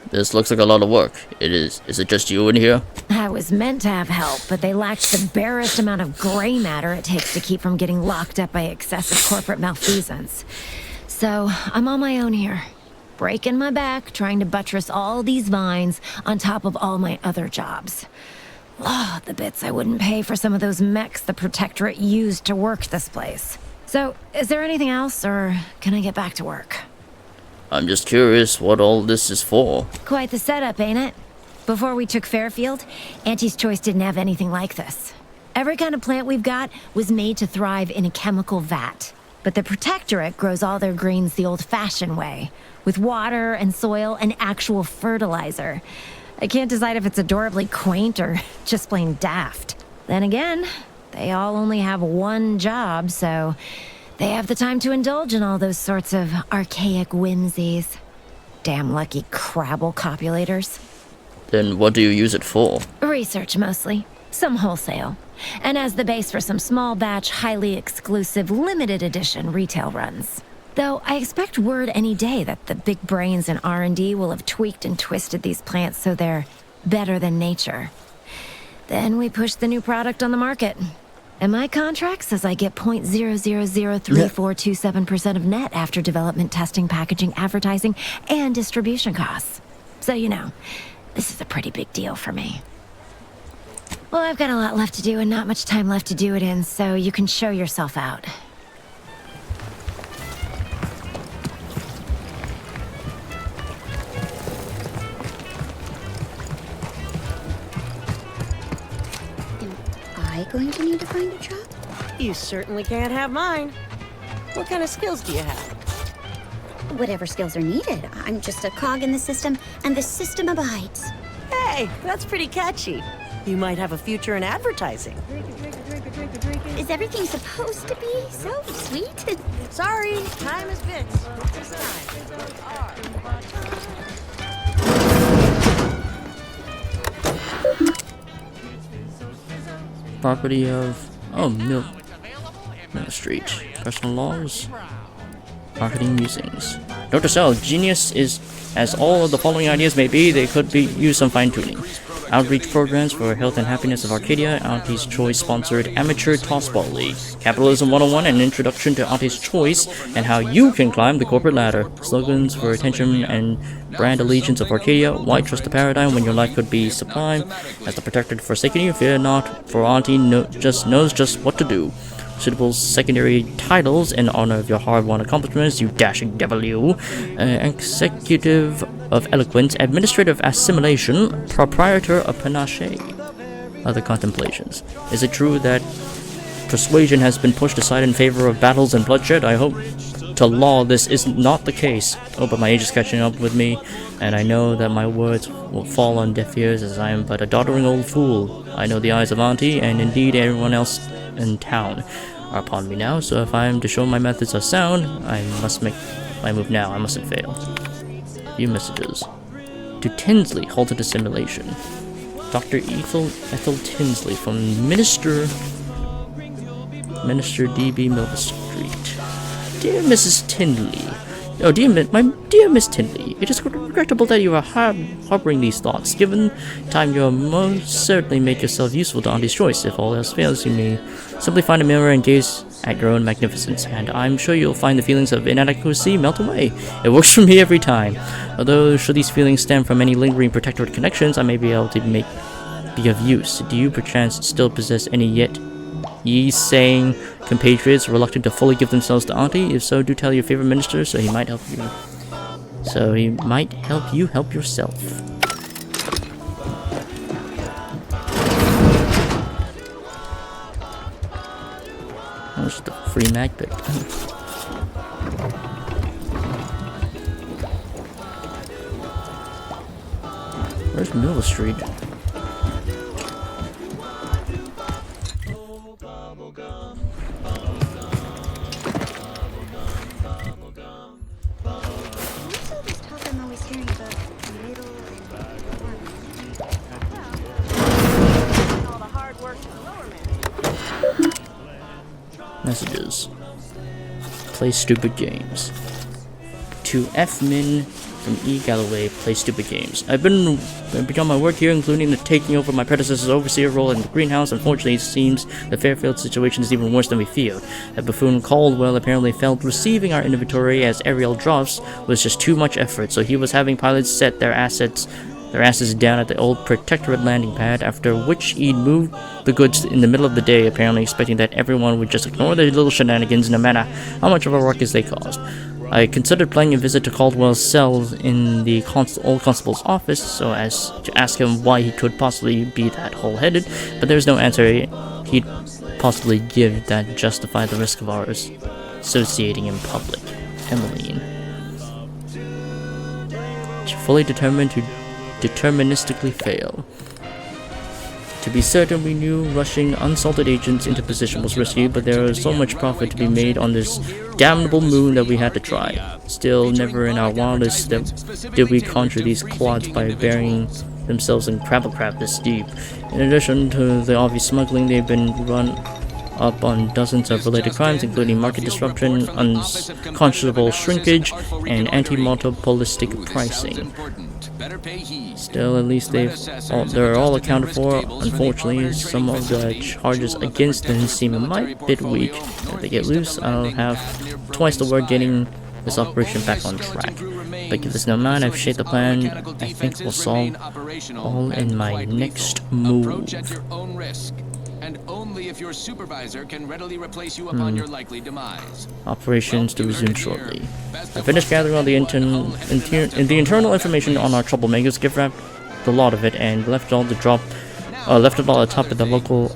This looks like a lot of work. It is. Is it just you in here? I was meant to have help, but they lacked the barest amount of gray matter it takes to keep from getting locked up by excessive corporate malfeasance. So, I'm on my own here. Breaking my back, trying to buttress all these vines on top of all my other jobs. Oh, the bits I wouldn't pay for some of those mechs the Protectorate used to work this place. So, is there anything else, or can I get back to work? I'm just curious what all this is for. Quite the setup, ain't it? Before we took Fairfield, Auntie's Choice didn't have anything like this. Every kind of plant we've got was made to thrive in a chemical vat. But the Protectorate grows all their greens the old-fashioned way, with water and soil and actual fertilizer. I can't decide if it's adorably quaint or just plain daft. Then again, they all only have one job, so they have the time to indulge in all those sorts of archaic whimsies. Damn lucky Crabble copulators. Then what do you use it for? Research mostly. Some wholesale. And as the base for some small batch, highly exclusive, limited edition retail runs. Though I expect word any day that the big brains in R&D will have tweaked and twisted these plants so they're better than nature. Then we push the new product on the market. And my contract says I get 0.0003427% of net after development, testing, packaging, advertising, and distribution costs. So you know, this is a pretty big deal for me. Well, I've got a lot left to do and not much time left to do it in, so you can show yourself out. Am I going to need to find a job? You certainly can't have mine. What kind of skills do you have? Whatever skills are needed. I'm just a cog in the system, and the system abides. Hey, that's pretty catchy. You might have a future in advertising. Is everything supposed to be so sweet? Sorry, time is fixed. This Property of... Oh, Mill Street. Personal laws. Marketing musings. Note to self, genius is, as all of the following ideas may be, they could be use some fine-tuning. outreach programs for health and happiness of Arcadia, Auntie's Choice sponsored Amateur Tossball League, Capitalism 101, and Introduction to Auntie's Choice, and how you can climb the corporate ladder. Slogans for attention and brand allegiance of Arcadia. Why trust the paradigm when your life could be sublime? As the protector forsaken you, fear not, for Auntie knows just what to do. Suitable secondary titles in honor of your hard-won accomplishments, you dashing devil you. Executive of Eloquence, Administrative Assimilation, Proprietor of Panache. Other contemplations. Is it true that persuasion has been pushed aside in favor of battles and bloodshed? I hope to law this is not the case. Oh, but my age is catching up with me, and I know that my words will fall on deaf ears as I am but a doddering old fool. I know the eyes of Auntie, and indeed everyone else in town, are upon me now, so if I am to show my methods are sound, I must make my move now. I mustn't fail. Few messages. To Tinsley, halted assimilation. Dr. Ethel Tinsley from Minister D.B. Milver Street. Dear Mrs. Tinley. Oh, my dear Miss Tinley, it is regrettable that you are harboring these thoughts. Given time, you will most certainly make yourself useful to Auntie's Choice. If all else fails, you may simply find a mirror and gaze at your own magnificence, and I'm sure you'll find the feelings of inadequacy melt away. It works for me every time. Although, should these feelings stem from any lingering protectorate connections, I may be able to be of use. Do you perchance still possess any ye-saying compatriots reluctant to fully give themselves to Auntie? If so, do tell your favorite minister so he might help you. Help yourself. That was just a free mag pick. Where's Mill Street? Messages. Play stupid games. To F. Min from E. Galloway, play stupid games. I've begun my work here, including the taking over my predecessor's overseer role in the greenhouse. Unfortunately, it seems the Fairfield situation is even worse than we feared. That buffoon Caldwell apparently felt receiving our inventory as aerial drops was just too much effort, so he was having pilots set their asses down at the old Protectorate landing pad, after which he'd moved the goods in the middle of the day, apparently expecting that everyone would just ignore their little shenanigans no matter how much of a ruckus they caused. I considered paying a visit to Caldwell's cell in the old constable's office so as to ask him why he could possibly be that whole-headed, but there was no answer he'd possibly give that justified the risk of our associating in public. Emmeline. Fully determined to deterministically fail. To be certain, we knew rushing unsalted agents into position was risky, but there was so much profit to be made on this damnable moon that we had to try. Still, never in our wildest did we conjure these clods by burying themselves in crab this deep. In addition to the obvious smuggling, they've been run up on dozens of related crimes, including market disruption, unconscionable shrinkage, and anti-monopolistic pricing. Still, at least they're all accounted for. Unfortunately, some of the charges against them seem a bit weak. If they get loose, I'll have twice the work getting this operation back on track. But give this no mind, I've shaped the plan I think will solve all in my next move. Approach at your own risk, and only if your supervisor can readily replace you upon your likely demise. Operations to resume shortly. I finished gathering all the internal information on our troublemakers, gift wrapped the lot of it, and left it all atop of the local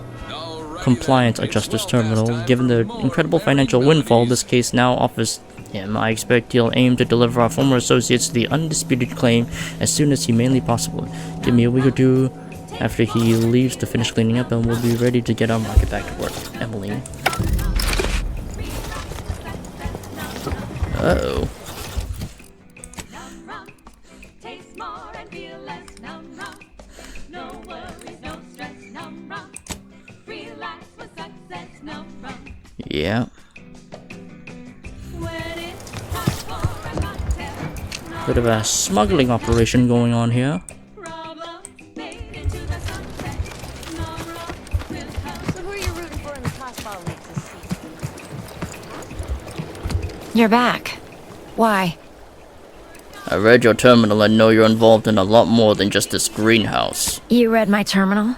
compliance adjuster's terminal. Given the incredible financial windfall this case now offers him, I expect he'll aim to deliver our former associates the undisputed claim as soon as humanly possible. Give me a week or two after he leaves to finish cleaning up, and we'll be ready to get our market back to work. Emmeline. Uh-oh. Yeah. Bit of a smuggling operation going on here. You're back. Why? I read your terminal and know you're involved in a lot more than just this greenhouse. You read my terminal?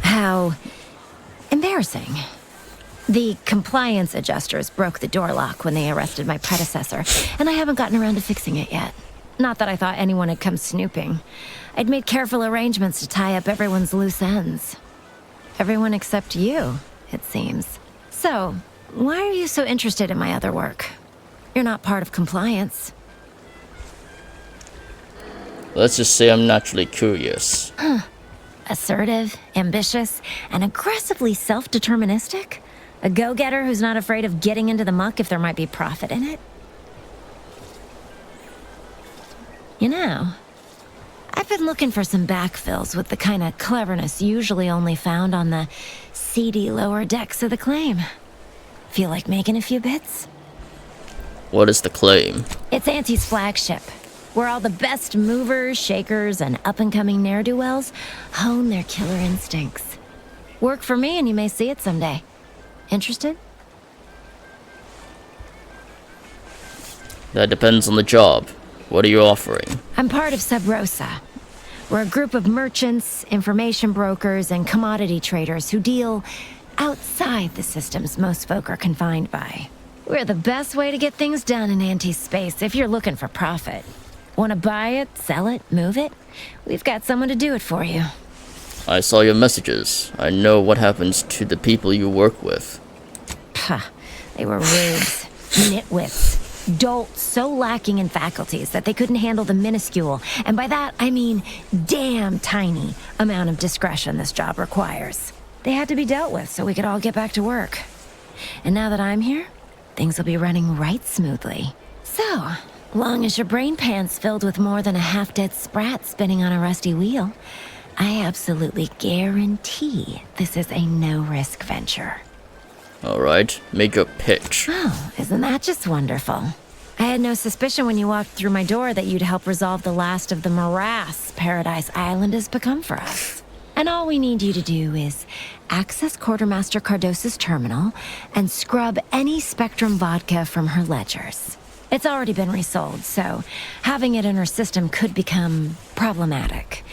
How embarrassing. The compliance adjusters broke the door lock when they arrested my predecessor, and I haven't gotten around to fixing it yet. Not that I thought anyone had come snooping. I'd made careful arrangements to tie up everyone's loose ends. Everyone except you, it seems. So, why are you so interested in my other work? You're not part of compliance. Let's just say I'm naturally curious. Assertive, ambitious, and aggressively self-deterministic? A go-getter who's not afraid of getting into the muck if there might be profit in it? You know, I've been looking for some backfills with the kind of cleverness usually only found on the seedy lower decks of the claim. Feel like making a few bits? What is the claim? It's Auntie's flagship, where all the best movers, shakers, and up-and-coming ne'er-do-wells hone their killer instincts. Work for me and you may see it someday. Interested? That depends on the job. What are you offering? I'm part of Sub Rosa. We're a group of merchants, information brokers, and commodity traders who deal outside the systems most folk are confined by. We're the best way to get things done in anti-space if you're looking for profit. Want to buy it, sell it, move it? We've got someone to do it for you. I saw your messages. I know what happens to the people you work with. Pah, they were rubes, nitwits, dolts so lacking in faculties that they couldn't handle the minuscule, and by that I mean damn tiny, amount of discretion this job requires. They had to be dealt with so we could all get back to work. And now that I'm here, things will be running right smoothly. So, long as your brain pan's filled with more than a half-dead sprat spinning on a rusty wheel, I absolutely guarantee this is a no-risk venture. Alright, make your pitch. Oh, isn't that just wonderful? I had no suspicion when you walked through my door that you'd help resolve the last of the morass Paradise Island has become for us. And all we need you to do is access Quartermaster Cardos's terminal and scrub any Spectrum vodka from her ledgers. It's already been resold, so having it in her system could become problematic.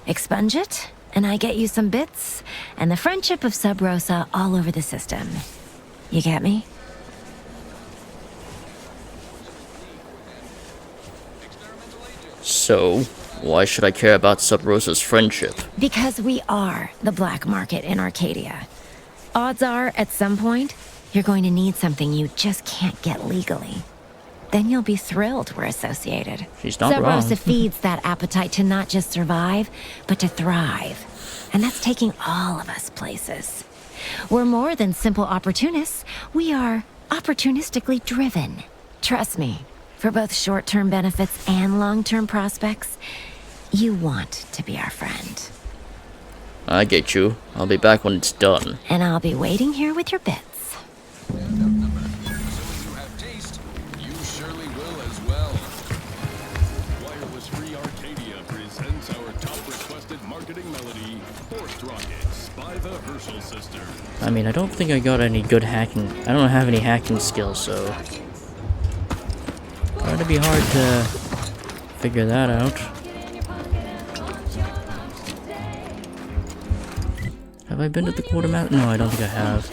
Expunge it, and I get you some bits, and the friendship of Sub Rosa all over the system. You get me? So, why should I care about Sub Rosa's friendship? Because we are the black market in Arcadia. Odds are, at some point, you're going to need something you just can't get legally. Then you'll be thrilled we're associated. She's not Sub wrong. Rosa feeds that appetite to not just survive, but to thrive. And that's taking all of us places. We're more than simple opportunists. We are opportunistically driven. Trust me, for both short-term benefits and long-term prospects, you want to be our friend. I get you. I'll be back when it's done. And I'll be waiting here with your bits. Wireless Free Arcadia presents our top requested marketing melody, Forced Rockets by the Herschel Sisters. I mean, I don't think I got any good hacking. I don't have any hacking skills, so it'd be hard to figure that out. Have I been to the Quartermaster? No, I don't think I have.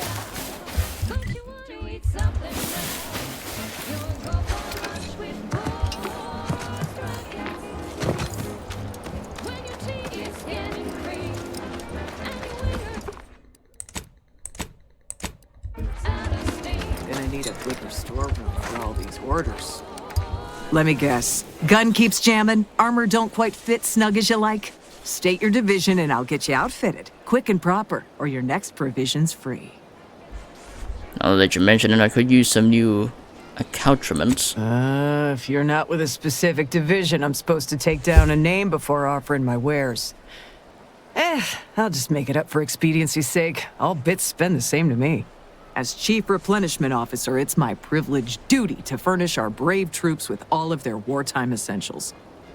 Gonna need a bigger storeroom for all these orders. Let me guess. Gun keeps jamming, armor don't quite fit snug as you like. State your division and I'll get you outfitted, quick and proper, or your next provision's free. Now that you mention it, I could use some new accoutrements. If you're not with a specific division, I'm supposed to take down a name before offering my wares. I'll just make it up for expediency's sake. All bits spend the same to me. As Chief Replenishment Officer, it's my privileged duty to furnish our brave troops with all of their wartime essentials.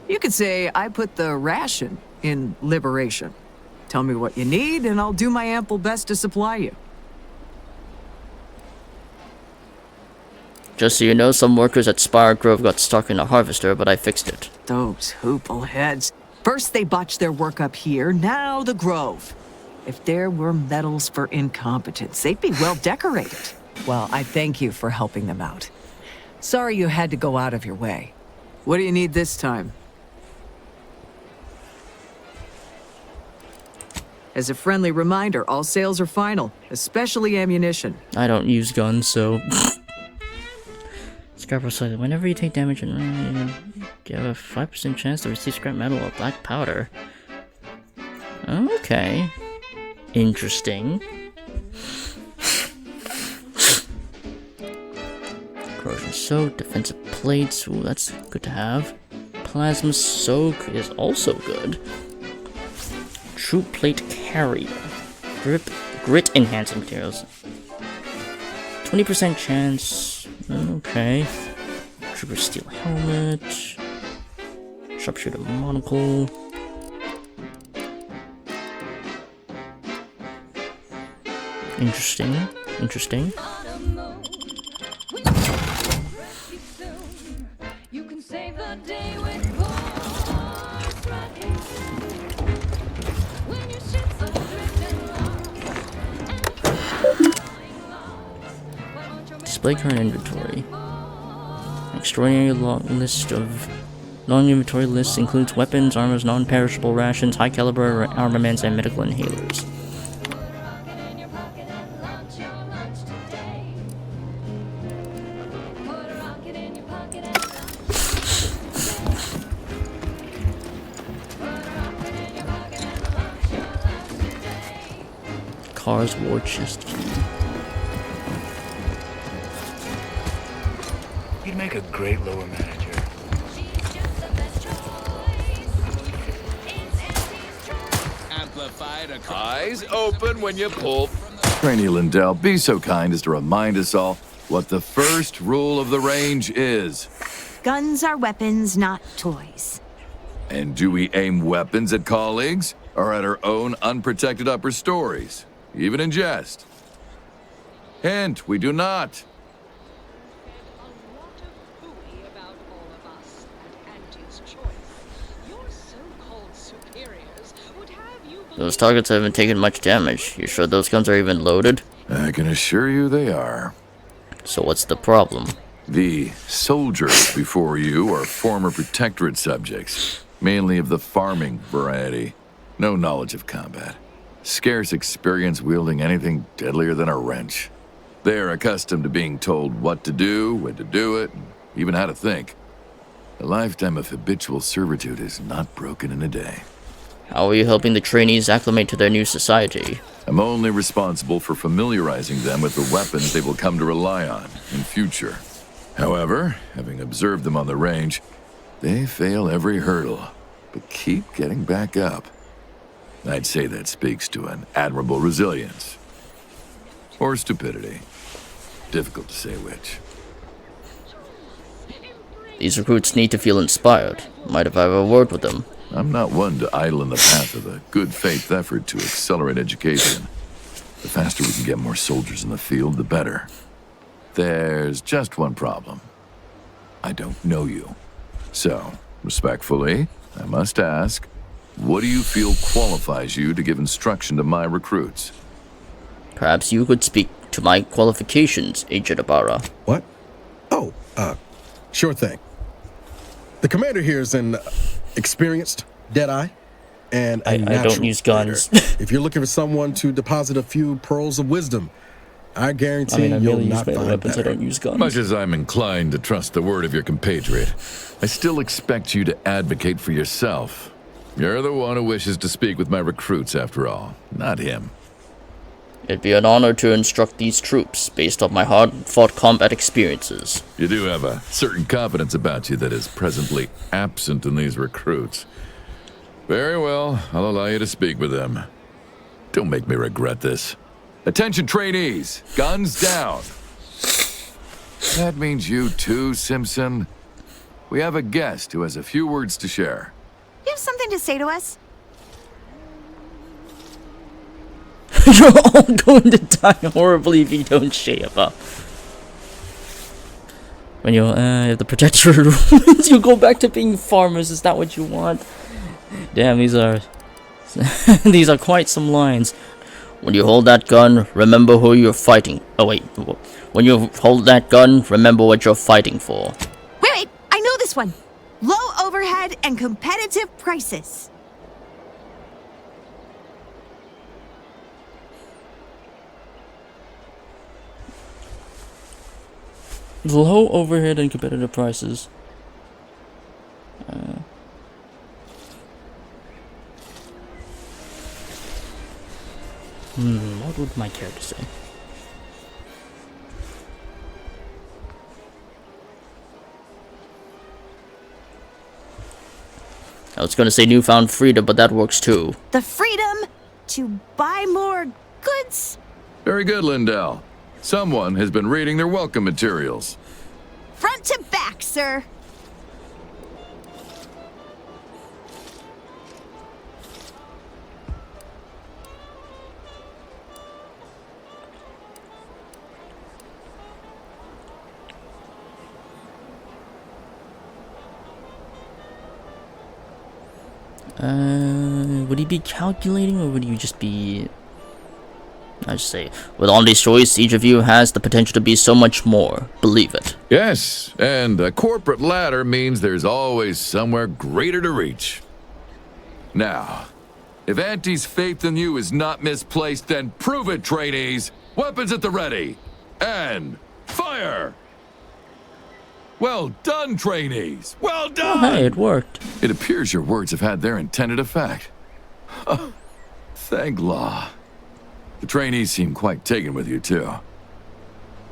You could say I put the ration in liberation. Tell me what you need, and I'll do my ample best to supply you. Just so you know, some workers at Spire Grove got stuck in a harvester, but I fixed it. Those hoople heads. First they botched their work up here, now the Grove. If there were medals for incompetence, they'd be well decorated. Well, I thank you for helping them out. Sorry you had to go out of your way. What do you need this time? As a friendly reminder, all sales are final, especially ammunition. I don't use guns, so... Scrap recycling. Whenever you take damage, you have a 5% chance to receive scrap metal or black powder. Okay. Interesting. Corrosion soak, defensive plates. Ooh, that's good to have. Plasma soak is also good. True plate carrier. Grit enhancing materials. 20% chance. Okay. Trooper steel helmet. Sharpshooter monocle. Interesting. Interesting. You can save the day with horse riding. When your ships are drifting lost. Display current inventory. Extraordinary long inventory list includes weapons, armors, non-perishable rations, high caliber armaments, and medical inhalers. Car's war chest key. You'd make a great lower manager. Eyes open when you pull. Trainee Lindell, be so kind as to remind us all what the first rule of the range is. Guns are weapons, not toys. And do we aim weapons at colleagues or at our own unprotected upper stories, even in jest? Hint, we do not. Those targets haven't taken much damage. You sure those guns are even loaded? I can assure you they are. So what's the problem? The soldiers before you are former protectorate subjects, mainly of the farming variety. No knowledge of combat. Scarce experience wielding anything deadlier than a wrench. They're accustomed to being told what to do, when to do it, and even how to think. A lifetime of habitual servitude is not broken in a day. How are you helping the trainees acclimate to their new society? I'm only responsible for familiarizing them with the weapons they will come to rely on in future. However, having observed them on the range, they fail every hurdle, but keep getting back up. I'd say that speaks to an admirable resilience. Or stupidity. Difficult to say which. These recruits need to feel inspired. Might have a word with them. I'm not one to idle in the path of a good faith effort to accelerate education. The faster we can get more soldiers in the field, the better. There's just one problem. I don't know you. So, respectfully, I must ask, what do you feel qualifies you to give instruction to my recruits? Perhaps you could speak to my qualifications, Agent Ibarra. What? Oh, sure thing. The commander here is an experienced Deadeye and a natural I don't use guns. If you're looking for someone to deposit a few pearls of wisdom, I guarantee I you'll merely not use find weapons. better. I don't use guns. Much as I'm inclined to trust the word of your compatriot, I still expect you to advocate for yourself. You're the one who wishes to speak with my recruits, after all, not him. It'd be an honor to instruct these troops, based on my hard-fought combat experiences. You do have a certain confidence about you that is presently absent in these recruits. Very well, I'll allow you to speak with them. Don't make me regret this. Attention trainees, guns down. That means you too, Simpson. We have a guest who has a few words to share. You have something to say to us? You're all going to die horribly if you don't shave up. When you if the protector you go back to being farmers, is that what you want? Damn, these are these are quite some lines. When you hold that gun, remember who you're fighting. Oh wait, when you hold that gun, remember what you're fighting for. Wait, I know this one. Low overhead and competitive prices. Low overhead and competitive prices. What would my character say? I was gonna say newfound freedom, but that works too. The freedom to buy more goods. Very good, Lindell. Someone has been reading their welcome materials. Front to back, sir. Would he be calculating, or would he just be... I just say, with all these choices, each of you has the potential to be so much more. Believe it. Yes, and a corporate ladder means there's always somewhere greater to reach. Now, if Auntie's faith in you is not misplaced, then prove it, trainees! Weapons at the ready! And fire! Well done, trainees! Well done! Oh, hey, it worked. It appears your words have had their intended effect. Oh, thank law. The trainees seem quite taken with you, too.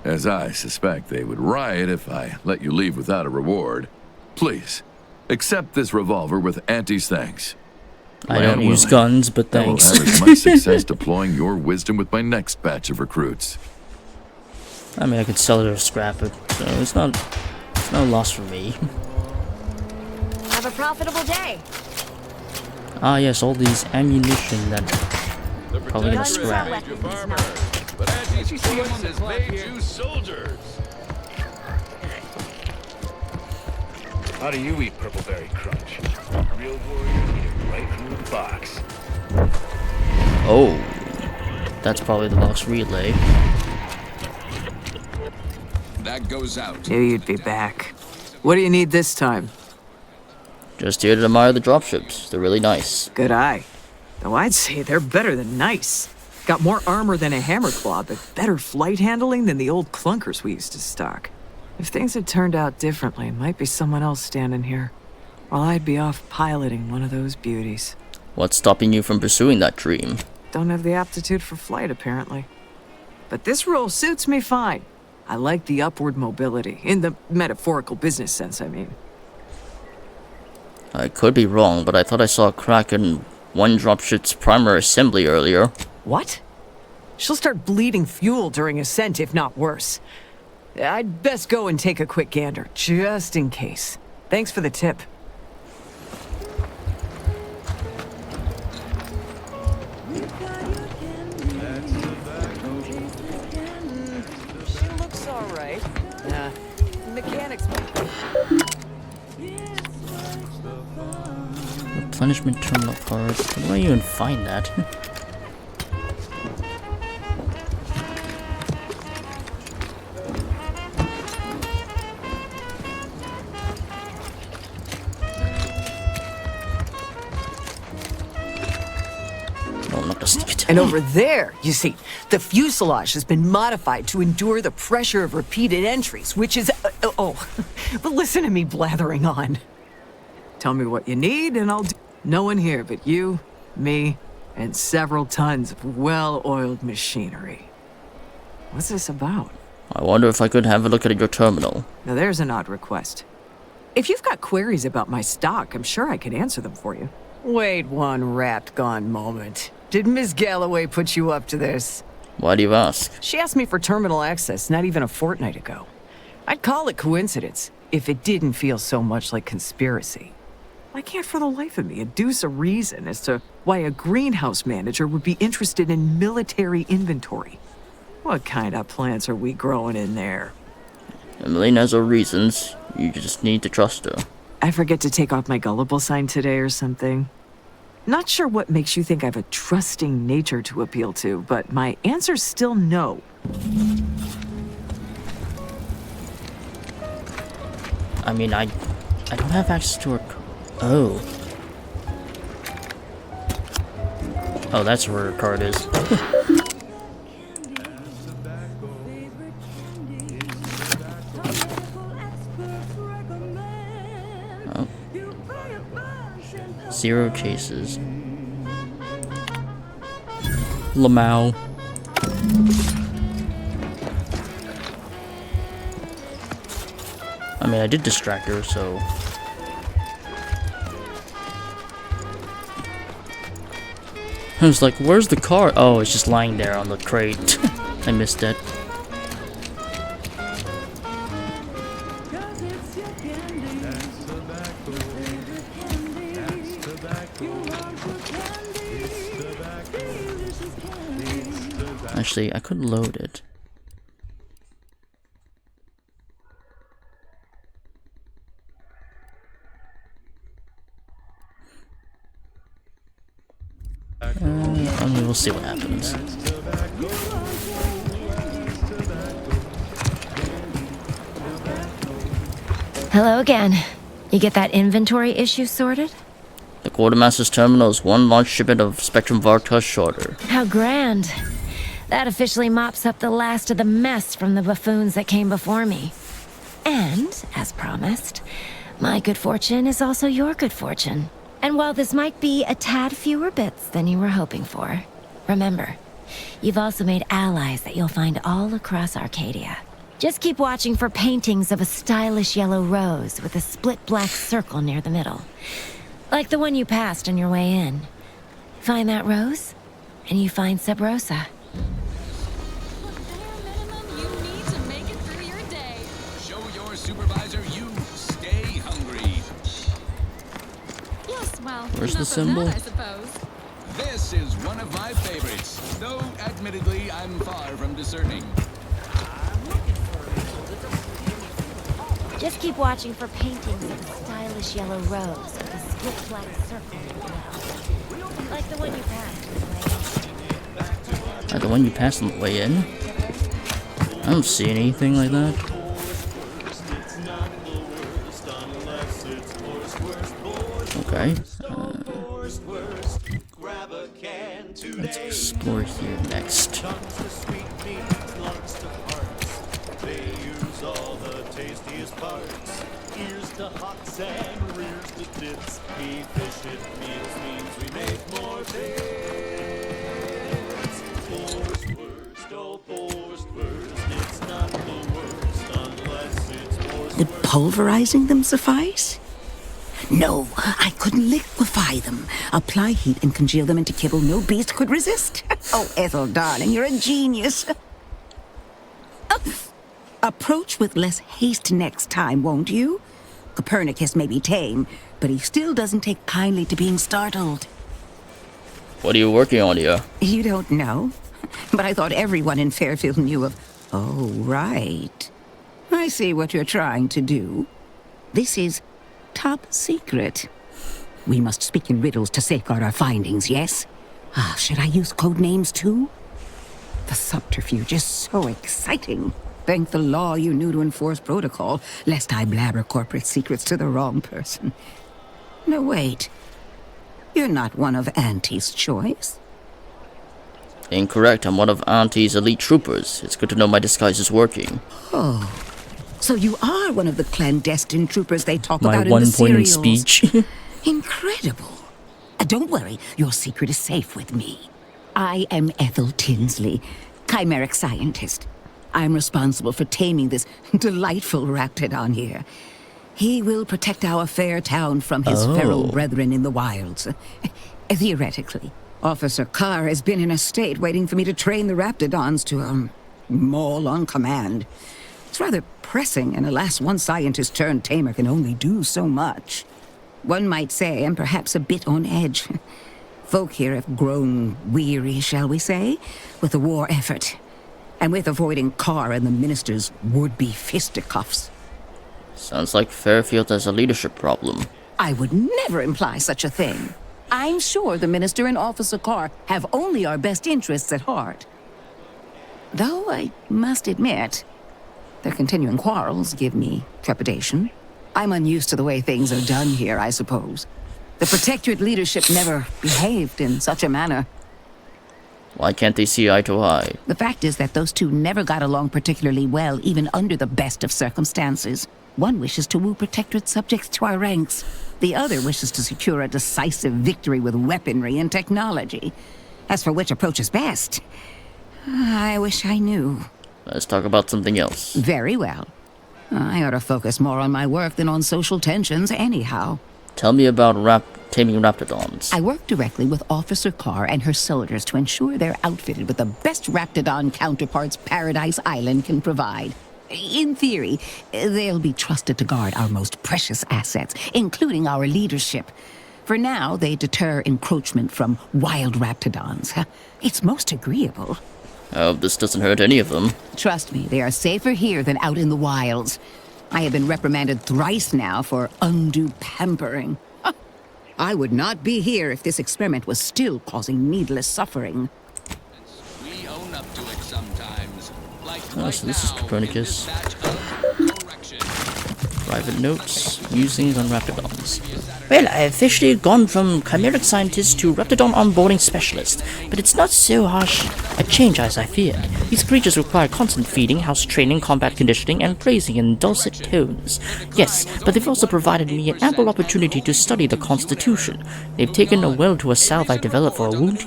As I suspect they would riot if I let you leave without a reward. Please, accept this revolver with Auntie's thanks. I don't use guns, but thanks. I will have as much success deploying your wisdom with my next batch of recruits. I mean, I could sell it or scrap it, so it's no loss for me. Have a profitable day. Ah, yes, all these ammunition that probably gonna Protectorate scrap. made you farmers, but Auntie's choice has made you soldiers. How do you eat Purpleberry Crunch? Real warriors eat it right from the box. Oh, that's probably the box relay. That goes out. Knew you'd be back. What do you need this time? Just here to admire the dropships. They're really nice. Good eye. Though I'd say they're better than nice. Got more armor than a hammerclaw, but better flight handling than the old clunkers we used to stock. If things had turned out differently, might be someone else standing here, while I'd be off piloting one of those beauties. What's stopping you from pursuing that dream? Don't have the aptitude for flight, apparently. But this role suits me fine. I like the upward mobility, in the metaphorical business sense, I mean. I could be wrong, but I thought I saw a crack in one dropship's primary assembly earlier. What? She'll start bleeding fuel during ascent, if not worse. I'd best go and take a quick gander, just in case. Thanks for the tip. She looks alright. Mechanics. Replenishment terminal parts. Where do I even find that? And over there, you see, the fuselage has been modified to endure the pressure of repeated entries, which is... but listen to me blathering on. Tell me what you need, and I'll do... No one here but you, me, and several tons of well-oiled machinery. What's this about? I wonder if I could have a look at your terminal. Now there's an odd request. If you've got queries about my stock, I'm sure I can answer them for you. Wait one rat-gone moment. Did Miss Galloway put you up to this? Why do you ask? She asked me for terminal access not even a fortnight ago. I'd call it coincidence if it didn't feel so much like conspiracy. I can't for the life of me adduce a reason as to why a greenhouse manager would be interested in military inventory. What kind of plants are we growing in there? A million has her reasons. You just need to trust her. I forget to take off my gullible sign today or something. Not sure what makes you think I have a trusting nature to appeal to, but my answer's still no. I mean, I don't have access to her. Oh. Oh, that's where her card is. Oh. 0 chases. Lamau. I mean, I did distract her, so... I was like, where's the car? Oh, it's just lying there on the crate. I missed it. Actually, I could load it. I mean, we'll see what happens. Hello again. You get that inventory issue sorted? The Quartermaster's terminal is one large shipment of Spectrum vodka shorter. How grand. That officially mops up the last of the mess from the buffoons that came before me. And, as promised, my good fortune is also your good fortune. And while this might be a tad fewer bits than you were hoping for, remember, you've also made allies that you'll find all across Arcadia. Just keep watching for paintings of a stylish yellow rose with a split black circle near the middle. Like the one you passed on your way in. Find that rose, and you find Sub Rosa. Show your supervisor you stay hungry. Yes, well, where's the enough of symbol? that, I suppose. This is one of my favorites, though admittedly I'm far from discerning. Just keep watching for paintings of a stylish yellow rose with a split black circle in the middle. Like the one you passed. The one you passed on the way in? I don't see anything like that. Okay. Let's explore here next. Ears to hocks and rears to tits. Efficient means we make more bits. Forced worst, oh forced worst. It's not the worst unless it's forced. Did pulverizing them suffice? No, I couldn't liquefy them. Apply heat and congeal them into kibble no beast could resist. Oh, Ethel, darling, you're a genius. Approach with less haste next time, won't you? Copernicus may be tame, but he still doesn't take kindly to being startled. What are you working on here? You don't know? But I thought everyone in Fairfield knew of... Oh, right. I see what you're trying to do. This is top secret. We must speak in riddles to safeguard our findings, yes? Should I use code names too? The subterfuge is so exciting. Thank the law you knew to enforce protocol, lest I blabber corporate secrets to the wrong person. No, wait. You're not one of Auntie's choice. Incorrect. I'm one of Auntie's elite troopers. It's good to know my disguise is working. Oh. So you are one of the clandestine troopers they talk My about in the one-pointing serials. speech. Incredible. Don't worry, your secret is safe with me. I am Ethel Tinsley, chimeric scientist. I'm responsible for taming this delightful raptidon here. He will protect our fair town from his feral brethren in the wilds. Theoretically, Officer Carr has been in a state waiting for me to train the raptidons to, maul on command. It's rather pressing, and alas, one scientist-turned-tamer can only do so much. One might say I'm perhaps a bit on edge. Folk here have grown weary, shall we say, with the war effort. and with avoiding Carr and the minister's would-be fisticuffs. Sounds like Fairfield has a leadership problem. I would never imply such a thing. I'm sure the minister and Officer Carr have only our best interests at heart. Though I must admit, their continuing quarrels give me trepidation. I'm unused to the way things are done here, I suppose. The Protectorate leadership never behaved in such a manner. Why can't they see eye to eye? The fact is that those two never got along particularly well, even under the best of circumstances. One wishes to woo Protectorate subjects to our ranks. The other wishes to secure a decisive victory with weaponry and technology. As for which approach is best, I wish I knew. Let's talk about something else. Very well. I ought to focus more on my work than on social tensions anyhow. Tell me about taming raptidons. I work directly with Officer Carr and her soldiers to ensure they're outfitted with the best raptidon counterparts Paradise Island can provide. In theory, they'll be trusted to guard our most precious assets, including our leadership. For now, they deter encroachment from wild raptidons. It's most agreeable. I hope this doesn't hurt any of them. Trust me, they are safer here than out in the wilds. I have been reprimanded thrice now for undue pampering. I would not be here if this experiment was still causing needless suffering. We own up to it sometimes. Like Oh, so this is Copernicus. Private notes, musings on raptidons. Well, I have officially gone from chimeric scientist to raptidon onboarding specialist, but it's not so harsh a change as I feared. These creatures require constant feeding, house training, combat conditioning, and praising in dulcet tones. Yes, but they've also provided me an ample opportunity to study the Constitution. They've taken a well to a salve I developed for wound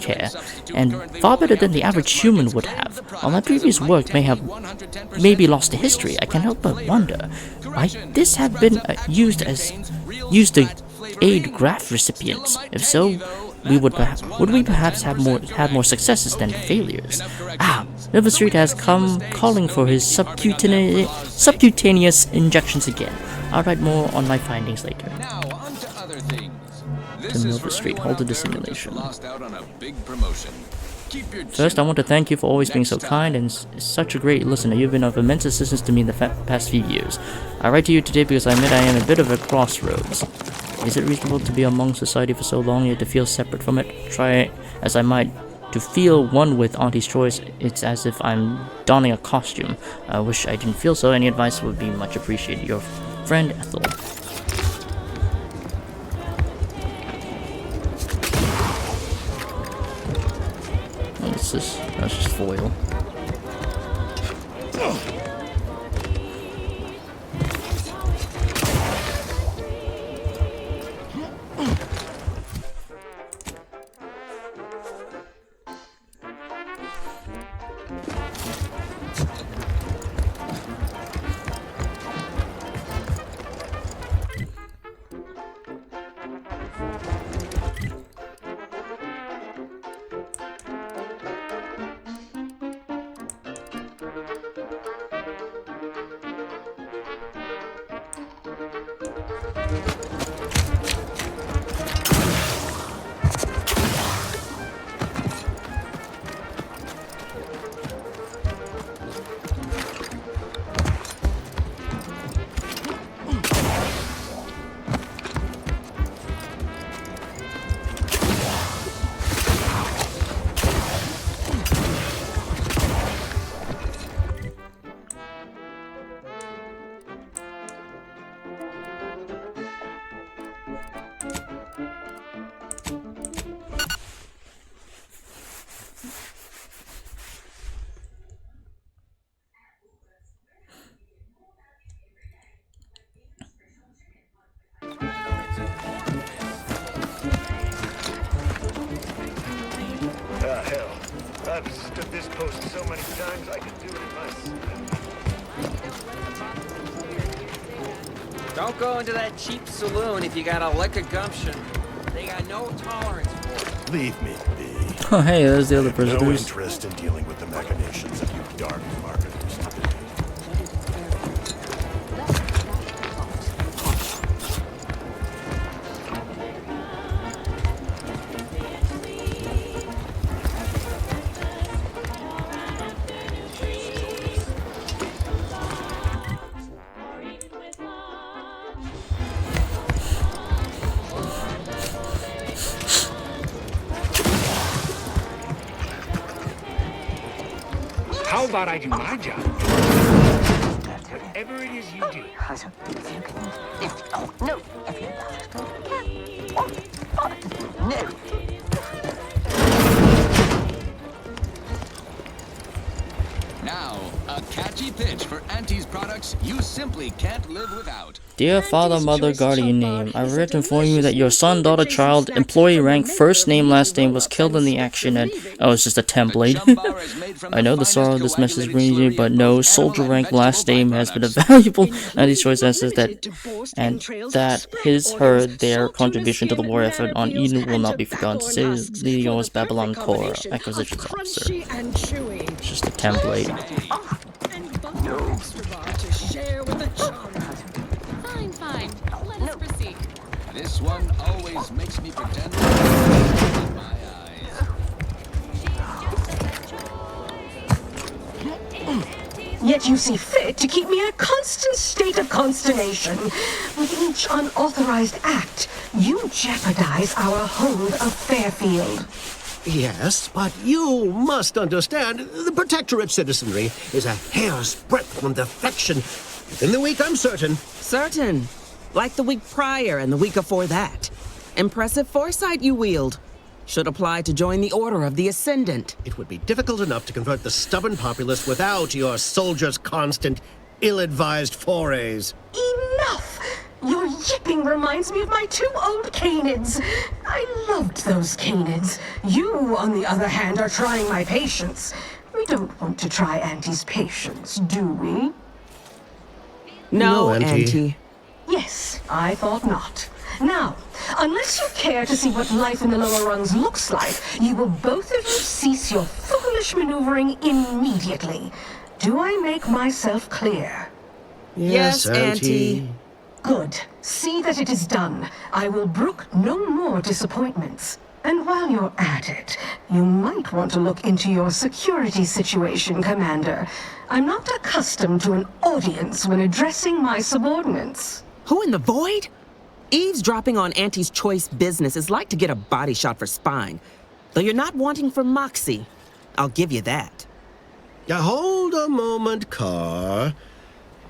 care, and far better than the average human would have. While my previous work may have maybe lost to history, I can help but wonder. Might this have been used to aid graft recipients? If so, would we perhaps have more successes than failures? Nova Street has come calling for his subcutaneous injections again. I'll write more on my findings later. Now, on to other things. To Nova Street, hold the dissimulation. Lost out on a big promotion. First, I want to thank you for always being so kind and such a great listener. You've been of immense assistance to me in the past few years. I write to you today because I admit I am a bit of a crossroads. Is it reasonable to be among society for so long yet to feel separate from it? Try as I might to feel one with Auntie's choice, it's as if I'm donning a costume. I wish I didn't feel so. Any advice would be much appreciated. Your friend, Ethel. That's just foil. Hell, I've stood this post so many times I could do it in my sleep. Don't go into that cheap saloon if you got a lick of gumption. They got no tolerance for it. Leave me be. Oh, hey, there's the other No prisoners. interest in dealing with the machinations of you dark marketers today. How about I do my job? Whatever it is you do. Now, a catchy pitch for Auntie's products you simply can't live without. Dear father, mother, guardian name, I regret to inform you that your son, daughter, child, employee rank, first name, last name was killed in the action and... Oh, it's just a template. I know the sorrow of this message brings you, but no, soldier rank, last name has been a valuable anti-choice answers that... And that his, her, their contribution to the war effort on Eden will not be forgotten. Sincerely yours, Babylon Core, Acquisitions Officer. It's just a template. Fine, fine. Let us proceed. This one always makes me pretend in my eyes. Yet you see fit to keep me in a constant state of consternation. With each unauthorized act, you jeopardize our hold of Fairfield. Yes, but you must understand, the Protectorate citizenry is a hair's breadth from defection. Within the week, I'm certain. Certain? Like the week prior and the week before that. Impressive foresight you wield. Should apply to join the Order of the Ascendant. It would be difficult enough to convert the stubborn populace without your soldiers' constant, ill-advised forays. Enough! Your yipping reminds me of my 2 old canids. I loved those canids. You, on the other hand, are trying my patience. We don't want to try Auntie's patience, do we? No, Auntie. Yes, I thought not. Now, unless you care to see what life in the lower rungs looks like, you will both of you cease your foolish maneuvering immediately. Do I make myself clear? Yes, Auntie. Good. See that it is done. I will brook no more disappointments. And while you're at it, you might want to look into your security situation, Commander. I'm not accustomed to an audience when addressing my subordinates. Who in the void? Eavesdropping on Auntie's choice business is like to get a body shot for spine. Though you're not wanting for moxie. I'll give you that. Hold a moment, Carr.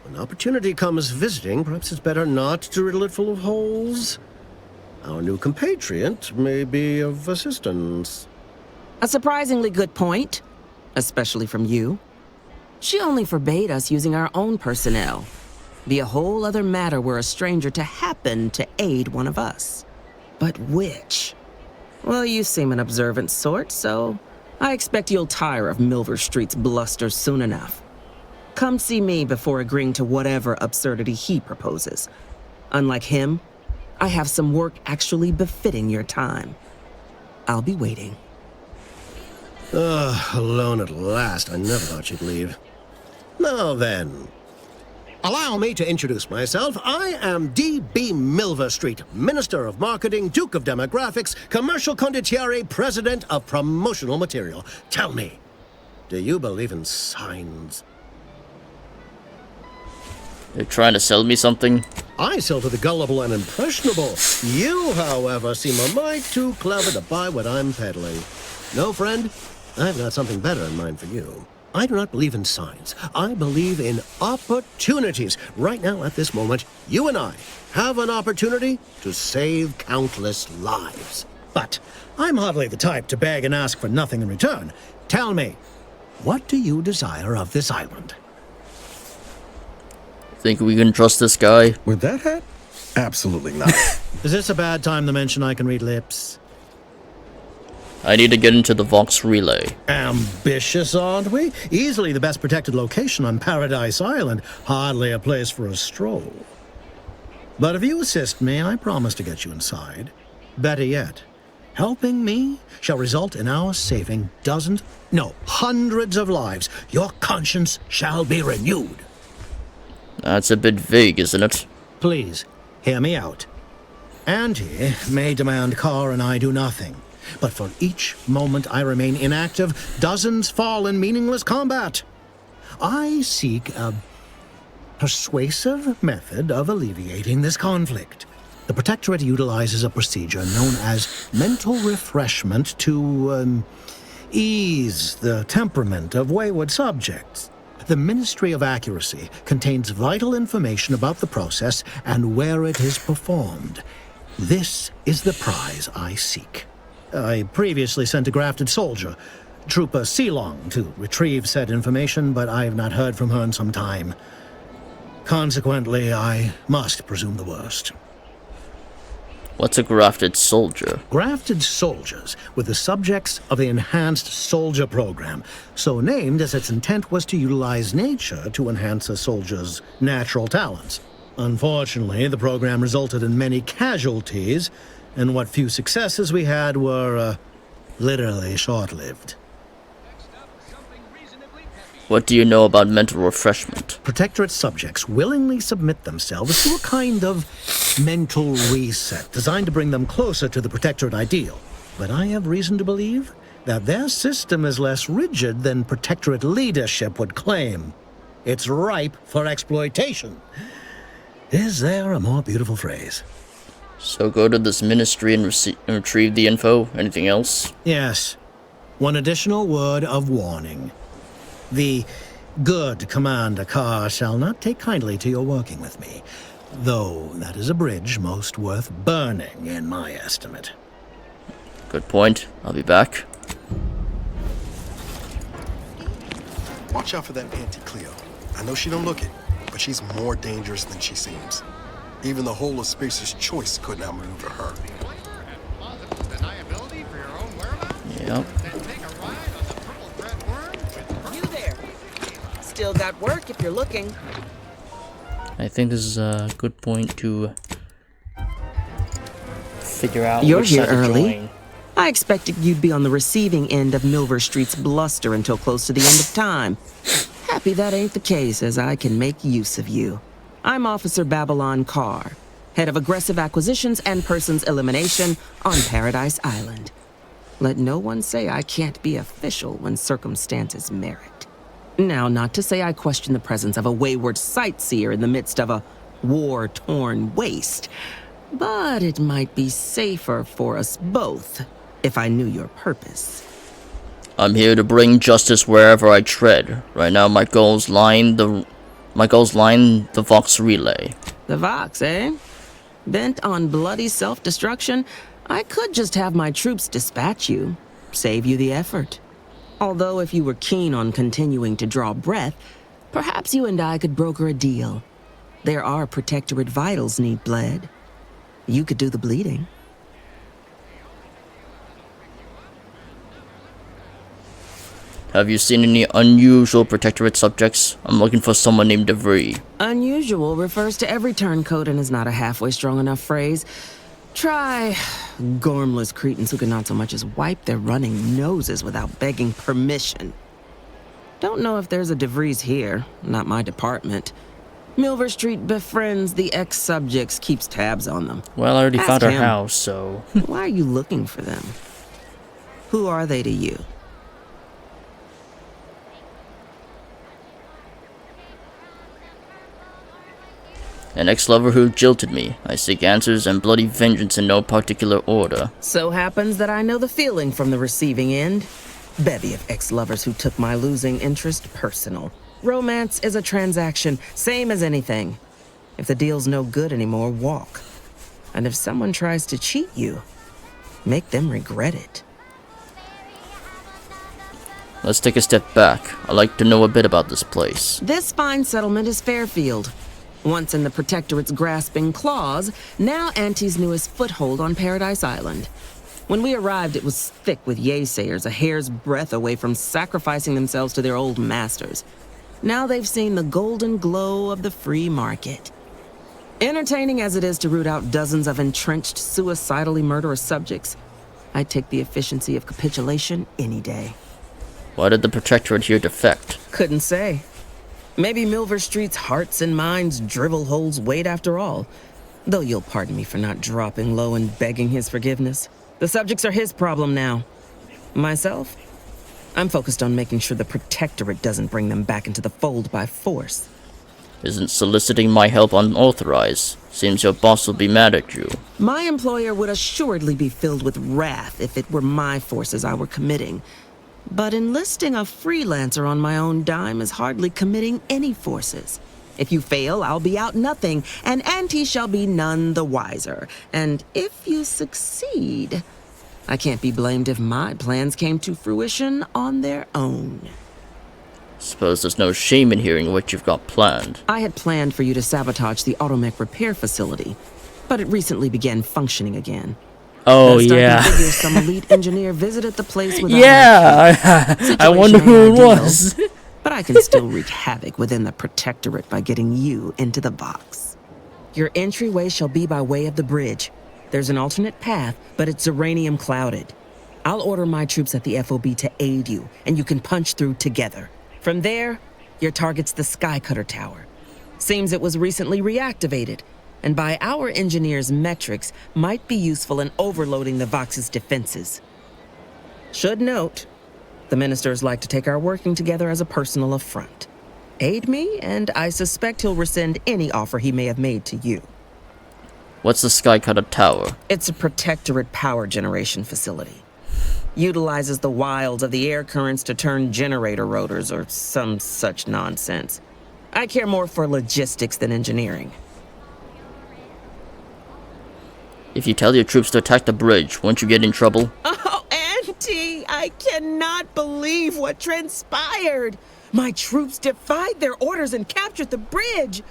When opportunity comes visiting, perhaps it's better not to riddle it full of holes. Our new compatriot may be of assistance. A surprisingly good point, especially from you. She only forbade us using our own personnel. Be a whole other matter were a stranger to happen to aid one of us. But which? Well, you seem an observant sort, so I expect you'll tire of Milver Street's bluster soon enough. Come see me before agreeing to whatever absurdity he proposes. Unlike him, I have some work actually befitting your time. I'll be waiting. Alone at last. I never thought you'd leave. Now then, allow me to introduce myself. I am D.B. Milver Street, Minister of Marketing, Duke of Demographics, Commercial Condottiere, President of Promotional Material. Tell me, do you believe in signs? They're trying to sell me something. I sell to the gullible and impressionable. You, however, seem a mite too clever to buy what I'm peddling. No, friend, I've got something better in mind for you. I do not believe in signs. I believe in opportunities. Right now, at this moment, you and I have an opportunity to save countless lives. But I'm hardly the type to beg and ask for nothing in return. Tell me, what do you desire of this island? Think we can trust this guy? With that hat? Absolutely not. Is this a bad time to mention I can read lips? I need to get into the Vox Relay. Ambitious, aren't we? Easily the best protected location on Paradise Island. Hardly a place for a stroll. But if you assist me, I promise to get you inside. Better yet, helping me shall result in our saving dozens, no, hundreds of lives. Your conscience shall be renewed. That's a bit vague, isn't it? Please, hear me out. Auntie may demand Carr and I do nothing. But for each moment I remain inactive, dozens fall in meaningless combat. I seek a persuasive method of alleviating this conflict. The Protectorate utilizes a procedure known as mental refreshment to ease the temperament of wayward subjects. The Ministry of Accuracy contains vital information about the process and where it is performed. This is the prize I seek. I previously sent a grafted soldier, Trooper Sealong, to retrieve said information, but I have not heard from her in some time. Consequently, I must presume the worst. What's a grafted soldier? Grafted soldiers were the subjects of the Enhanced Soldier Program, so named as its intent was to utilize nature to enhance a soldier's natural talents. Unfortunately, the program resulted in many casualties, and what few successes we had were, literally short-lived. What do you know about mental refreshment? Protectorate subjects willingly submit themselves to a kind of mental reset designed to bring them closer to the Protectorate ideal. But I have reason to believe that their system is less rigid than Protectorate leadership would claim. It's ripe for exploitation. Is there a more beautiful phrase? So go to this ministry and retrieve the info? Anything else? Yes. One additional word of warning. The good Commander Carr shall not take kindly to your working with me, though that is a bridge most worth burning in my estimate. Good point. I'll be back. Watch out for that Auntie Cleo. I know she don't look it, but she's more dangerous than she seems. Even the whole of Spacer's Choice couldn't outmaneuver her. Yep. You there. Still got work if you're looking. I think this is a good point to figure out You're which here side to early. join. I expected you'd be on the receiving end of Milver Street's bluster until close to the end of time. Happy that ain't the case, as I can make use of you. I'm Officer Babylon Carr, head of aggressive acquisitions and persons elimination on Paradise Island. Let no one say I can't be official when circumstances merit. Now, not to say I question the presence of a wayward sightseer in the midst of a war-torn waste, but it might be safer for us both if I knew your purpose. I'm here to bring justice wherever I tread. Right now, my goals line the Vox relay. The Vox, eh? Bent on bloody self-destruction, I could just have my troops dispatch you, save you the effort. Although if you were keen on continuing to draw breath, perhaps you and I could broker a deal. There are Protectorate vitals need bled. You could do the bleeding. Have you seen any unusual Protectorate subjects? I'm looking for someone named DeVry. Unusual refers to every turncoat and is not a halfway strong enough phrase. Try gormless cretins who can not so much as wipe their running noses without begging permission. Don't know if there's a DeVries here, not my department. Milver Street befriends the ex-subjects, keeps tabs on them. Well, I already Ask found her him. house, so... Why are you looking for them? Who are they to you? An ex-lover who jilted me. I seek answers and bloody vengeance in no particular order. So happens that I know the feeling from the receiving end. Bevy of ex-lovers who took my losing interest personal. Romance is a transaction, same as anything. If the deal's no good anymore, walk. And if someone tries to cheat you, make them regret it. Let's take a step back. I'd like to know a bit about this place. This fine settlement is Fairfield. Once in the Protectorate's grasping claws, now Auntie's newest foothold on Paradise Island. When we arrived, it was thick with yaysayers, a hair's breadth away from sacrificing themselves to their old masters. Now they've seen the golden glow of the free market. Entertaining as it is to root out dozens of entrenched, suicidally murderous subjects, I'd take the efficiency of capitulation any day. Why did the Protectorate here defect? Couldn't say. Maybe Milver Street's hearts and minds dribble holds weight after all. Though you'll pardon me for not dropping low and begging his forgiveness. The subjects are his problem now. Myself? I'm focused on making sure the Protectorate doesn't bring them back into the fold by force. Isn't soliciting my help unauthorized? Seems your boss will be mad at you. My employer would assuredly be filled with wrath if it were my forces I were committing. But enlisting a freelancer on my own dime is hardly committing any forces. If you fail, I'll be out nothing, and Auntie shall be none the wiser. And if you succeed, I can't be blamed if my plans came to fruition on their own. Suppose there's no shame in hearing what you've got planned. I had planned for you to sabotage the automech repair facility, but it recently began functioning again. Oh, Best yeah. I can figure, some elite engineer visited the place without Yeah, I wonder who it was. But I can still wreak havoc within the Protectorate by getting you into the box. Your entryway shall be by way of the bridge. There's an alternate path, but it's uranium clouded. I'll order my troops at the FOB to aid you, and you can punch through together. From there, your target's the Skycutter Tower. Seems it was recently reactivated, and by our engineers' metrics, might be useful in overloading the Vox's defenses. Should note, the ministers like to take our working together as a personal affront. Aid me, and I suspect he'll rescind any offer he may have made to you. What's the Skycutter Tower? It's a Protectorate power generation facility. Utilizes the wilds of the air currents to turn generator rotors or some such nonsense. I care more for logistics than engineering. If you tell your troops to attack the bridge, won't you get in trouble? Oh, Auntie, I cannot believe what transpired. My troops defied their orders and captured the bridge.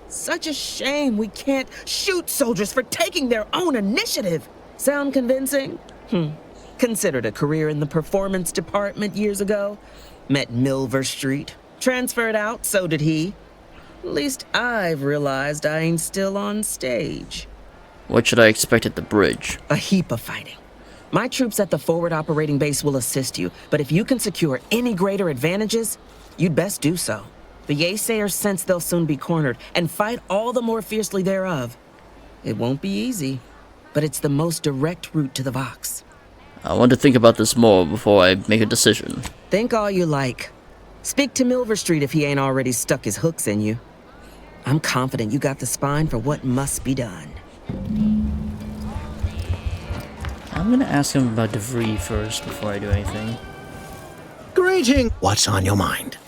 Such a shame we can't shoot soldiers for taking their own initiative. Sound convincing? Considered a career in the performance department years ago. Met Milver Street. Transferred out, so did he. At least I've realized I ain't still on stage. What should I expect at the bridge? A heap of fighting. My troops at the forward operating base will assist you, but if you can secure any greater advantages, you'd best do so. The Yaysayers sense they'll soon be cornered and fight all the more fiercely thereof. It won't be easy, but it's the most direct route to the Vox. I want to think about this more before I make a decision. Think all you like. Speak to Milver Street if he ain't already stuck his hooks in you. I'm confident you got the spine for what must be done. I'm gonna ask him about DeVries first before I do anything. Greeting! What's on your mind?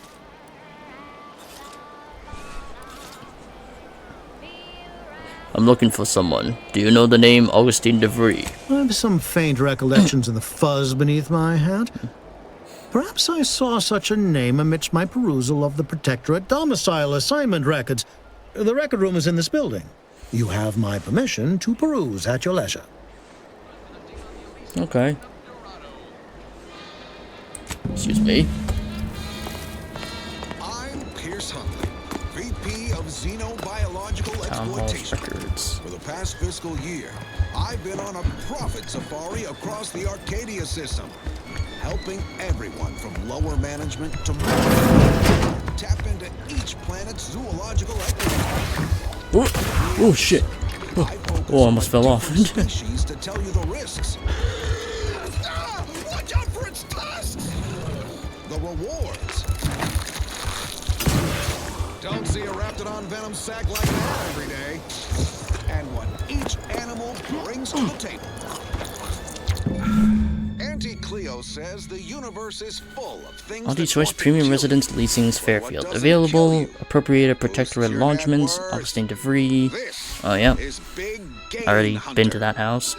I'm looking for someone. Do you know the name Augustine DeVries? I've some faint recollections of the fuzz beneath my hat. Perhaps I saw such a name amidst my perusal of the Protectorate domicile assignment records. The record room is in this building. You have my permission to peruse at your leisure. Okay. Excuse me. I'm Pierce Huntley, VP of Xenobiological Exploitation. For the past fiscal year, I've been on a profit safari across the Arcadia system, helping everyone from lower management to more tap into each planet's zoological ecosystem. Oh shit. Oh, I almost fell off. Species to tell you the risks. Watch out for its tusks! The rewards. Don't see a Raptidon venom sac like that every day. And what each animal brings to the table. Auntie Cleo says the universe is full of things. Multi-choice premium residence leasings Fairfield. Available. Appropriated Protectorate launchments. Augustine DeVries. Oh yeah. I already been to that house.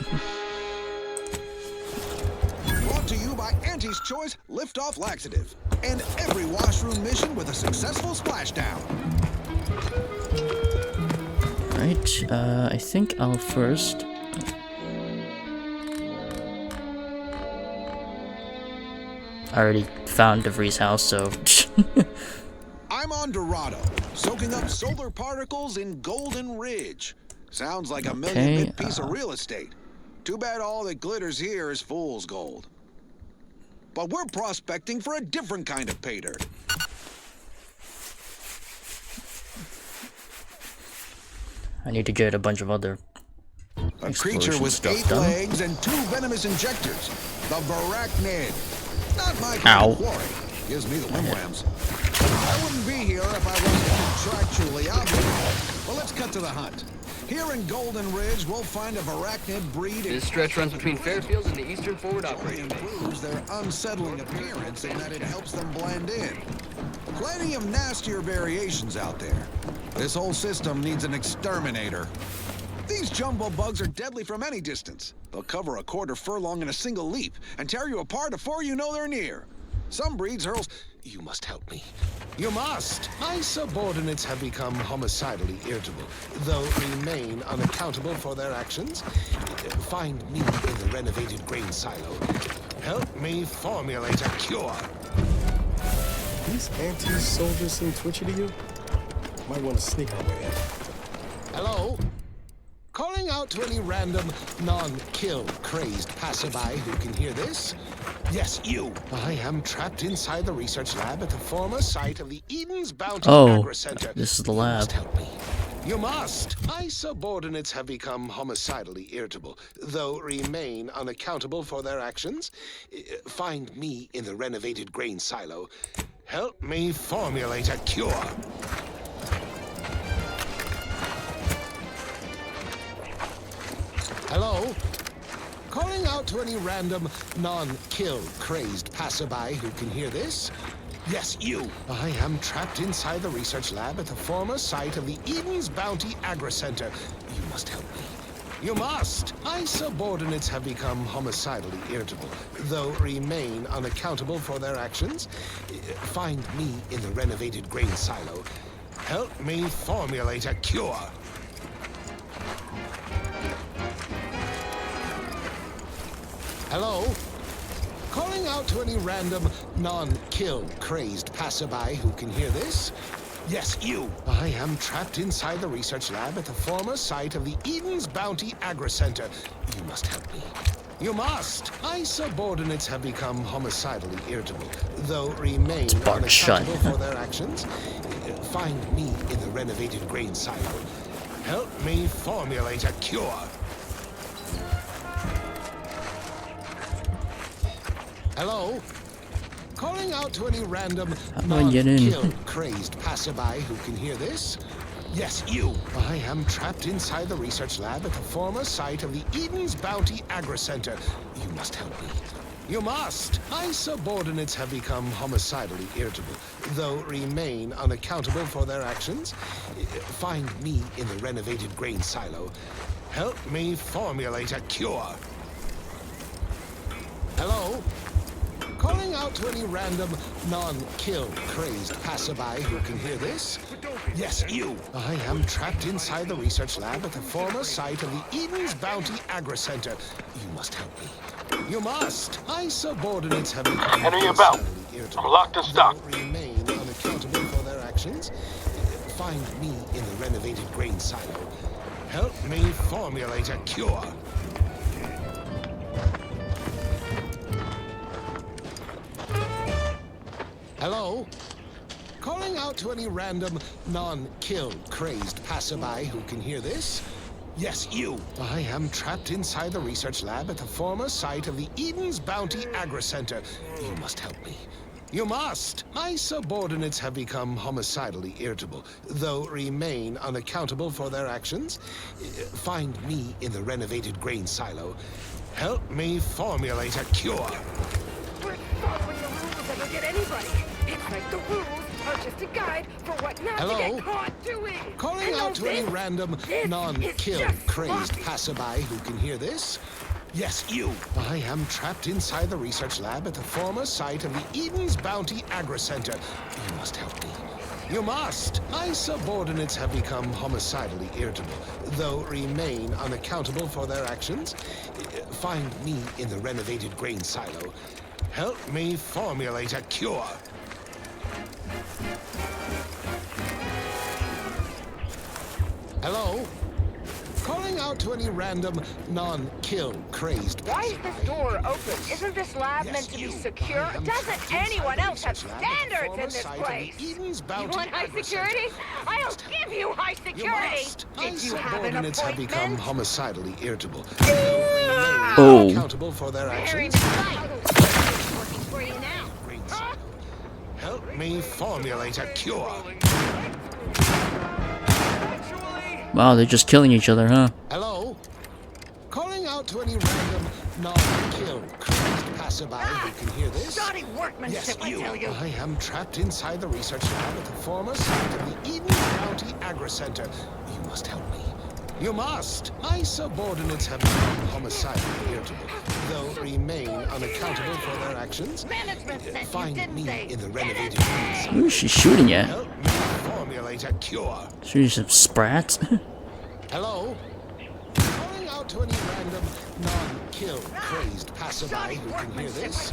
Brought to you by Auntie's Choice Liftoff Laxative. And every washroom mission with a successful splashdown. Right, I think I'll first... I already found DeVries' house, so... I'm on Dorado, soaking up solar particles in Golden Ridge. Sounds like a million-bit piece of real estate. Too bad all that glitters here is fool's gold. But we're prospecting for a different kind of pay dirt. I need to get a bunch of other A creature with 8 legs and 2 venomous injectors. The Varachnid. Not my kind of quarry. Gives me the whimrams. I wouldn't be here if I wasn't contractually obligated. Well, let's cut to the hunt. Here in Golden Ridge, we'll find a arachnid breed. This stretch runs between Fairfield and the Eastern Forward Operating Base. Improves their unsettling appearance in that it helps them blend in. Plenty of nastier variations out there. This whole system needs an exterminator. These jumbo bugs are deadly from any distance. They'll cover a quarter furlong in a single leap and tear you apart before you know they're near. Some breeds hurls... You must help me. You must! My subordinates have become homicidally irritable, though remain unaccountable for their actions. Find me in the renovated grain silo. Help me formulate a cure. These anti-soldiers seem twitchy to you? Might want to sneak our way in. Hello? Calling out to any random, non-kill crazed passerby who can hear this? Yes, you. I am trapped inside the research lab at the former site of the Eden's Bounty Agri Center. This is the lab. You must help me. You must. My subordinates have become homicidally irritable, though remain unaccountable for their actions. Find me in the renovated grain silo. Help me formulate a cure. Hello? Calling out to any random, non-kill crazed passerby who can hear this? Yes, you. I am trapped inside the research lab at the former site of the Eden's Bounty Agri Center. You must help me. You must! My subordinates have become homicidally irritable, though remain unaccountable for their actions. Find me in the renovated grain silo. Help me formulate a cure. Hello? Calling out to any random, non-kill crazed passerby who can hear this? Yes, you. I am trapped inside the research lab at the former site of the Eden's Bounty Agri Center. You must help me. You must! My subordinates have become homicidally irritable, though remain unaccountable for their actions. Find me in the renovated grain silo. Help me formulate a cure. Hello? Calling out to any random, non-kill crazed passerby who can hear this? Yes, you. I am trapped inside the research lab at the former site of the Eden's Bounty Agri Center. You must help me. You must! My subordinates have become homicidally irritable, though remain unaccountable for their actions. Find me in the renovated grain silo. Help me formulate a cure. Hello? Calling out to any random, non-kill crazed passerby who can hear this? Yes, you. I am trapped inside the research lab at the former site of the Eden's Bounty Agri Center. You must help me. You must. My subordinates have become Henry about. I'm locked and stock. Remain unaccountable for their actions. Find me in the renovated grain silo. Help me formulate a cure. Hello? Calling out to any random, non-kill crazed passerby who can hear this? Yes, you. I am trapped inside the research lab at the former site of the Eden's Bounty Agri Center. You must help me. You must! My subordinates have become homicidally irritable, though remain unaccountable for their actions. Find me in the renovated grain silo. Help me formulate a cure. We're following the rules that will get anybody. It's like the rules are just a guide for what not to get caught doing. Calling out to any random, non-kill crazed passerby who can hear this? Yes, you. I am trapped inside the research lab at the former site of the Eden's Bounty Agri Center. You must help me. You must! My subordinates have become homicidally irritable, though remain unaccountable for their actions. Find me in the renovated grain silo. Help me formulate a cure. Hello? Calling out to any random, non-kill crazed. Why is this door open? Isn't this lab meant to be secure? Doesn't anyone else have standards in this place? You want high security? I'll give you high security! Did you have an appointment? Have become homicidally irritable. Accountable for their actions. Working for you now. Huh? Help me formulate a cure. Wow, they're just killing each other, huh? Hello? Calling out to any random non-killed crazed passerby who can hear this. Shoddy workmanship, Yes, I tell you. I am trapped inside the research lab at the former site of the Eden County Agri Center. You must help me. You must. My subordinates have become homicidally irritable, though remain unaccountable for their actions. Find me in the renovated room. Who is she shooting at? Help me formulate a cure. Shooting some sprats? Hello? Calling out to any random non-killed crazed passerby who can hear this.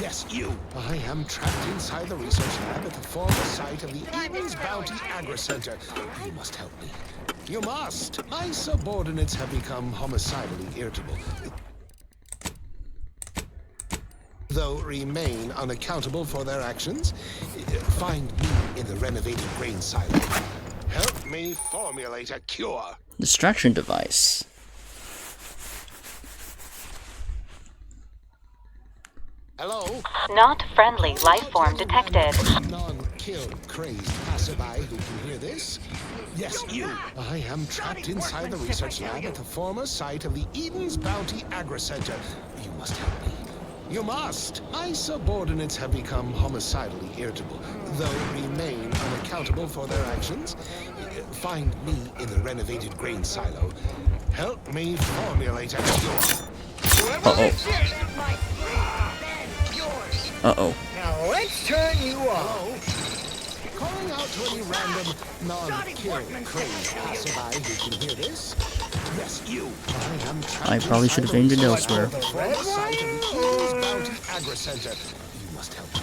Yes, you. I am trapped inside the research lab at the former site of the Eden's Bounty Agri Center. You must help me. You must. My subordinates have become homicidally irritable, though remain unaccountable for their actions. Find me in the renovated grain silo. Help me formulate a cure. Distraction device. Hello? Not friendly life form detected. Non-killed crazed passerby who can hear this? Yes, you. I am trapped inside the research lab at the former site of the Eden's Bounty Agri Center. You must help me. You must. My subordinates have become homicidally irritable, though remain unaccountable for their actions. Find me in the renovated grain silo. Help me formulate a cure. Uh-oh. Uh-oh. Now let's turn you on. Calling out to any random non-killed crazed passerby who can hear this. Yes, you. I probably should have aimed it elsewhere. The former site of the Eden's Bounty Agri Center. You must help me.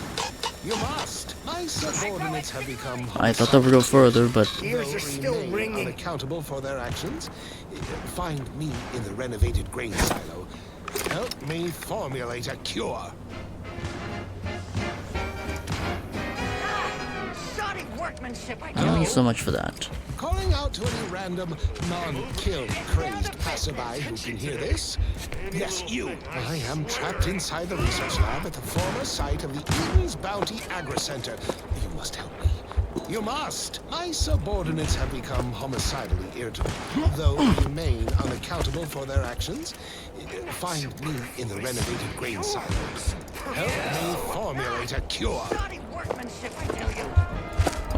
You must. My subordinates have become. I thought they would go further, but Ears are still ringing. Unaccountable for their actions. Find me in the renovated grain silo. Help me formulate a cure. Shoddy workmanship, I thank you so much for that. Calling out to any random non-killed crazed passerby who can hear this. Yes, you. I am trapped inside the research lab at the former site of the Eden's Bounty Agri Center. You must help me. You must. My subordinates have become homicidally irritable, though remain unaccountable for their actions. Find me in the renovated grain silo. Help me formulate a cure.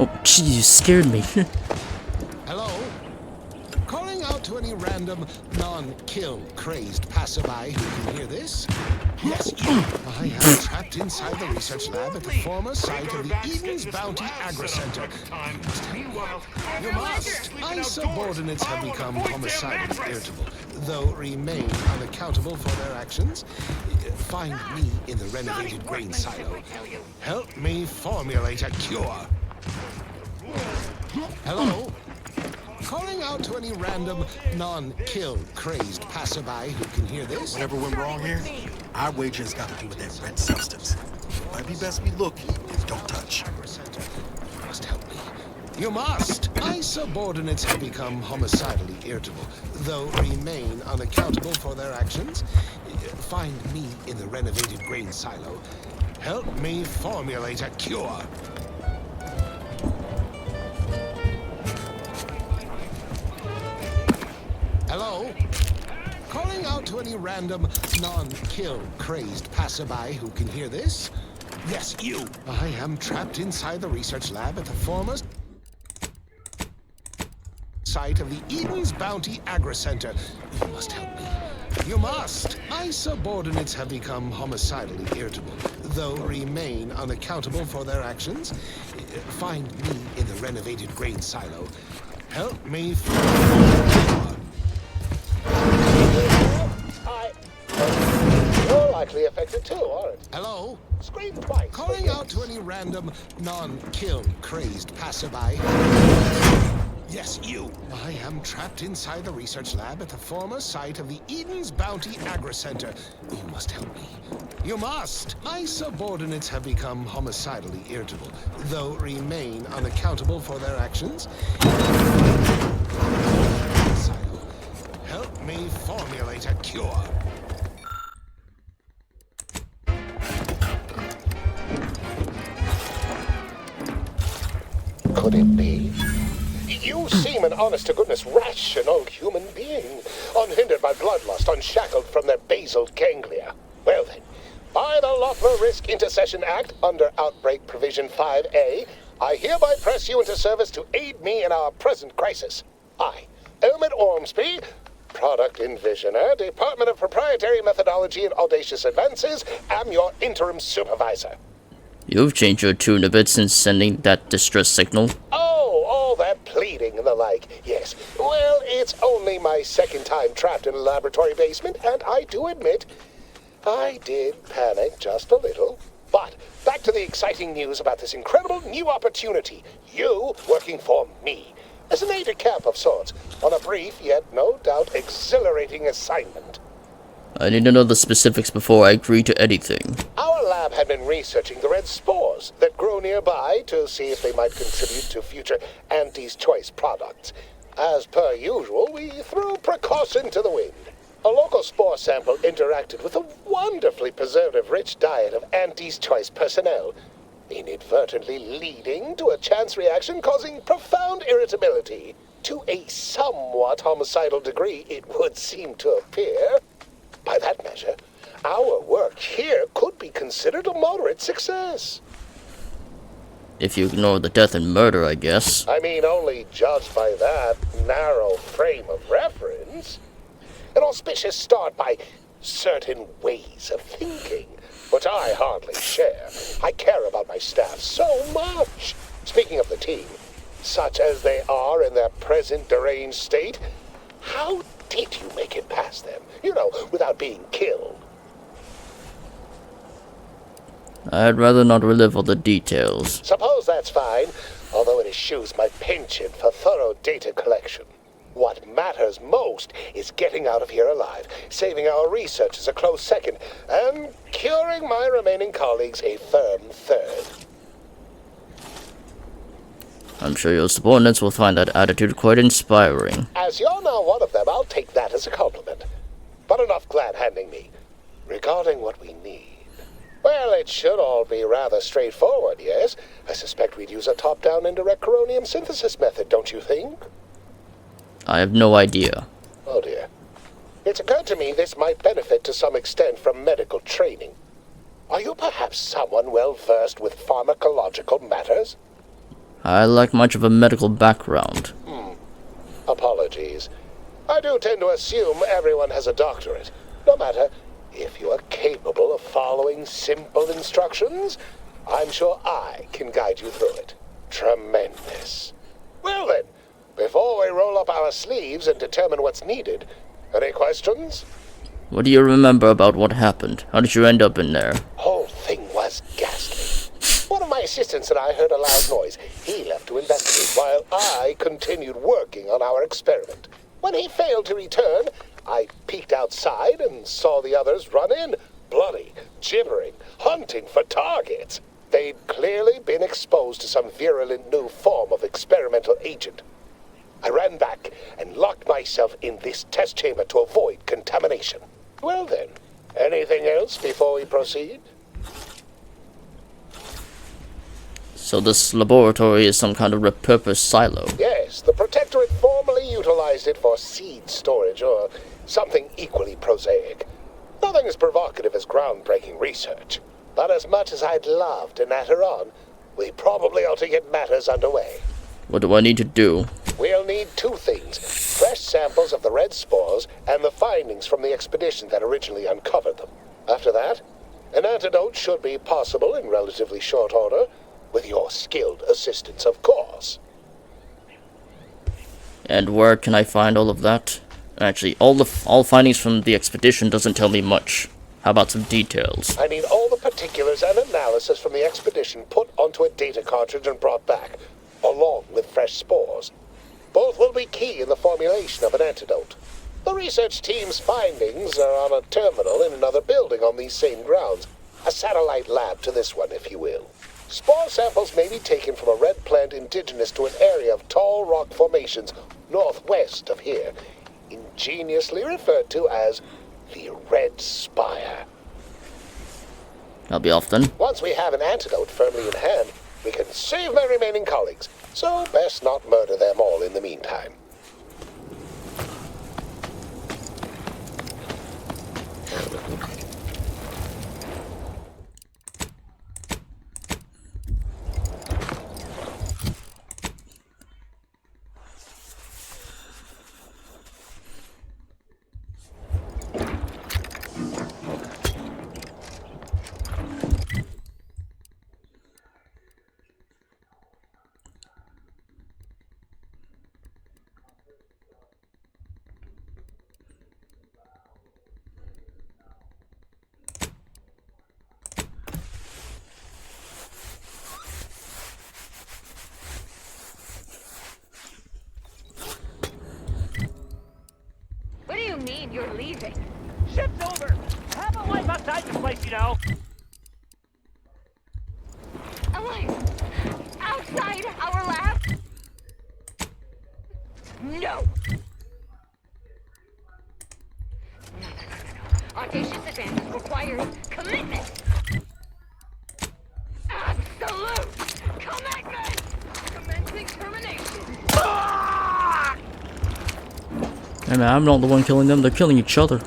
Oh, jeez, you scared me. Hello? Calling out to any random non-killed crazed passerby who can hear this. Yes, you. I am trapped inside the research lab at the former site of the Eden's Bounty Agri Center. You must help me. You must. My subordinates have become homicidally irritable, though remain unaccountable for their actions. Find me in the renovated grain silo. Help me formulate a cure. Hello? Calling out to any random non-killed crazed passerby who can hear this. Whatever went wrong here, our wager has got to do with that red substance. Might be best we look and don't touch. You must help me. You must. My subordinates have become homicidally irritable, though remain unaccountable for their actions. Find me in the renovated grain silo. Help me formulate a cure. Hello? Calling out to any random non-killed crazed passerby who can hear this. Yes, you. I am trapped inside the research lab at the former site of the Eden's Bounty Agri Center. You must help me. You must. My subordinates have become homicidally irritable, though remain unaccountable for their actions. Find me in the renovated grain silo. Help me You're likely affected too, aren't you? Hello? Scream twice. Calling out to any random non-killed crazed passerby. Yes, you. I am trapped inside the research lab at the former site of the Eden's Bounty Agri Center. You must help me. You must. My subordinates have become homicidally irritable, though remain unaccountable for their actions. Help me formulate a cure. Could it be? You seem an honest-to-goodness rational human being, unhindered by bloodlust, unshackled from their basal ganglia. Well then, by the Loeffler Risk Intercession Act, under Outbreak Provision 5A, I hereby press you into service to aid me in our present crisis. I, Elmet Ormsby, Product Envisioner, Department of Proprietary Methodology and Audacious Advances, am your interim supervisor. You've changed your tune a bit since sending that distress signal. Oh, all that pleading and the like. Yes. Well, it's only my second time trapped in a laboratory basement, and I do admit, I did panic just a little. But back to the exciting news about this incredible new opportunity. You working for me. As an aide-de-camp of sorts, on a brief yet no doubt exhilarating assignment. I need to know the specifics before I agree to anything. Our lab had been researching the red spores that grow nearby to see if they might contribute to future Auntie's Choice products. As per usual, we threw precaution to the wind. A local spore sample interacted with a wonderfully preservative-rich diet of Auntie's Choice personnel, inadvertently leading to a chance reaction causing profound irritability. To a somewhat homicidal degree, it would seem to appear. By that measure, our work here could be considered a moderate success. If you ignore the death and murder, I guess. I mean, only judged by that narrow frame of reference. An auspicious start by certain ways of thinking, which I hardly share. I care about my staff so much. Speaking of the team, such as they are in their present deranged state, how did you make it past them? You know, without being killed. I'd rather not relive all the details. Suppose that's fine, although it eschews my penchant for thorough data collection. What matters most is getting out of here alive, saving our researchers a close second, and curing my remaining colleagues a firm third. I'm sure your subordinates will find that attitude quite inspiring. As you're now one of them, I'll take that as a compliment. But enough glad-handing me. Regarding what we need, well, it should all be rather straightforward, yes? I suspect we'd use a top-down indirect coronium synthesis method, don't you think? I have no idea. Oh dear. It's occurred to me this might benefit to some extent from medical training. Are you perhaps someone well-versed with pharmacological matters? I lack much of a medical background. Apologies. I do tend to assume everyone has a doctorate. No matter, if you are capable of following simple instructions, I'm sure I can guide you through it. Tremendous. Well then, before we roll up our sleeves and determine what's needed, any questions? What do you remember about what happened? How did you end up in there? Whole thing was ghastly. One of my assistants and I heard a loud noise. He left to investigate while I continued working on our experiment. When he failed to return, I peeked outside and saw the others run in, bloody, gibbering, hunting for targets. They'd clearly been exposed to some virulent new form of experimental agent. I ran back and locked myself in this test chamber to avoid contamination. Well then, anything else before we proceed? So this laboratory is some kind of repurposed silo. Yes, the Protectorate formerly utilized it for seed storage or something equally prosaic. Nothing as provocative as groundbreaking research. But as much as I'd love to natter on, we probably ought to get matters underway. What do I need to do? We'll need two things. Fresh samples of the red spores and the findings from the expedition that originally uncovered them. After that, an antidote should be possible in relatively short order, with your skilled assistance, of course. And where can I find all of that? Actually, all findings from the expedition doesn't tell me much. How about some details? I need all the particulars and analysis from the expedition put onto a data cartridge and brought back, along with fresh spores. Both will be key in the formulation of an antidote. The research team's findings are on a terminal in another building on these same grounds. A satellite lab to this one, if you will. Spore samples may be taken from a red plant indigenous to an area of tall rock formations northwest of here, ingeniously referred to as the Red Spire. I'll be off then. Once we have an antidote firmly in hand, We can save my remaining colleagues, so best not murder them all in the meantime. What do you mean you're leaving? Ship's over. I have a life outside the place, you know. Alive? Outside our lab? No. Audacious advances requires commitment. Absolute commitment. Commencing termination. Hey man, I'm not the one killing them, they're killing each other.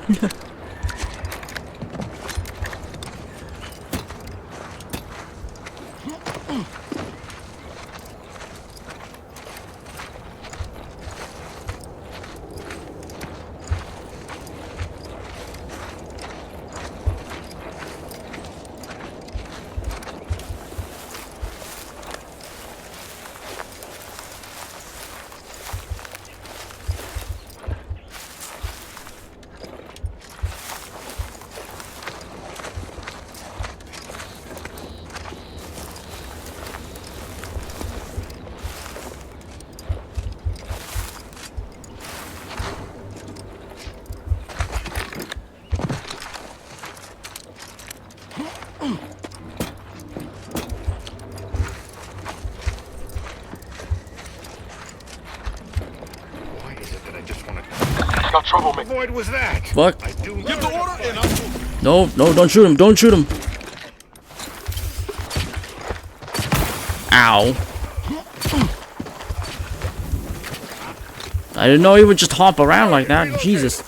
Got trouble, man. What was that? Fuck. Give the order and I'm... No, no, don't shoot him, don't shoot him. Ow. I didn't know he would just hop around like that. Jesus.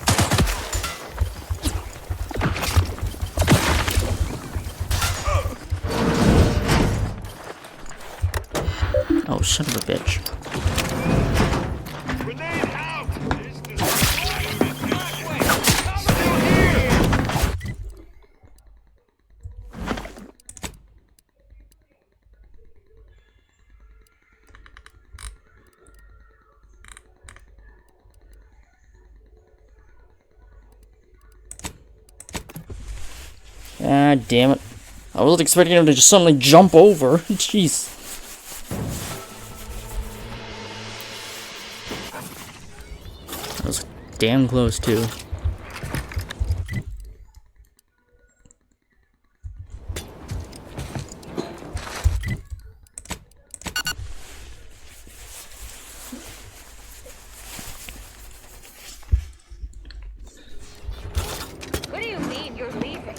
Oh, son of a bitch. Ah, damn it. I wasn't expecting him to just suddenly jump over. Jeez. That was damn close, too. What do you mean you're leaving?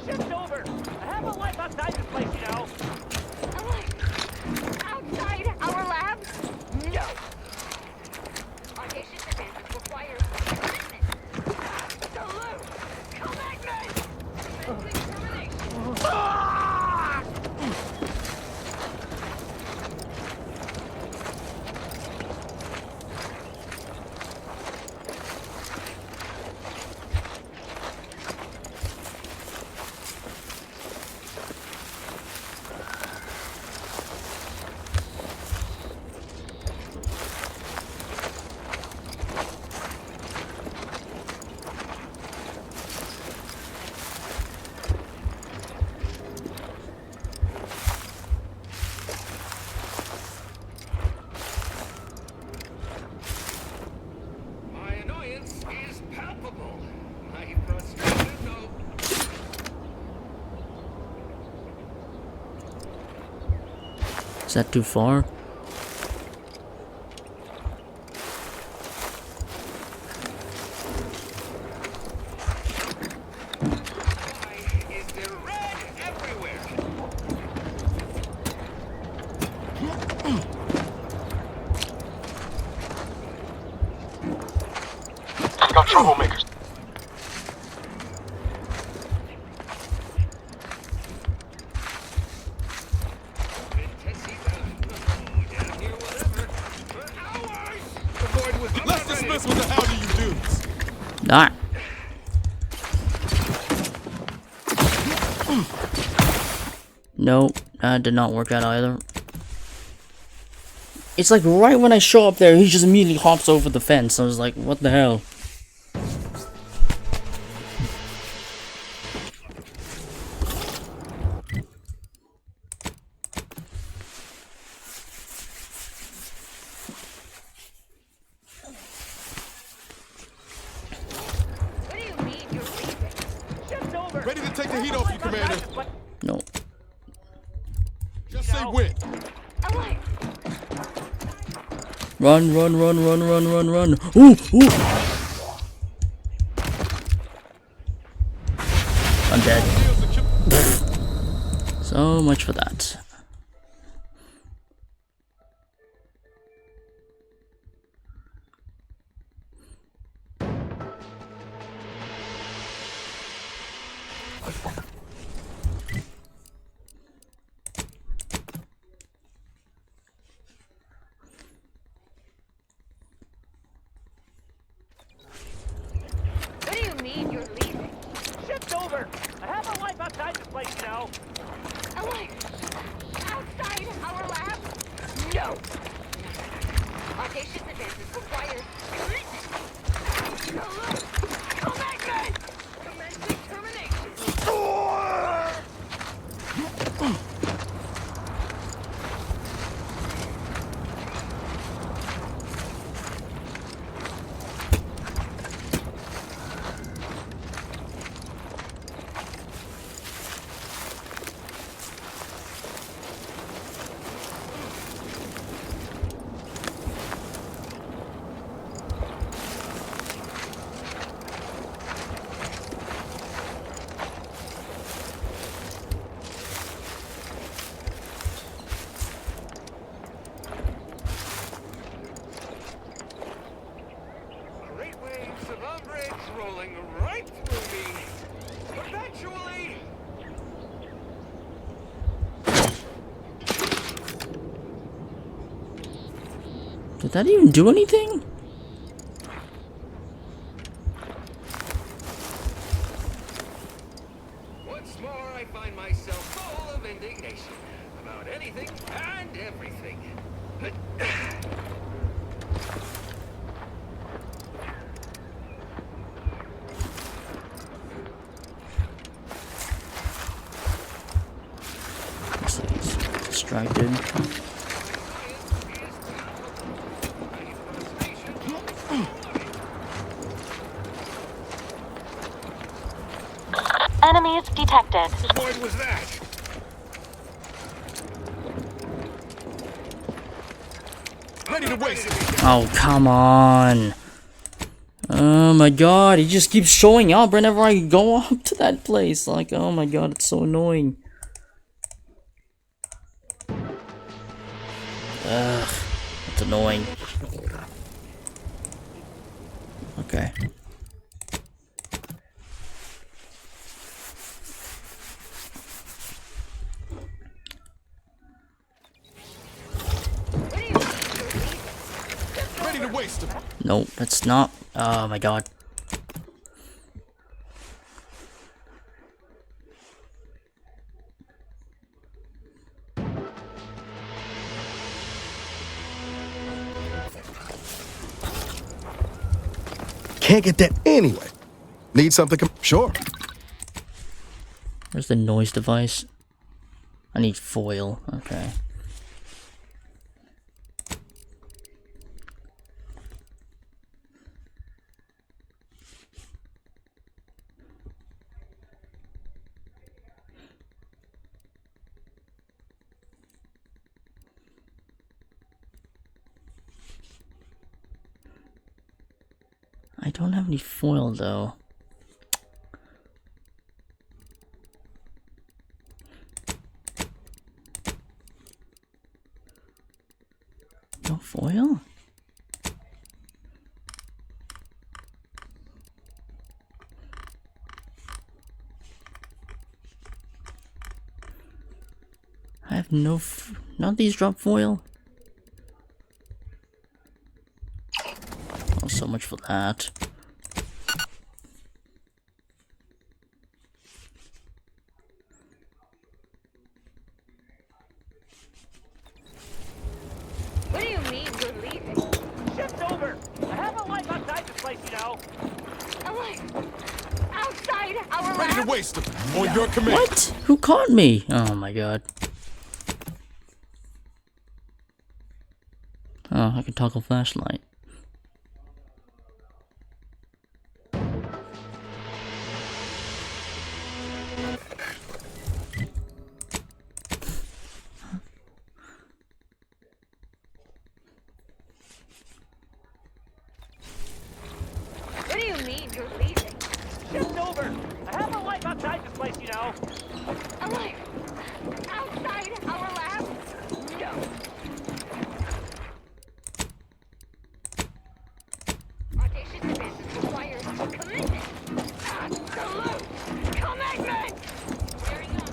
Ship's over. I have a life outside the place, you know. Alive? Outside our lab? No. Audacious advances requires commitment. Absolute commitment. Commencing termination. My annoyance is palpable. My frustration, no. Is that too far? Is there red everywhere? troublemakers. Let's dismiss with the how do you do's. Nah. Nope, that did not work out either. It's like right when I show up there, he just immediately hops over the fence. I was like, what the hell? Ready to take the heat off you, Commander. No. Just say when. Run, run, run, run, run, run, run. Ooh, ooh. I'm dead. So much for that. What do you mean you're leaving? Shift's over. I have a life outside the place now. A life? Outside our lab? No. Audacious advances required. Commitment! Commencing termination. Great waves of umbrage rolling right through me. Perpetually. Did that even do anything? Once more, I find myself full of indignation about anything and everything. Distracted. Enemies detected. What was that? Ready to waste it. Oh, come on. Oh my god, he just keeps showing up whenever I go up to that place. Like, oh my god, it's so annoying. Ugh, it's annoying. Okay. Ready to waste it. Nope, that's not. Oh my god. Can't get that anyway. Need something? Sure. Where's the noise device? I need foil. Okay. I don't have any foil though. No foil? I have no none of these drop foil. Oh, so much for that. What do you mean you're leaving? Shift's over. I have a life outside this place, you know. A life outside our Ready to lab? waste them. On your command. What? Who caught me? Oh my god. Oh, I can toggle flashlight. What do you mean you're leaving? Shift's over. I have a life outside this place, you know. A life outside our lab? No. Audacious advances requires commitment. Absolute commitment! Very young.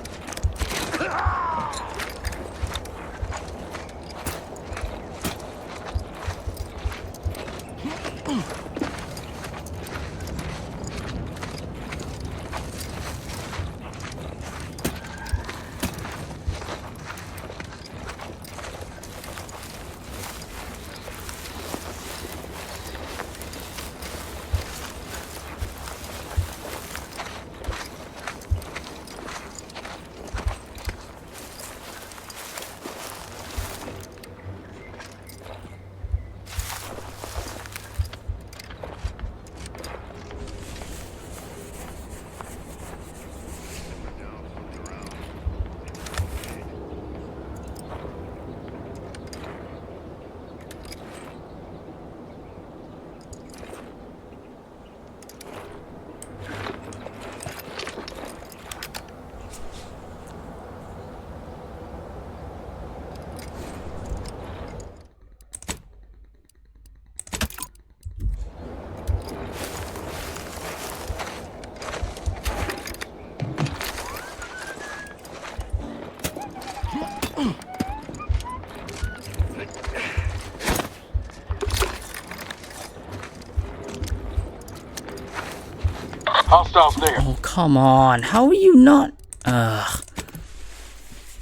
Hostiles there. Oh, come on. How are you not? Ugh.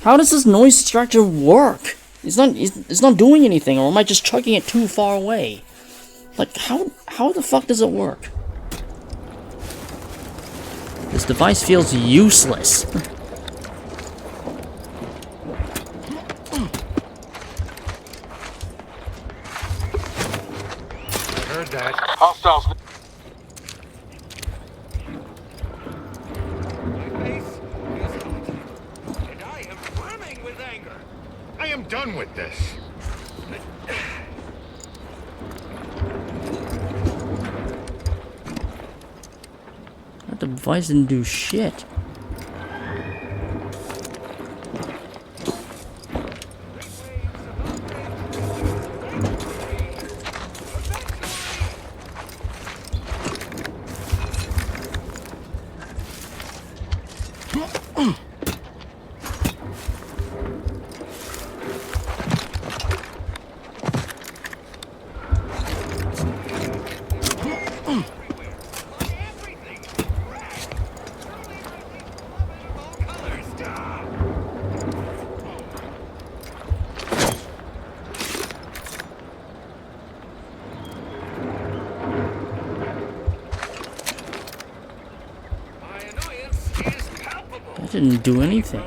How does this noise extractor work? It's not doing anything, or am I just chucking it too far away? Like, how the fuck does it work? This device feels useless. Heard that. Hostiles. And I am brimming with anger. I am done with this. That device didn't do shit. That didn't do anything.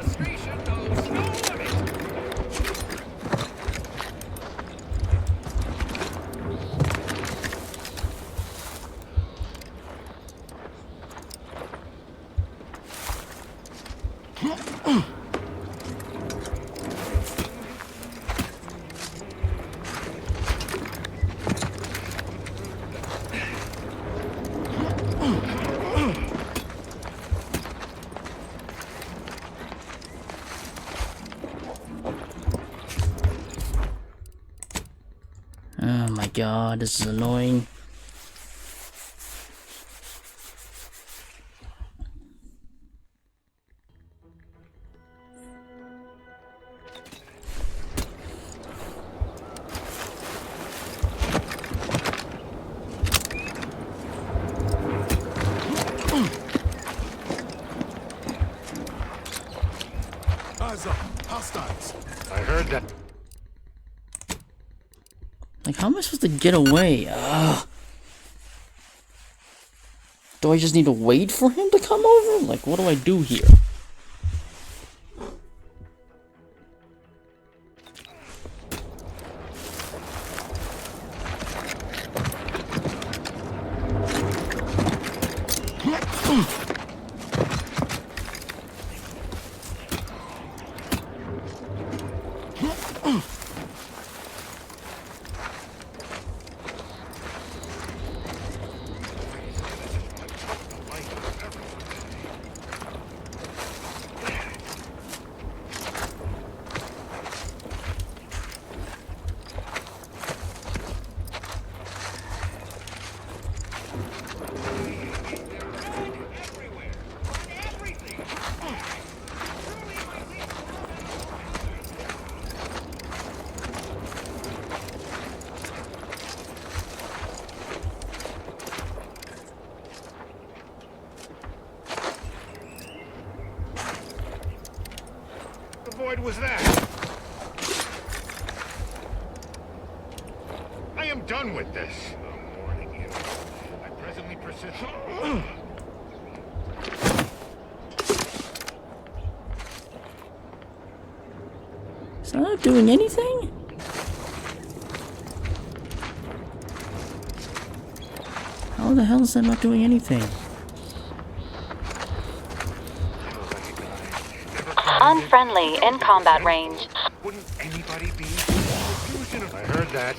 Oh my god, this is annoying. Eyes up. Hostiles. I heard that. Like, how am I supposed to get away? Ugh. Do I just need to wait for him to come over? Like, what do I do here? What was that? I am done with this. I'm warning you. I presently persist. Is that not doing anything? How the hell is that not doing anything? Unfriendly in combat range. Wouldn't anybody be? I heard that.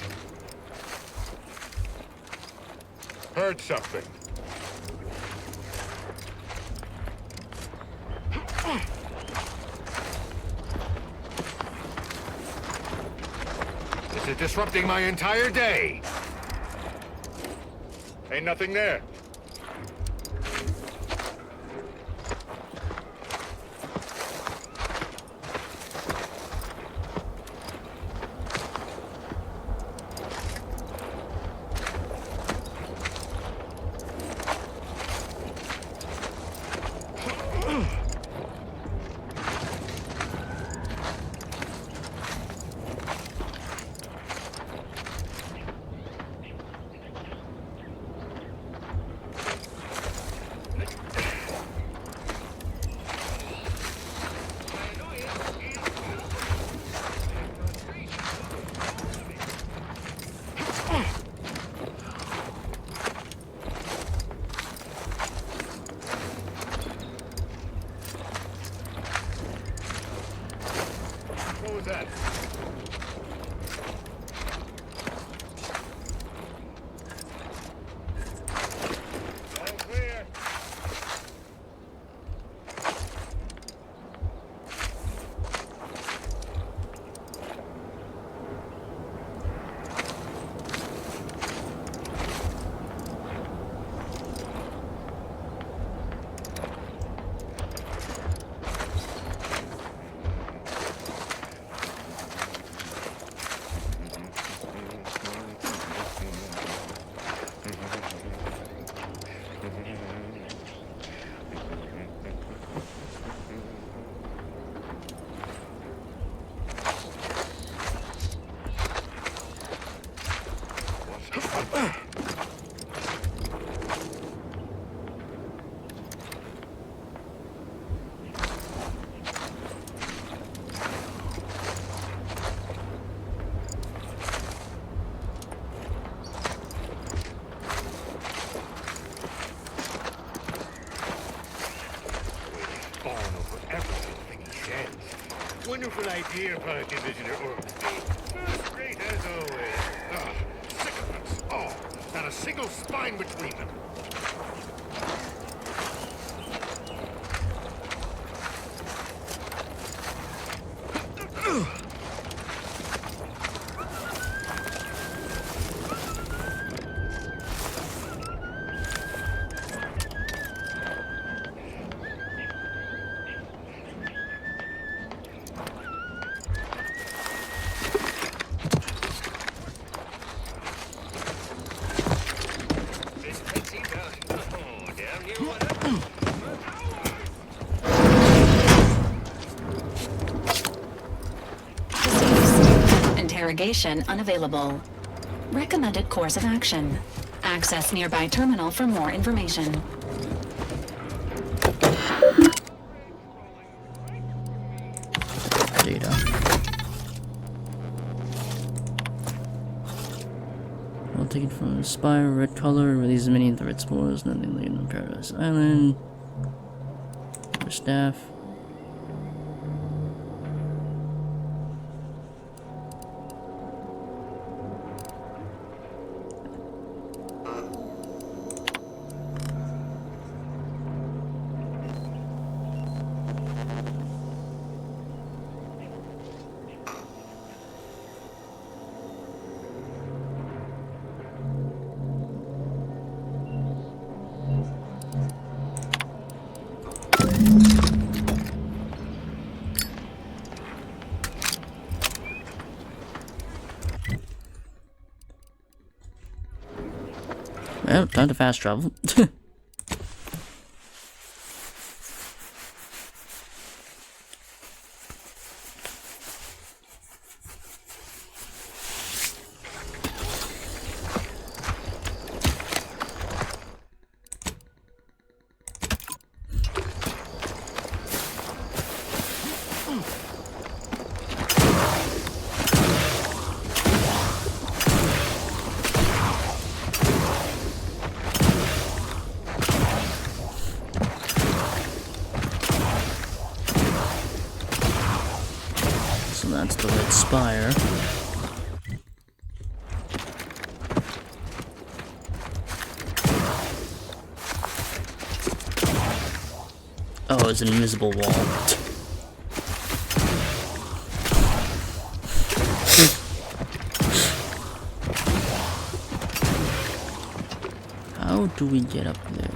Heard something. This is disrupting my entire day. Ain't nothing there. What was that? All clear. Wonderful idea, Park Commissioner Ormsby. First rate as always. Ah, sycophants all. Not a single spine between them. This takes you down. Oh, damn you. Interrogation unavailable. Recommended course of action. Access nearby terminal for more information. Data. I'll take it from the spire, red color, release many of the red spores, nothing laid on Paradise Island. Staff. Well, time to fast travel. So that's the red spire. Oh, it's an invisible wall. How do we get up there?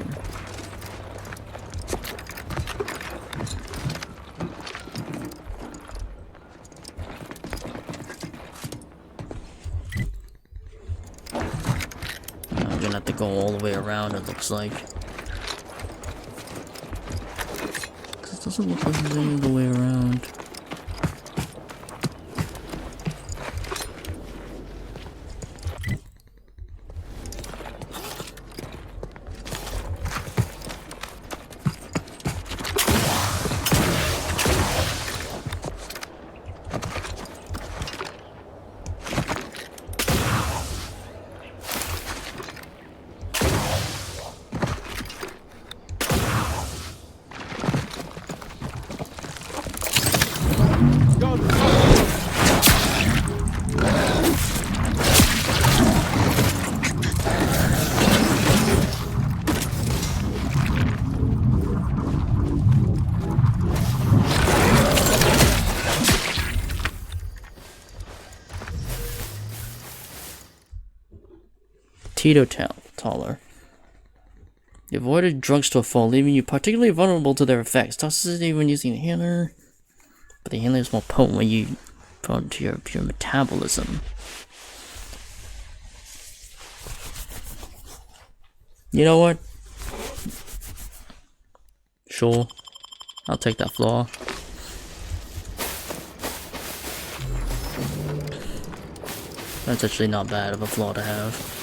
I'm gonna have to go all the way around, it looks like. It doesn't look like there's any other way around. Teetotaler. You avoided drugstore fall, leaving you particularly vulnerable to their effects. Toxicity when using a healer, but the healer is more potent when you put into your metabolism. You know what? Sure, I'll take that flaw. That's actually not bad of a flaw to have.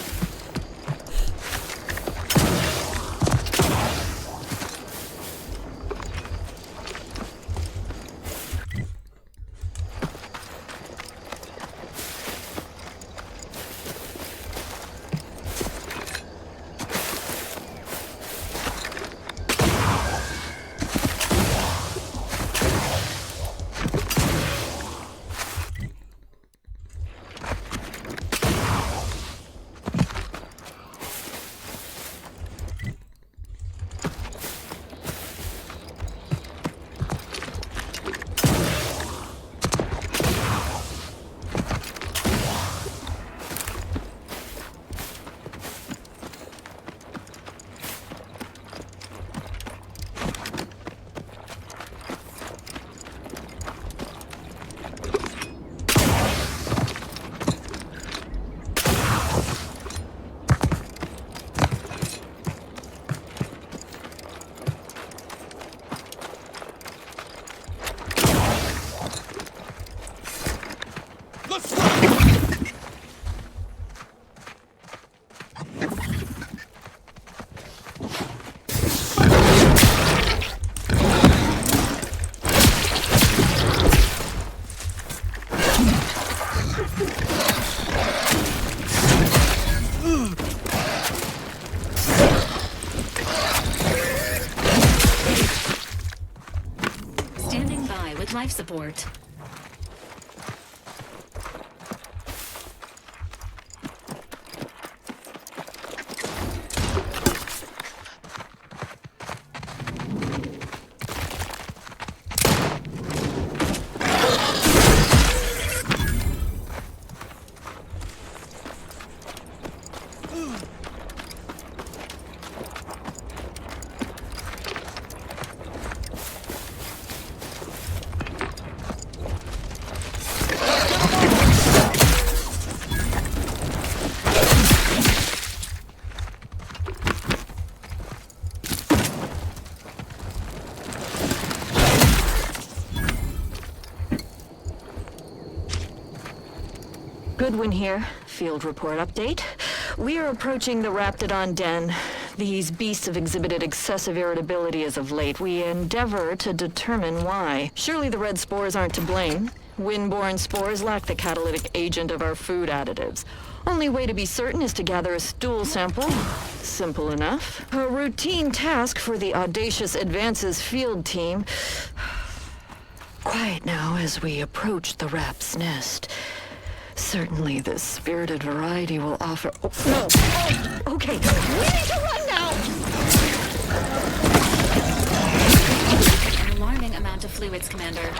life support. Goodwin here. Field report update. We are approaching the Raptidon den. These beasts have exhibited excessive irritability as of late. We endeavor to determine why. Surely the red spores aren't to blame. Wind-borne spores lack the catalytic agent of our food additives. Only way to be certain is to gather a stool sample. Simple enough. A routine task for the Audacious Advances field team. Quiet now as we approach the rap's nest. Certainly this spirited variety will offer... Oh, no! Oh, okay, we need to run now! An alarming amount of fluids, Commander.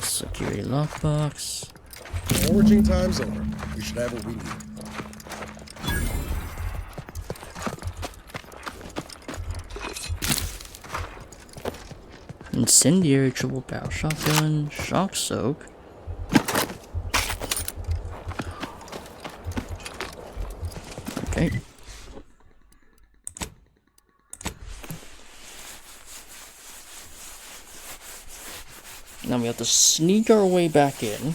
Security lockbox. Foraging time's over. We should have what we need. Incendiary triple barrel shotgun, shock soak. Okay. Now we have to sneak our way back in.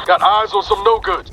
Got eyes on some no-goods.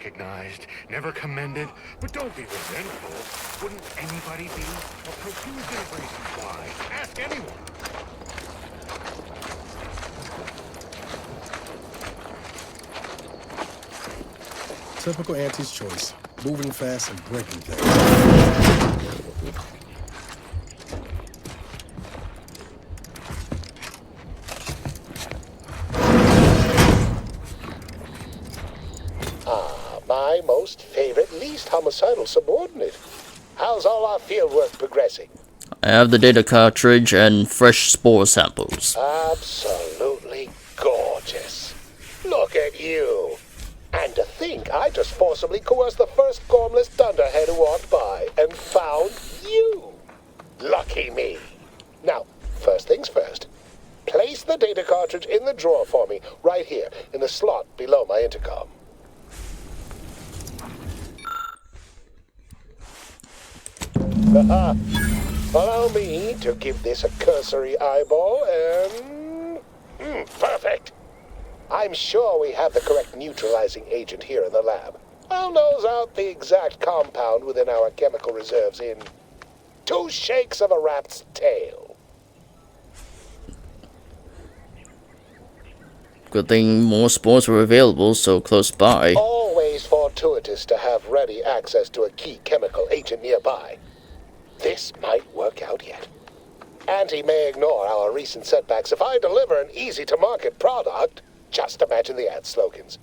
recognized, never commended, but don't be resentful. Wouldn't anybody be? A profusion of reasons why. Ask anyone. Typical Auntie's choice. Moving fast and breaking things. My most favorite, least homicidal subordinate. How's all our fieldwork progressing? I have the data cartridge and fresh spore samples. Absolutely gorgeous. Look at you. And to think I just forcibly coerced the first gormless dunderhead who walked by and found you. Lucky me. Now, first things first. Place the data cartridge in the drawer for me, right here, in the slot below my intercom. Allow me to give this a cursory eyeball and... perfect! I'm sure we have the correct neutralizing agent here in the lab. I'll nose out the exact compound within our chemical reserves in 2 shakes of a rat's tail. Good thing more spores were available so close by. Always fortuitous to have ready access to a key chemical agent nearby. This might work out yet. Auntie may ignore our recent setbacks if I deliver an easy-to-market product. Just imagine the ad slogans.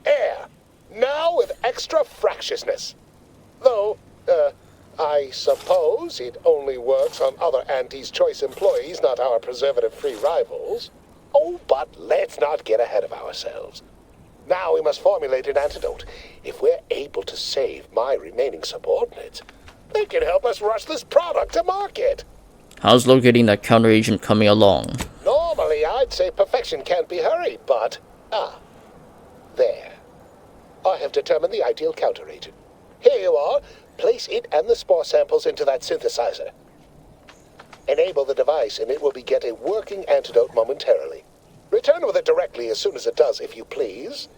Air, now with extra fractiousness. Though, I suppose it only works on other Auntie's Choice employees, not our preservative-free rivals. Oh, but let's not get ahead of ourselves. Now we must formulate an antidote. If we're able to save my remaining subordinates, they can help us rush this product to market. How's locating that counteragent coming along? Normally, I'd say perfection can't be hurried, but... there. I have determined the ideal counteragent. Here you are. Place it and the spore samples into that synthesizer. Enable the device and it will beget a working antidote momentarily. Return with it directly as soon as it does, if you please.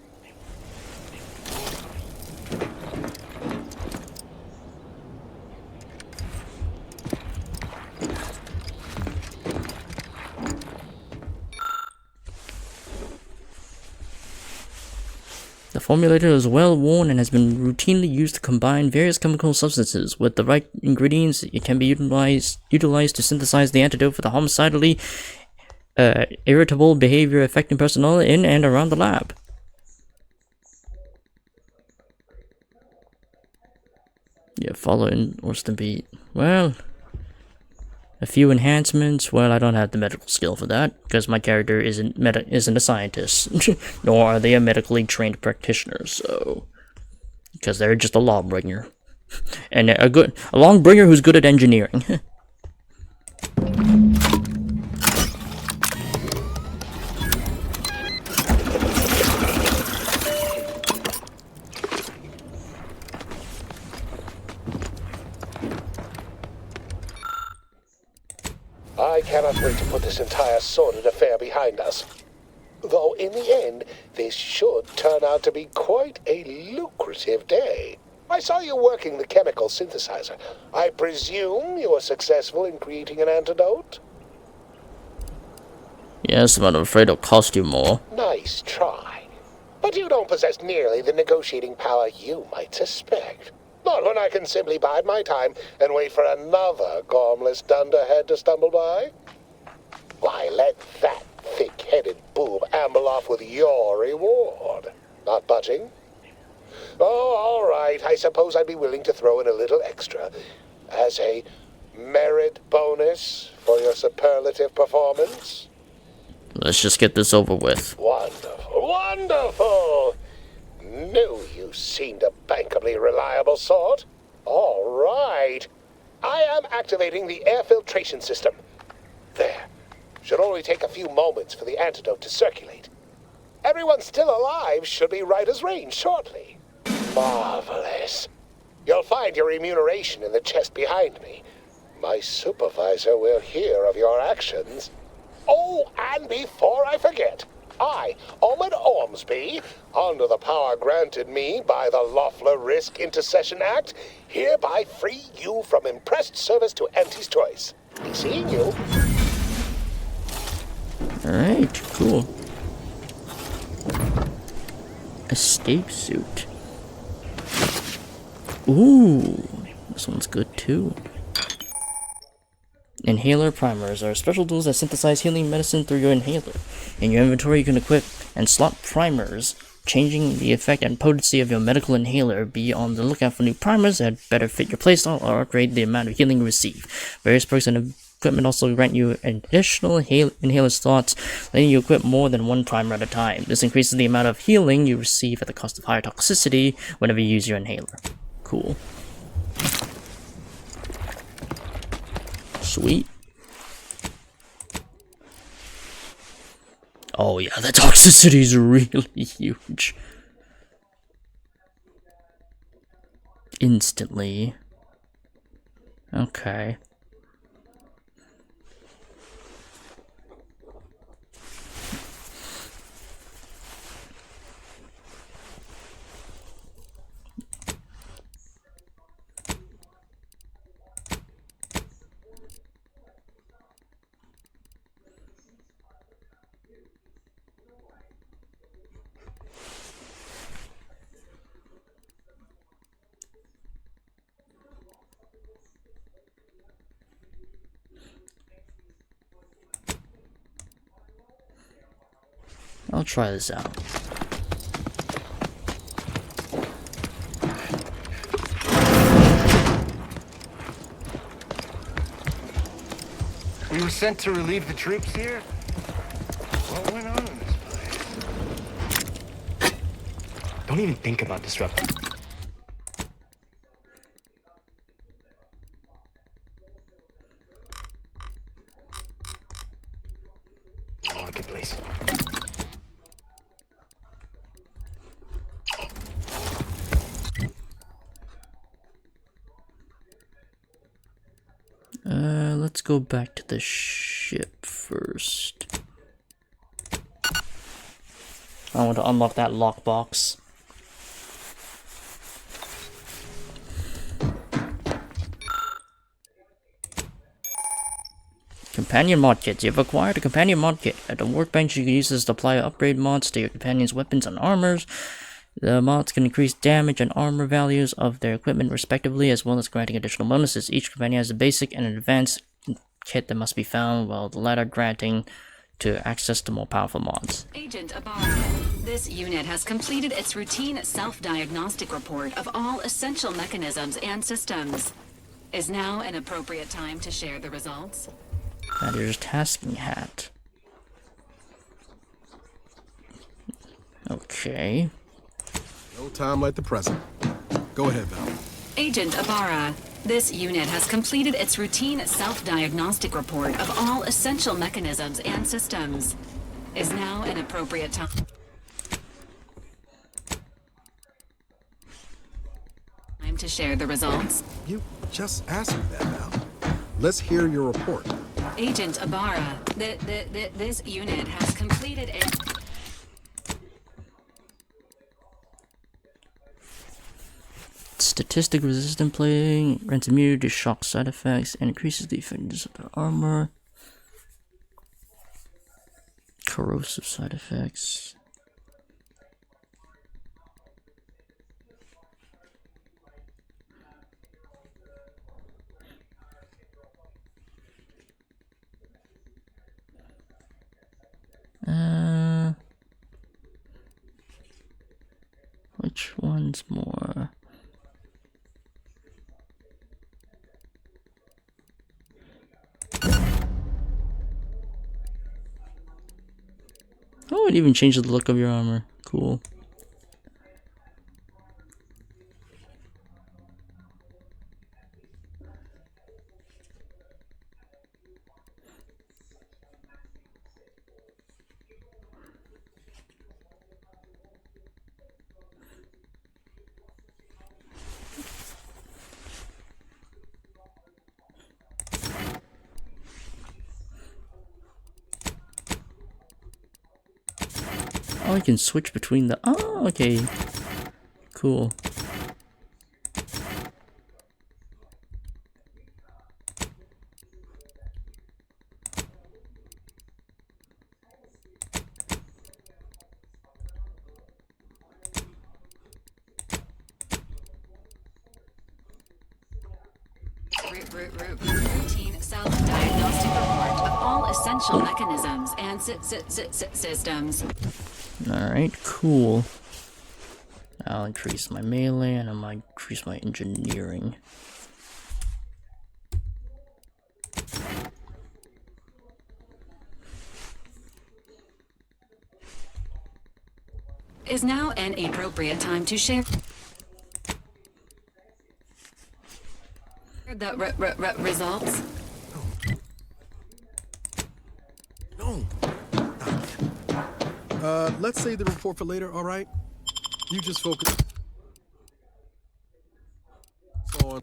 The formulator is well worn and has been routinely used to combine various chemical substances. With the right ingredients, it can be utilized to synthesize the antidote for the homicidally irritable behavior affecting personnel in and around the lab. Yeah, follow in Orson beat. Well, a few enhancements. Well, I don't have the medical skill for that because my character isn't a scientist, nor are they a medically trained practitioner. So, because they're just a lawbringer, and a lawbringer who's good at engineering. I cannot wait to put this entire sordid affair behind us. Though in the end, this should turn out to be quite a lucrative day. I saw you working the chemical synthesizer. I presume you were successful in creating an antidote? Yes, but I'm afraid it'll cost you more. Nice try. But you don't possess nearly the negotiating power you might suspect. Not when I can simply bide my time and wait for another gormless dunderhead to stumble by. Why, let that thick-headed boob amble off with your reward. Not budging? Oh, all right. I suppose I'd be willing to throw in a little extra as a merit bonus for your superlative performance. Let's just get this over with. Wonderful, wonderful! Knew you seemed a bankably reliable sort. All right. I am activating the air filtration system. There. Should only take a few moments for the antidote to circulate. Everyone still alive should be right as rain shortly. Marvelous. You'll find your remuneration in the chest behind me. My supervisor will hear of your actions. Oh, and before I forget, I, Ahmed Ormsby, under the power granted me by the Loeffler Risk Intercession Act, hereby free you from impressed service to Auntie's choice. Be seeing you. Alright, cool. Escape suit. Ooh, this one's good too. Inhaler primers are special tools that synthesize healing medicine through your inhaler. In your inventory, you can equip and slot primers, changing the effect and potency of your medical inhaler. Be on the lookout for new primers that better fit your playstyle or upgrade the amount of healing you receive. Various perks and equipment also grant you additional inhaler slots, letting you equip more than one primer at a time. This increases the amount of healing you receive at the cost of higher toxicity whenever you use your inhaler. Cool. Sweet. Oh yeah, the toxicity is really huge. Instantly. Okay. I'll try this out. We were sent to relieve the troops here? What went on in this place? Don't even think about disrupting. Oh, good place. Let's go back to the ship first. I want to unlock that lockbox. Companion mod kits. You've acquired a companion mod kit. At the workbench, you can use this to apply upgrade mods to your companion's weapons and armors. The mods can increase damage and armor values of their equipment respectively, as well as granting additional bonuses. Each companion has a basic and an advanced kit that must be found, while the latter granting to access to more powerful mods. Agent Ibarra, this unit has completed its routine self-diagnostic report of all essential mechanisms and systems. Is now an appropriate time to share the results? Manager's tasking hat. Okay. No time like the present. Go ahead, Val. Agent Ibarra, this unit has completed its routine self-diagnostic report of all essential mechanisms and systems. Is now an appropriate time to share the results? You just asked me that, Val. Let's hear your report. Agent Ibarra, this unit has completed a... Statistic resistant plating, grants immunity to shock side effects, and increases the effectiveness of the armor. Corrosive side effects. Which one's more? Oh, it even changes the look of your armor. Cool. Oh, I can switch between the... Oh, okay. Cool. Routine self-diagnostic report of all essential mechanisms and systems. Alright, cool. I'll increase my melee and I might increase my engineering. Is now an appropriate time to share the results. No. Let's save the report for later, all right? You just focus. So on.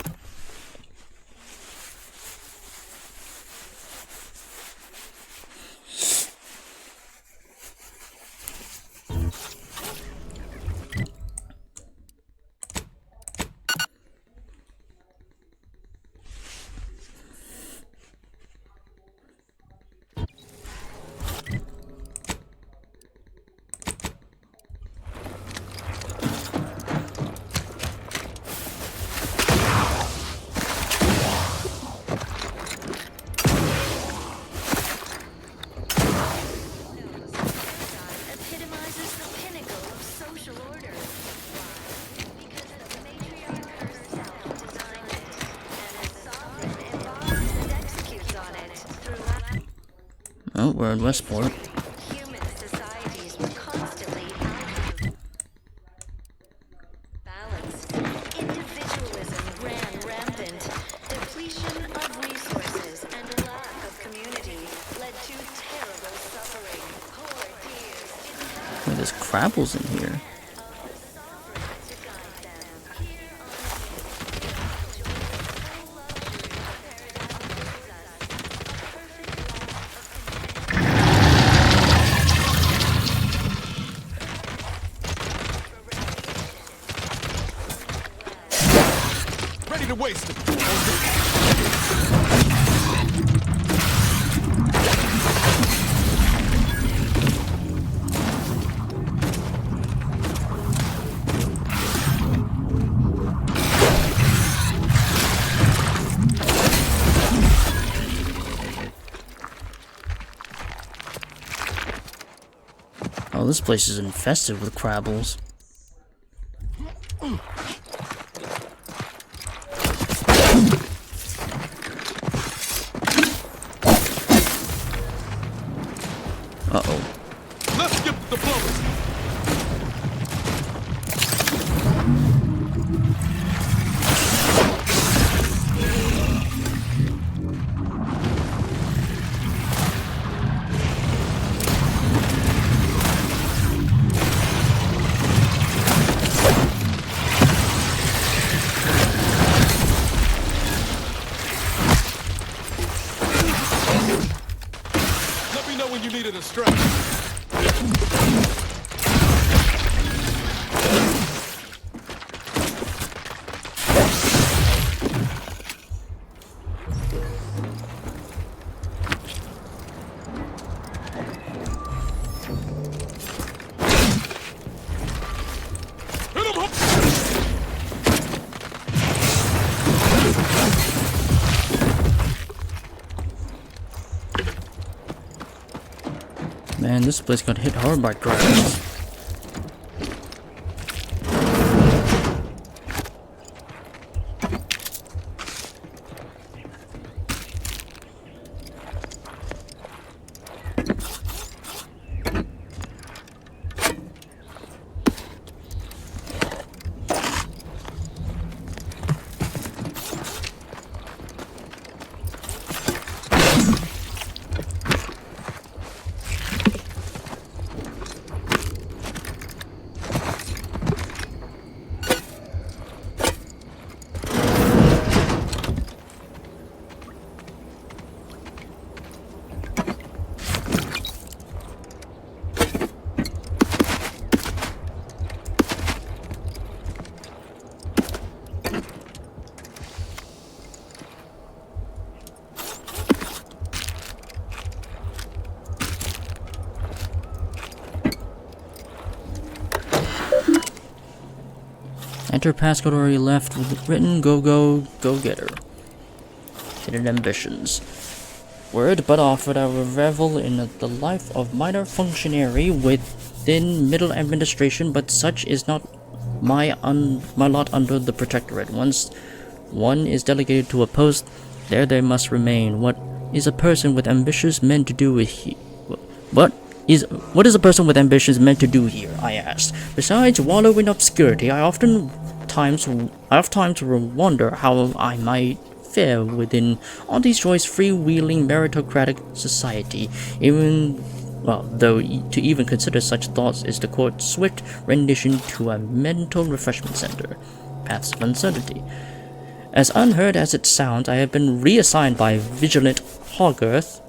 Oh, we're in Westport. Human societies were constantly out of balance. Individualism ran rampant. Depletion of resources and lack of community led to terrible suffering. Poor dears. Oh, there's Crabbles in here. To waste it. Oh, this place is infested with Crabbles. Uh-oh. Let's skip the bullets. Let me know when you needed a stretch. Man, this place got hit hard by Crabbles. Enter passcode already left with written go getter. Hidden ambitions. Word but offered, I will revel in the life of minor functionary within middle administration, but such is not my lot under the protectorate. Once one is delegated to a post, there they must remain. What is a person with ambitions meant to do What is a person with ambitions meant to do here? I asked. Besides wallow in obscurity, I oftentimes wonder how I might fare within all these choice, freewheeling, meritocratic society. Though to even consider such thoughts is the court's swift rendition to a mental refreshment center. Paths of uncertainty. As unheard as it sounds, I have been reassigned by Vigilant Hogarth.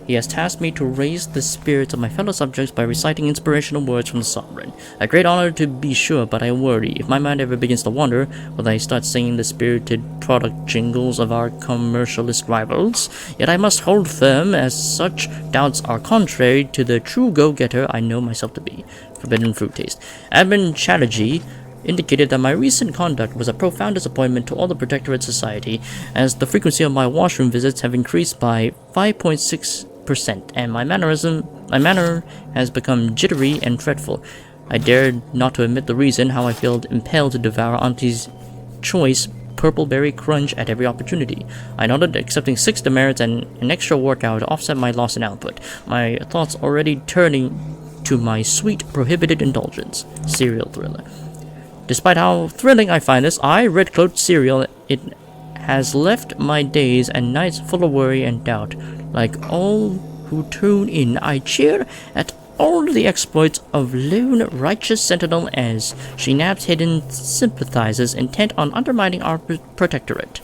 He has tasked me to raise the spirits of my fellow subjects by reciting inspirational words from the sovereign. A great honor to be sure, but I worry, if my mind ever begins to wander, will I start singing the spirited product jingles of our commercialist rivals? Yet I must hold firm, as such doubts are contrary to the true go-getter I know myself to be. Forbidden fruit taste. Admin Chatterjee indicated that my recent conduct was a profound disappointment to all the Protectorate Society, as the frequency of my washroom visits have increased by 5.6%, and my manner has become jittery and fretful. I dared not to admit the reason how I felt impelled to devour Auntie's choice purple berry crunch at every opportunity. I nodded, accepting 6 demerits and an extra workout to offset my loss in output, my thoughts already turning to my sweet prohibited indulgence, serial thriller. Despite how thrilling I find this, red-cloaked cereal, it has left my days and nights full of worry and doubt. Like all who tune in, I cheer at all the exploits of lone righteous sentinel as she naps hidden sympathizers intent on undermining our protectorate.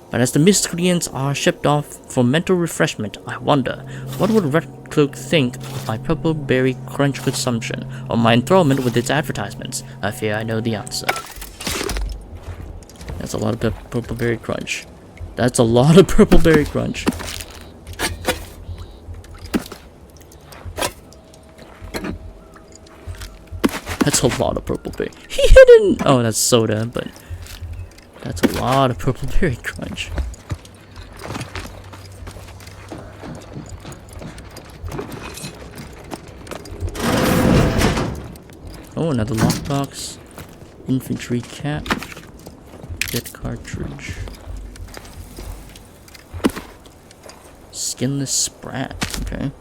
But as the miscreants are shipped off for mental refreshment, I wonder, what would Redcloak think of my purple berry crunch consumption, or my enthrallment with its advertisements? I fear I know the answer. That's a lot of purple berry crunch. That's a lot of purple berry crunch. That's a lot of purple berry. He didn't. Oh, that's soda, but that's a lot of purple berry crunch. Oh, another lockbox. Infantry cap. Get cartridge. Skinless sprat. Okay.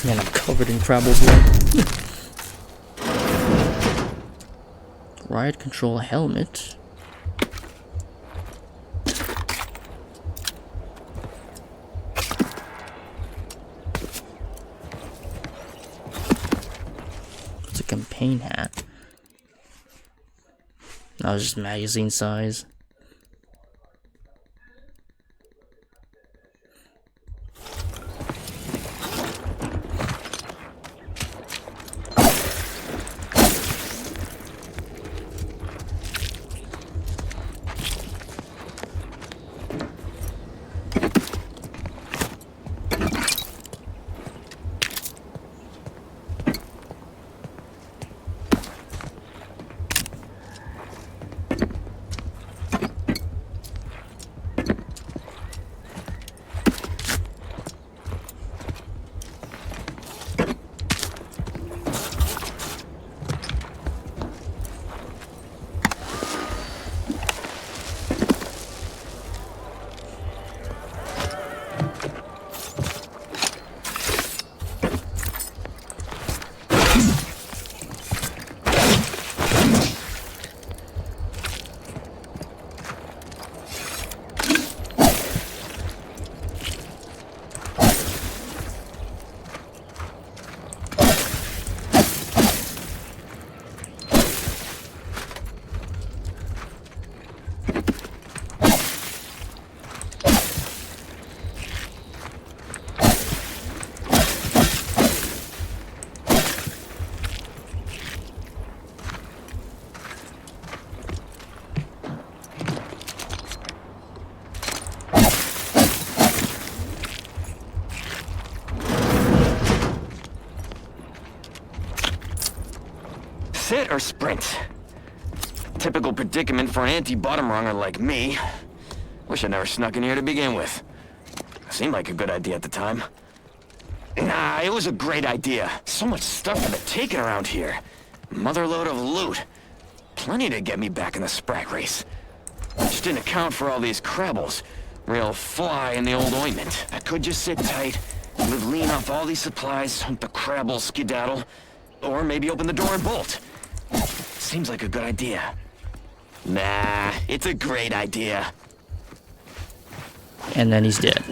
Man, I'm covered in crabble blood. Riot control helmet. It's a campaign hat. That was just magazine size. it or sprint. Typical predicament for an anti-bottom runger like me. Wish I never snuck in here to begin with. Seemed like a good idea at the time. Nah, it was a great idea. So much stuff for the taking around here. Motherload of loot. Plenty to get me back in the sprat race. Just didn't account for all these crabbles. Real fly in the old ointment. I could just sit tight, live lean off all these supplies, hunt the crabble skedaddle, or maybe open the door and bolt. Seems like a good idea. Nah, it's a great idea. And then he's dead.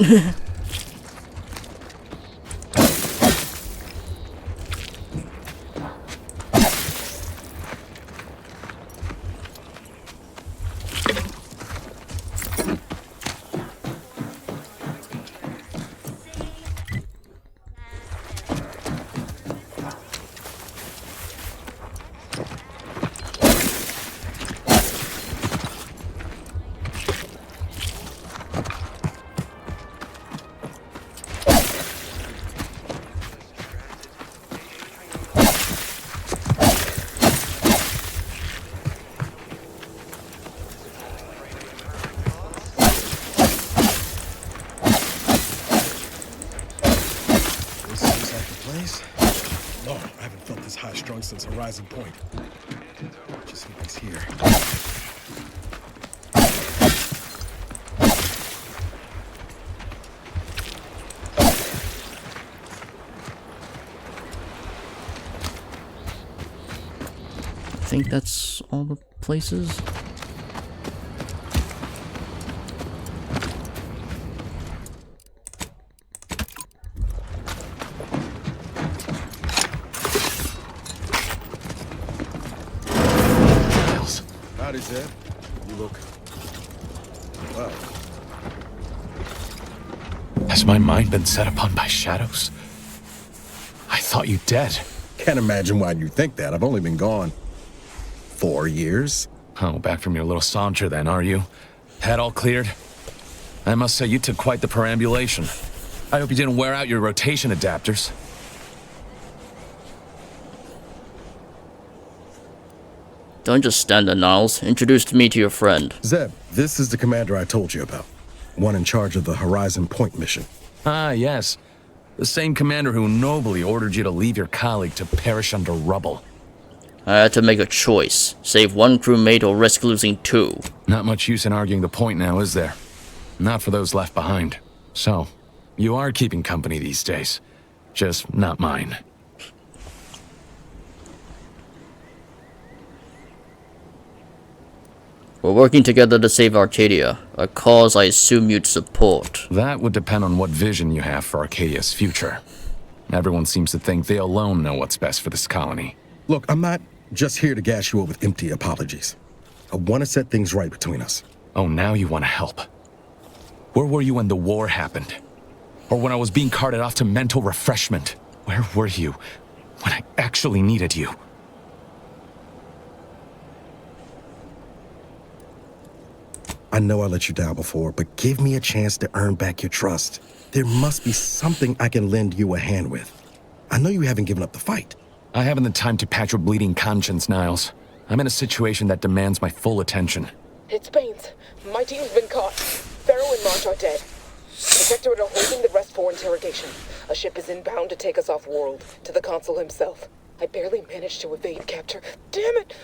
Since Horizon Point. Just hope he's here. I think that's all the places. Howdy, Zed. You look... well. Has my mind been set upon by shadows? I thought you dead. Can't imagine why you think that. I've only been gone 4 years. Oh, back from your little saunter then, are you? Head all cleared? I must say you took quite the perambulation. I hope you didn't wear out your rotation adapters. Don't just stand there, Niles. Introduce me to your friend. Zeb, this is the commander I told you about. One in charge of the Horizon Point mission. Ah, yes. The same commander who nobly ordered you to leave your colleague to perish under rubble. I had to make a choice. Save one crewmate or risk losing two. Not much use in arguing the point now, is there? Not for those left behind. So, you are keeping company these days. Just not mine. We're working together to save Arcadia, a cause I assume you'd support. That would depend on what vision you have for Arcadia's future. Everyone seems to think they alone know what's best for this colony. Look, I'm not just here to gas you up with empty apologies. I want to set things right between us. Oh, now you want to help. Where were you when the war happened? Or when I was being carted off to mental refreshment? Where were you when I actually needed you? I know I let you down before, but give me a chance to earn back your trust. There must be something I can lend you a hand with. I know you haven't given up the fight. I haven't the time to patch your bleeding conscience, Niles. I'm in a situation that demands my full attention. It's Baines. My team's been caught. Pharaoh and March are dead. Protectorate are holding the rest for interrogation. A ship is inbound to take us off-world, to the consul himself. I barely managed to evade capture. Damn it!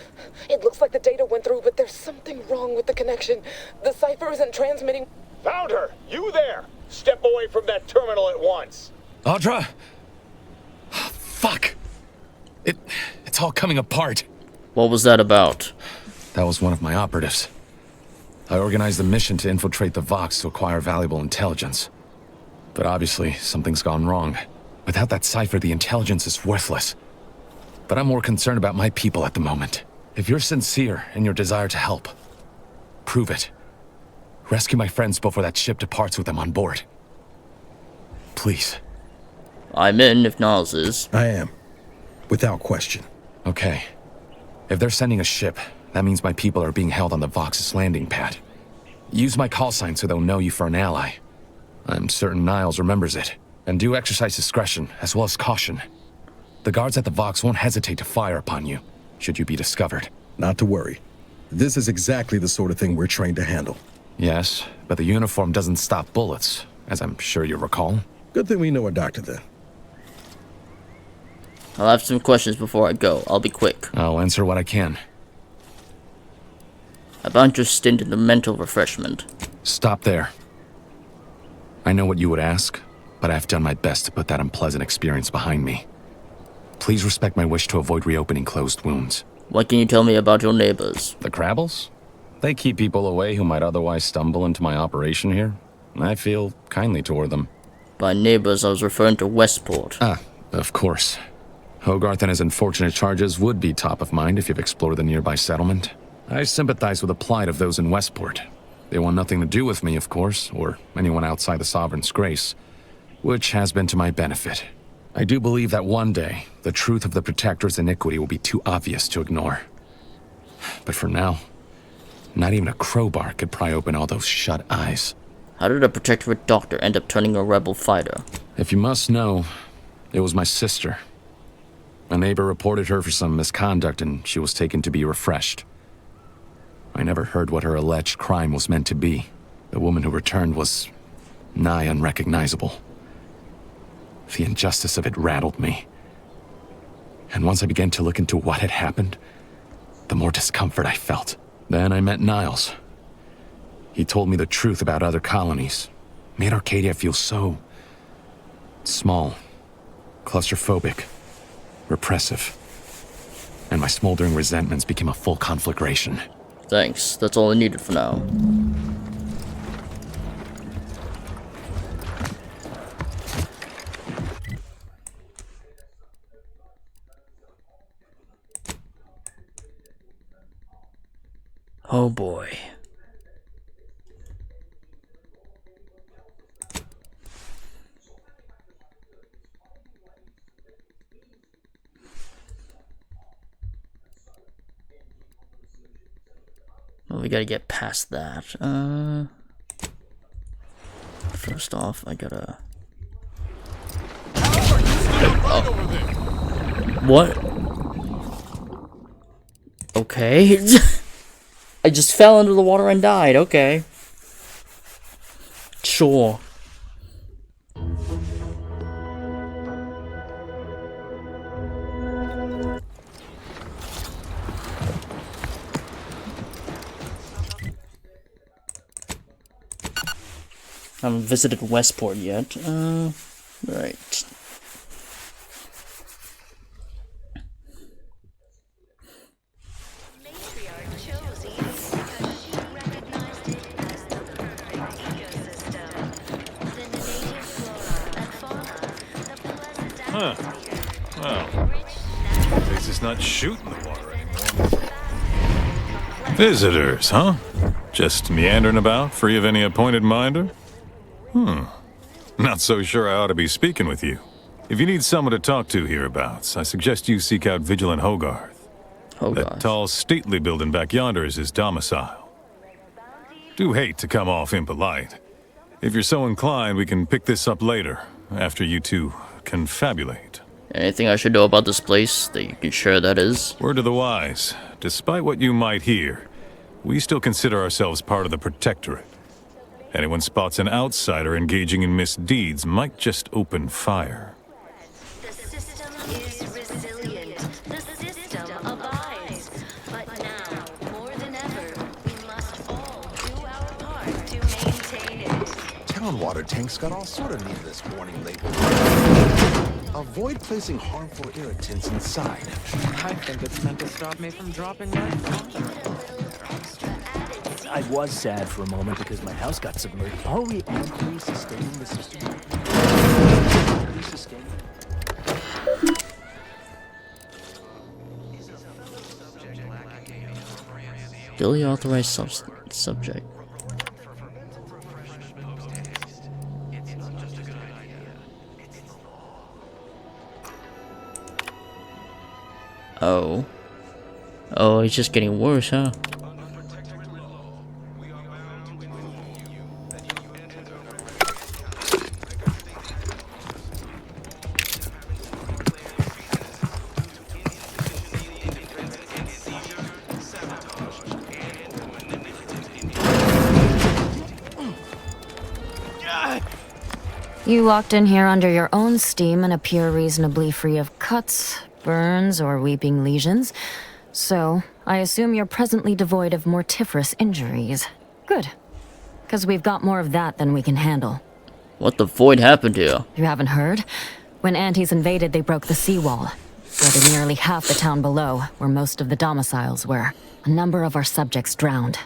It looks like the data went through, but there's something wrong with the connection. The cipher isn't transmitting. Found her! You there! Step away from that terminal at once! Audra! Fuck! It's all coming apart. What was that about? That was one of my operatives. I organized a mission to infiltrate the Vox to acquire valuable intelligence. But obviously, something's gone wrong. Without that cipher, the intelligence is worthless. But I'm more concerned about my people at the moment. If you're sincere in your desire to help, prove it. Rescue my friends before that ship departs with them on board. Please. I'm in, if Niles is. I am. Without question. Okay. If they're sending a ship, that means my people are being held on the Vox's landing pad. Use my call sign so they'll know you for an ally. I'm certain Niles remembers it. And do exercise discretion, as well as caution. The guards at the Vox won't hesitate to fire upon you. should you be discovered. Not to worry. This is exactly the sort of thing we're trained to handle. Yes, but the uniform doesn't stop bullets, as I'm sure you recall. Good thing we know a doctor then. I'll have some questions before I go. I'll be quick. I'll answer what I can. About your stint in the mental refreshment. Stop there. I know what you would ask, but I've done my best to put that unpleasant experience behind me. Please respect my wish to avoid reopening closed wounds. What can you tell me about your neighbors? The Crabbles? They keep people away who might otherwise stumble into my operation here. I feel kindly toward them. By neighbors, I was referring to Westport. Ah, of course. Hogarth and his unfortunate charges would be top of mind if you've explored the nearby settlement. I sympathize with the plight of those in Westport. They want nothing to do with me, of course, or anyone outside the Sovereign's grace, which has been to my benefit. I do believe that one day, the truth of the Protector's iniquity will be too obvious to ignore. But for now, not even a crowbar could pry open all those shut eyes. How did a Protectorate doctor end up turning a rebel fighter? If you must know, it was my sister. A neighbor reported her for some misconduct and she was taken to be refreshed. I never heard what her alleged crime was meant to be. The woman who returned was nigh unrecognizable. The injustice of it rattled me. And once I began to look into what had happened, the more discomfort I felt. Then I met Niles. He told me the truth about other colonies. Made Arcadia feel so small, claustrophobic, repressive. And my smoldering resentments became a full conflagration. Thanks. That's all I needed for now. Oh boy. Well, we gotta get past that. First off, I gotta... Oh. What? Okay. I just fell into the water and died, okay. Sure. I haven't visited Westport yet. Right. Huh. Well, at least it's not shooting the water anymore. Visitors, huh? Just meandering about, free of any appointed minder? Not so sure I ought to be speaking with you. If you need someone to talk to hereabouts, I suggest you seek out Vigilant Hogarth. That tall, stately building back yonder is his domicile. Do hate to come off impolite. If you're so inclined, we can pick this up later, after you two confabulate. Anything I should know about this place that you can share, that is? Word to the wise. Despite what you might hear, we still consider ourselves part of the Protectorate. Anyone spots an outsider engaging in misdeeds might just open fire. The system is resilient. The system abides. But now, more than ever, we must all do our part to maintain it. Town water tanks got all sort of needless warning labels. Avoid placing harmful irritants inside. I think it's meant to stop me from dropping my father. I was sad for a moment because my house got submerged. Are we actually sustaining the system? Duly authorized subject. Oh. Oh, it's just getting worse, huh? You walked in here under your own steam and appear reasonably free of cuts, burns, or weeping lesions. So, I assume you're presently devoid of mortiferous injuries. Good. Because we've got more of that than we can handle. What the void happened here? You haven't heard? When Antis invaded, they broke the seawall, flooded nearly half the town below, where most of the domiciles were. A number of our subjects drowned.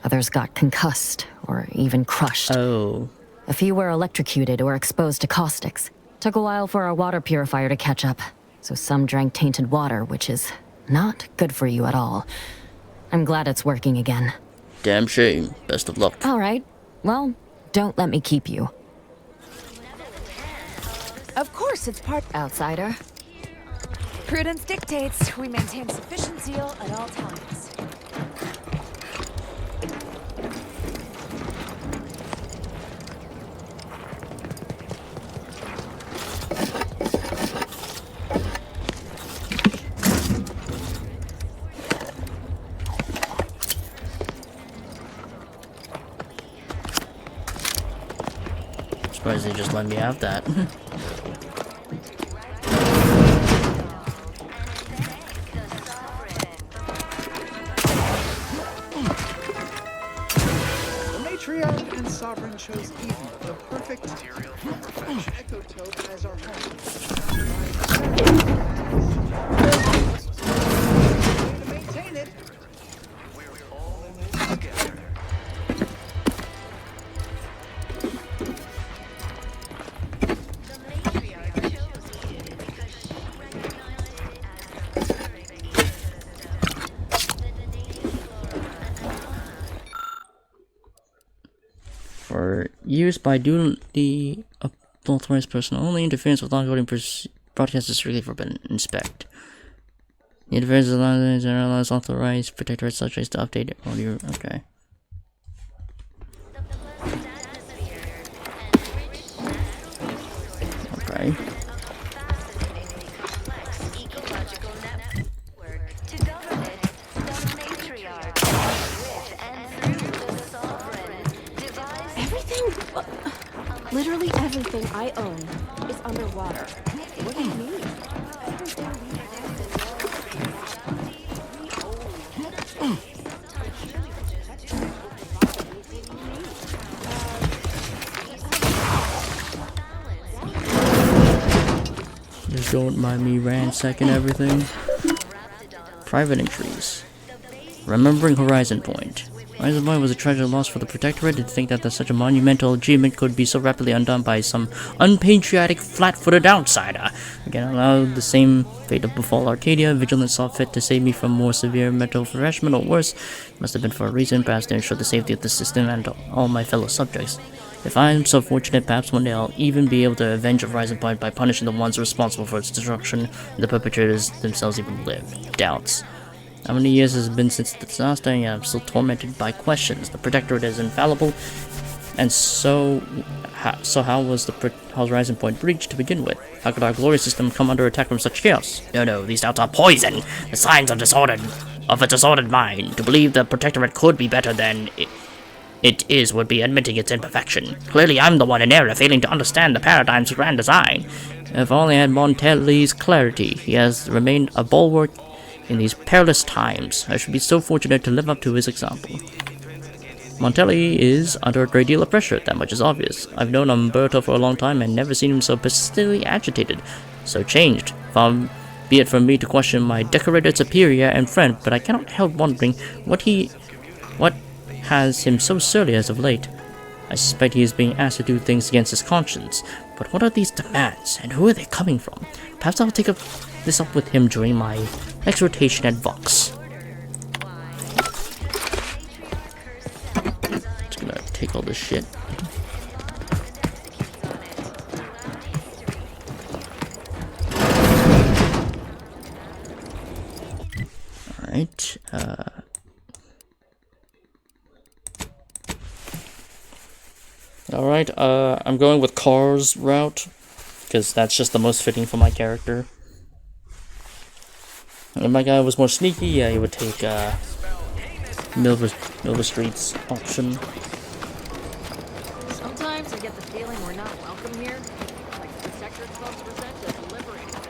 Others got concussed, or even crushed. Oh. A few were electrocuted or exposed to caustics. Took a while for our water purifier to catch up, so some drank tainted water, which is not good for you at all. I'm glad it's working again. Damn shame. Best of luck. Alright. Well, don't let me keep you. Of course, it's part outsider. Prudence dictates we maintain sufficient zeal at all times. Surprised they just let me have that. Matriarch and Sovereign chose Eden, the perfect material for perfection. Ecotope as our home. To maintain it, we're all in this together. For use by duly authorized personnel only, interference with ongoing broadcast is strictly forbidden. Inspect. The interference is allowed authorized protectorate subjects to update audio. Okay. Okay. Literally everything I own is underwater. What do you mean? Just don't mind me ransacking everything. Private entries. Remembering Horizon Point. Horizon Point was a treasure lost for the Protectorate. To think that such a monumental achievement could be so rapidly undone by some unpatriotic, flat-footed outsider. Again, allowed the same fate to befall Arcadia. Vigilance saw fit to save me from more severe mental harassment, or worse. Must have been for a reason, perhaps to ensure the safety of the system and all my fellow subjects. If I am so fortunate, perhaps one day I'll even be able to avenge Horizon Point by punishing the ones responsible for its destruction, and the perpetrators themselves even live. Doubts. How many years has it been since the disaster, and I'm still tormented by questions. The Protectorate is infallible, and so how was Horizon Point breached to begin with? How could our glorious system come under attack from such chaos? No, these doubts are poison! The signs of a disordered mind. To believe the Protectorate could be better than it is would be admitting its imperfection. Clearly I'm the one in error, failing to understand the paradigm's grand design. If only I had Montelli's clarity. He has remained a bulwark in these perilous times. I should be so fortunate to live up to his example. Montelli is under a great deal of pressure, that much is obvious. I've known Umberto for a long time and never seen him so persistently agitated, so changed. Far be it from me to question my decorated superior and friend, but I cannot help wondering what has him so surly as of late. I suspect he is being asked to do things against his conscience, but what are these demands, and who are they coming from? Perhaps I'll take this up with him during my next rotation at Vox. Just gonna take all this shit. Alright, Alright, I'm going with Car's route, because that's just the most fitting for my character. And if my guy was more sneaky, yeah, he would take Nova Street's option. Sometimes I get the feeling we're not welcome. welcome here? Like the sector clubs present as liberating them.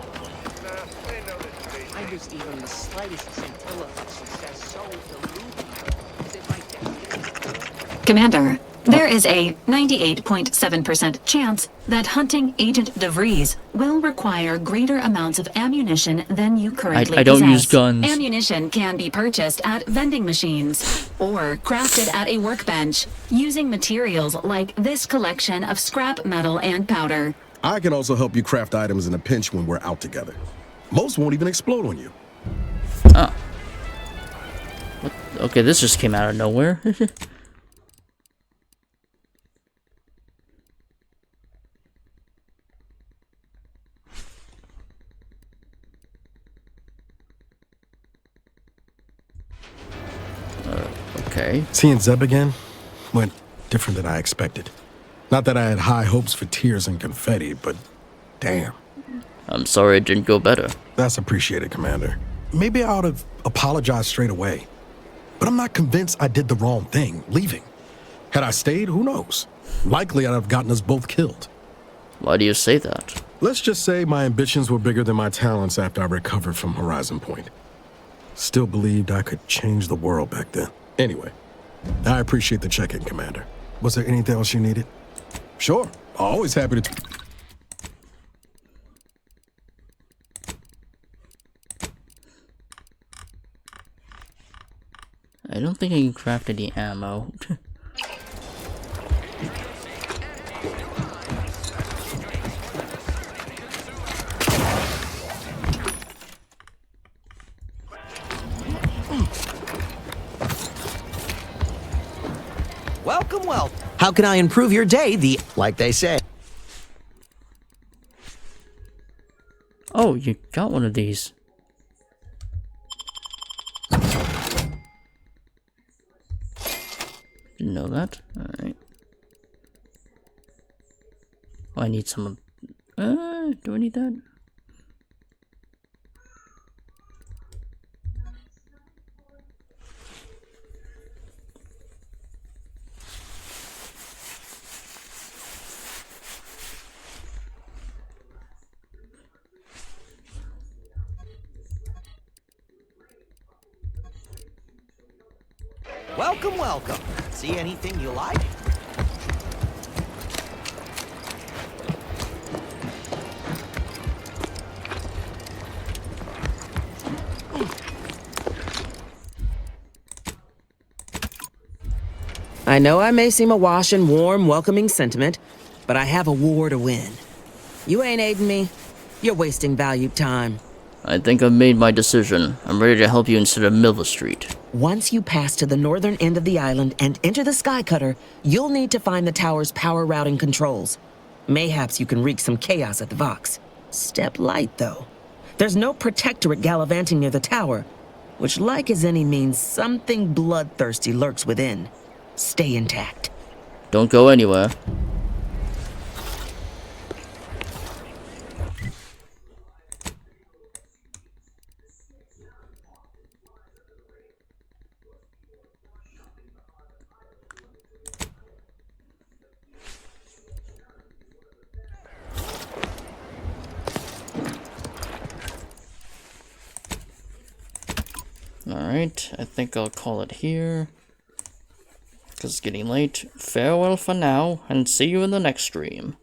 They know this. I lose even the slightest scintilla of success so elusive. Is it my destiny? Commander, there is a 98.7% chance that hunting Agent DeVries will require greater amounts of ammunition than you currently I don't possess. use guns. Ammunition can be purchased at vending machines or crafted at a workbench using materials like this collection of scrap metal and powder. I can also help you craft items in a pinch when we're out together. Most won't even explode on you. Oh. What? Okay, this just came out of nowhere. Okay. Seeing Zeb again went different than I expected. Not that I had high hopes for tears and confetti, but damn. I'm sorry it didn't go better. That's appreciated, Commander. Maybe I ought to apologize straight away. But I'm not convinced I did the wrong thing, leaving. Had I stayed, who knows? Likely I'd have gotten us both killed. Why do you say that? Let's just say my ambitions were bigger than my talents after I recovered from Horizon Point. Still believed I could change the world back then. Anyway, I appreciate the check-in, Commander. Was there anything else you needed? Sure, always happy to... I don't think I can craft any ammo. Welcome, welcome. How can I improve your day? Like they say. Oh, you got one of these. Didn't know that. Alright. Oh, I need some of... do I need that? Welcome, welcome. See anything you like? I know I may seem awash in warm, welcoming sentiment, but I have a war to win. You ain't aiding me. You're wasting valued time. I think I've made my decision. I'm ready to help you instead of Milva Street. Once you pass to the northern end of the island and enter the Sky Cutter, you'll need to find the tower's power routing controls. Mayhaps you can wreak some chaos at the Vox. Step light, though. There's no protectorate gallivanting near the tower, which, like as any, means something bloodthirsty lurks within. Stay intact. Don't go anywhere. Alright, I think I'll call it here. Because it's getting late. Farewell for now, and see you in the next stream.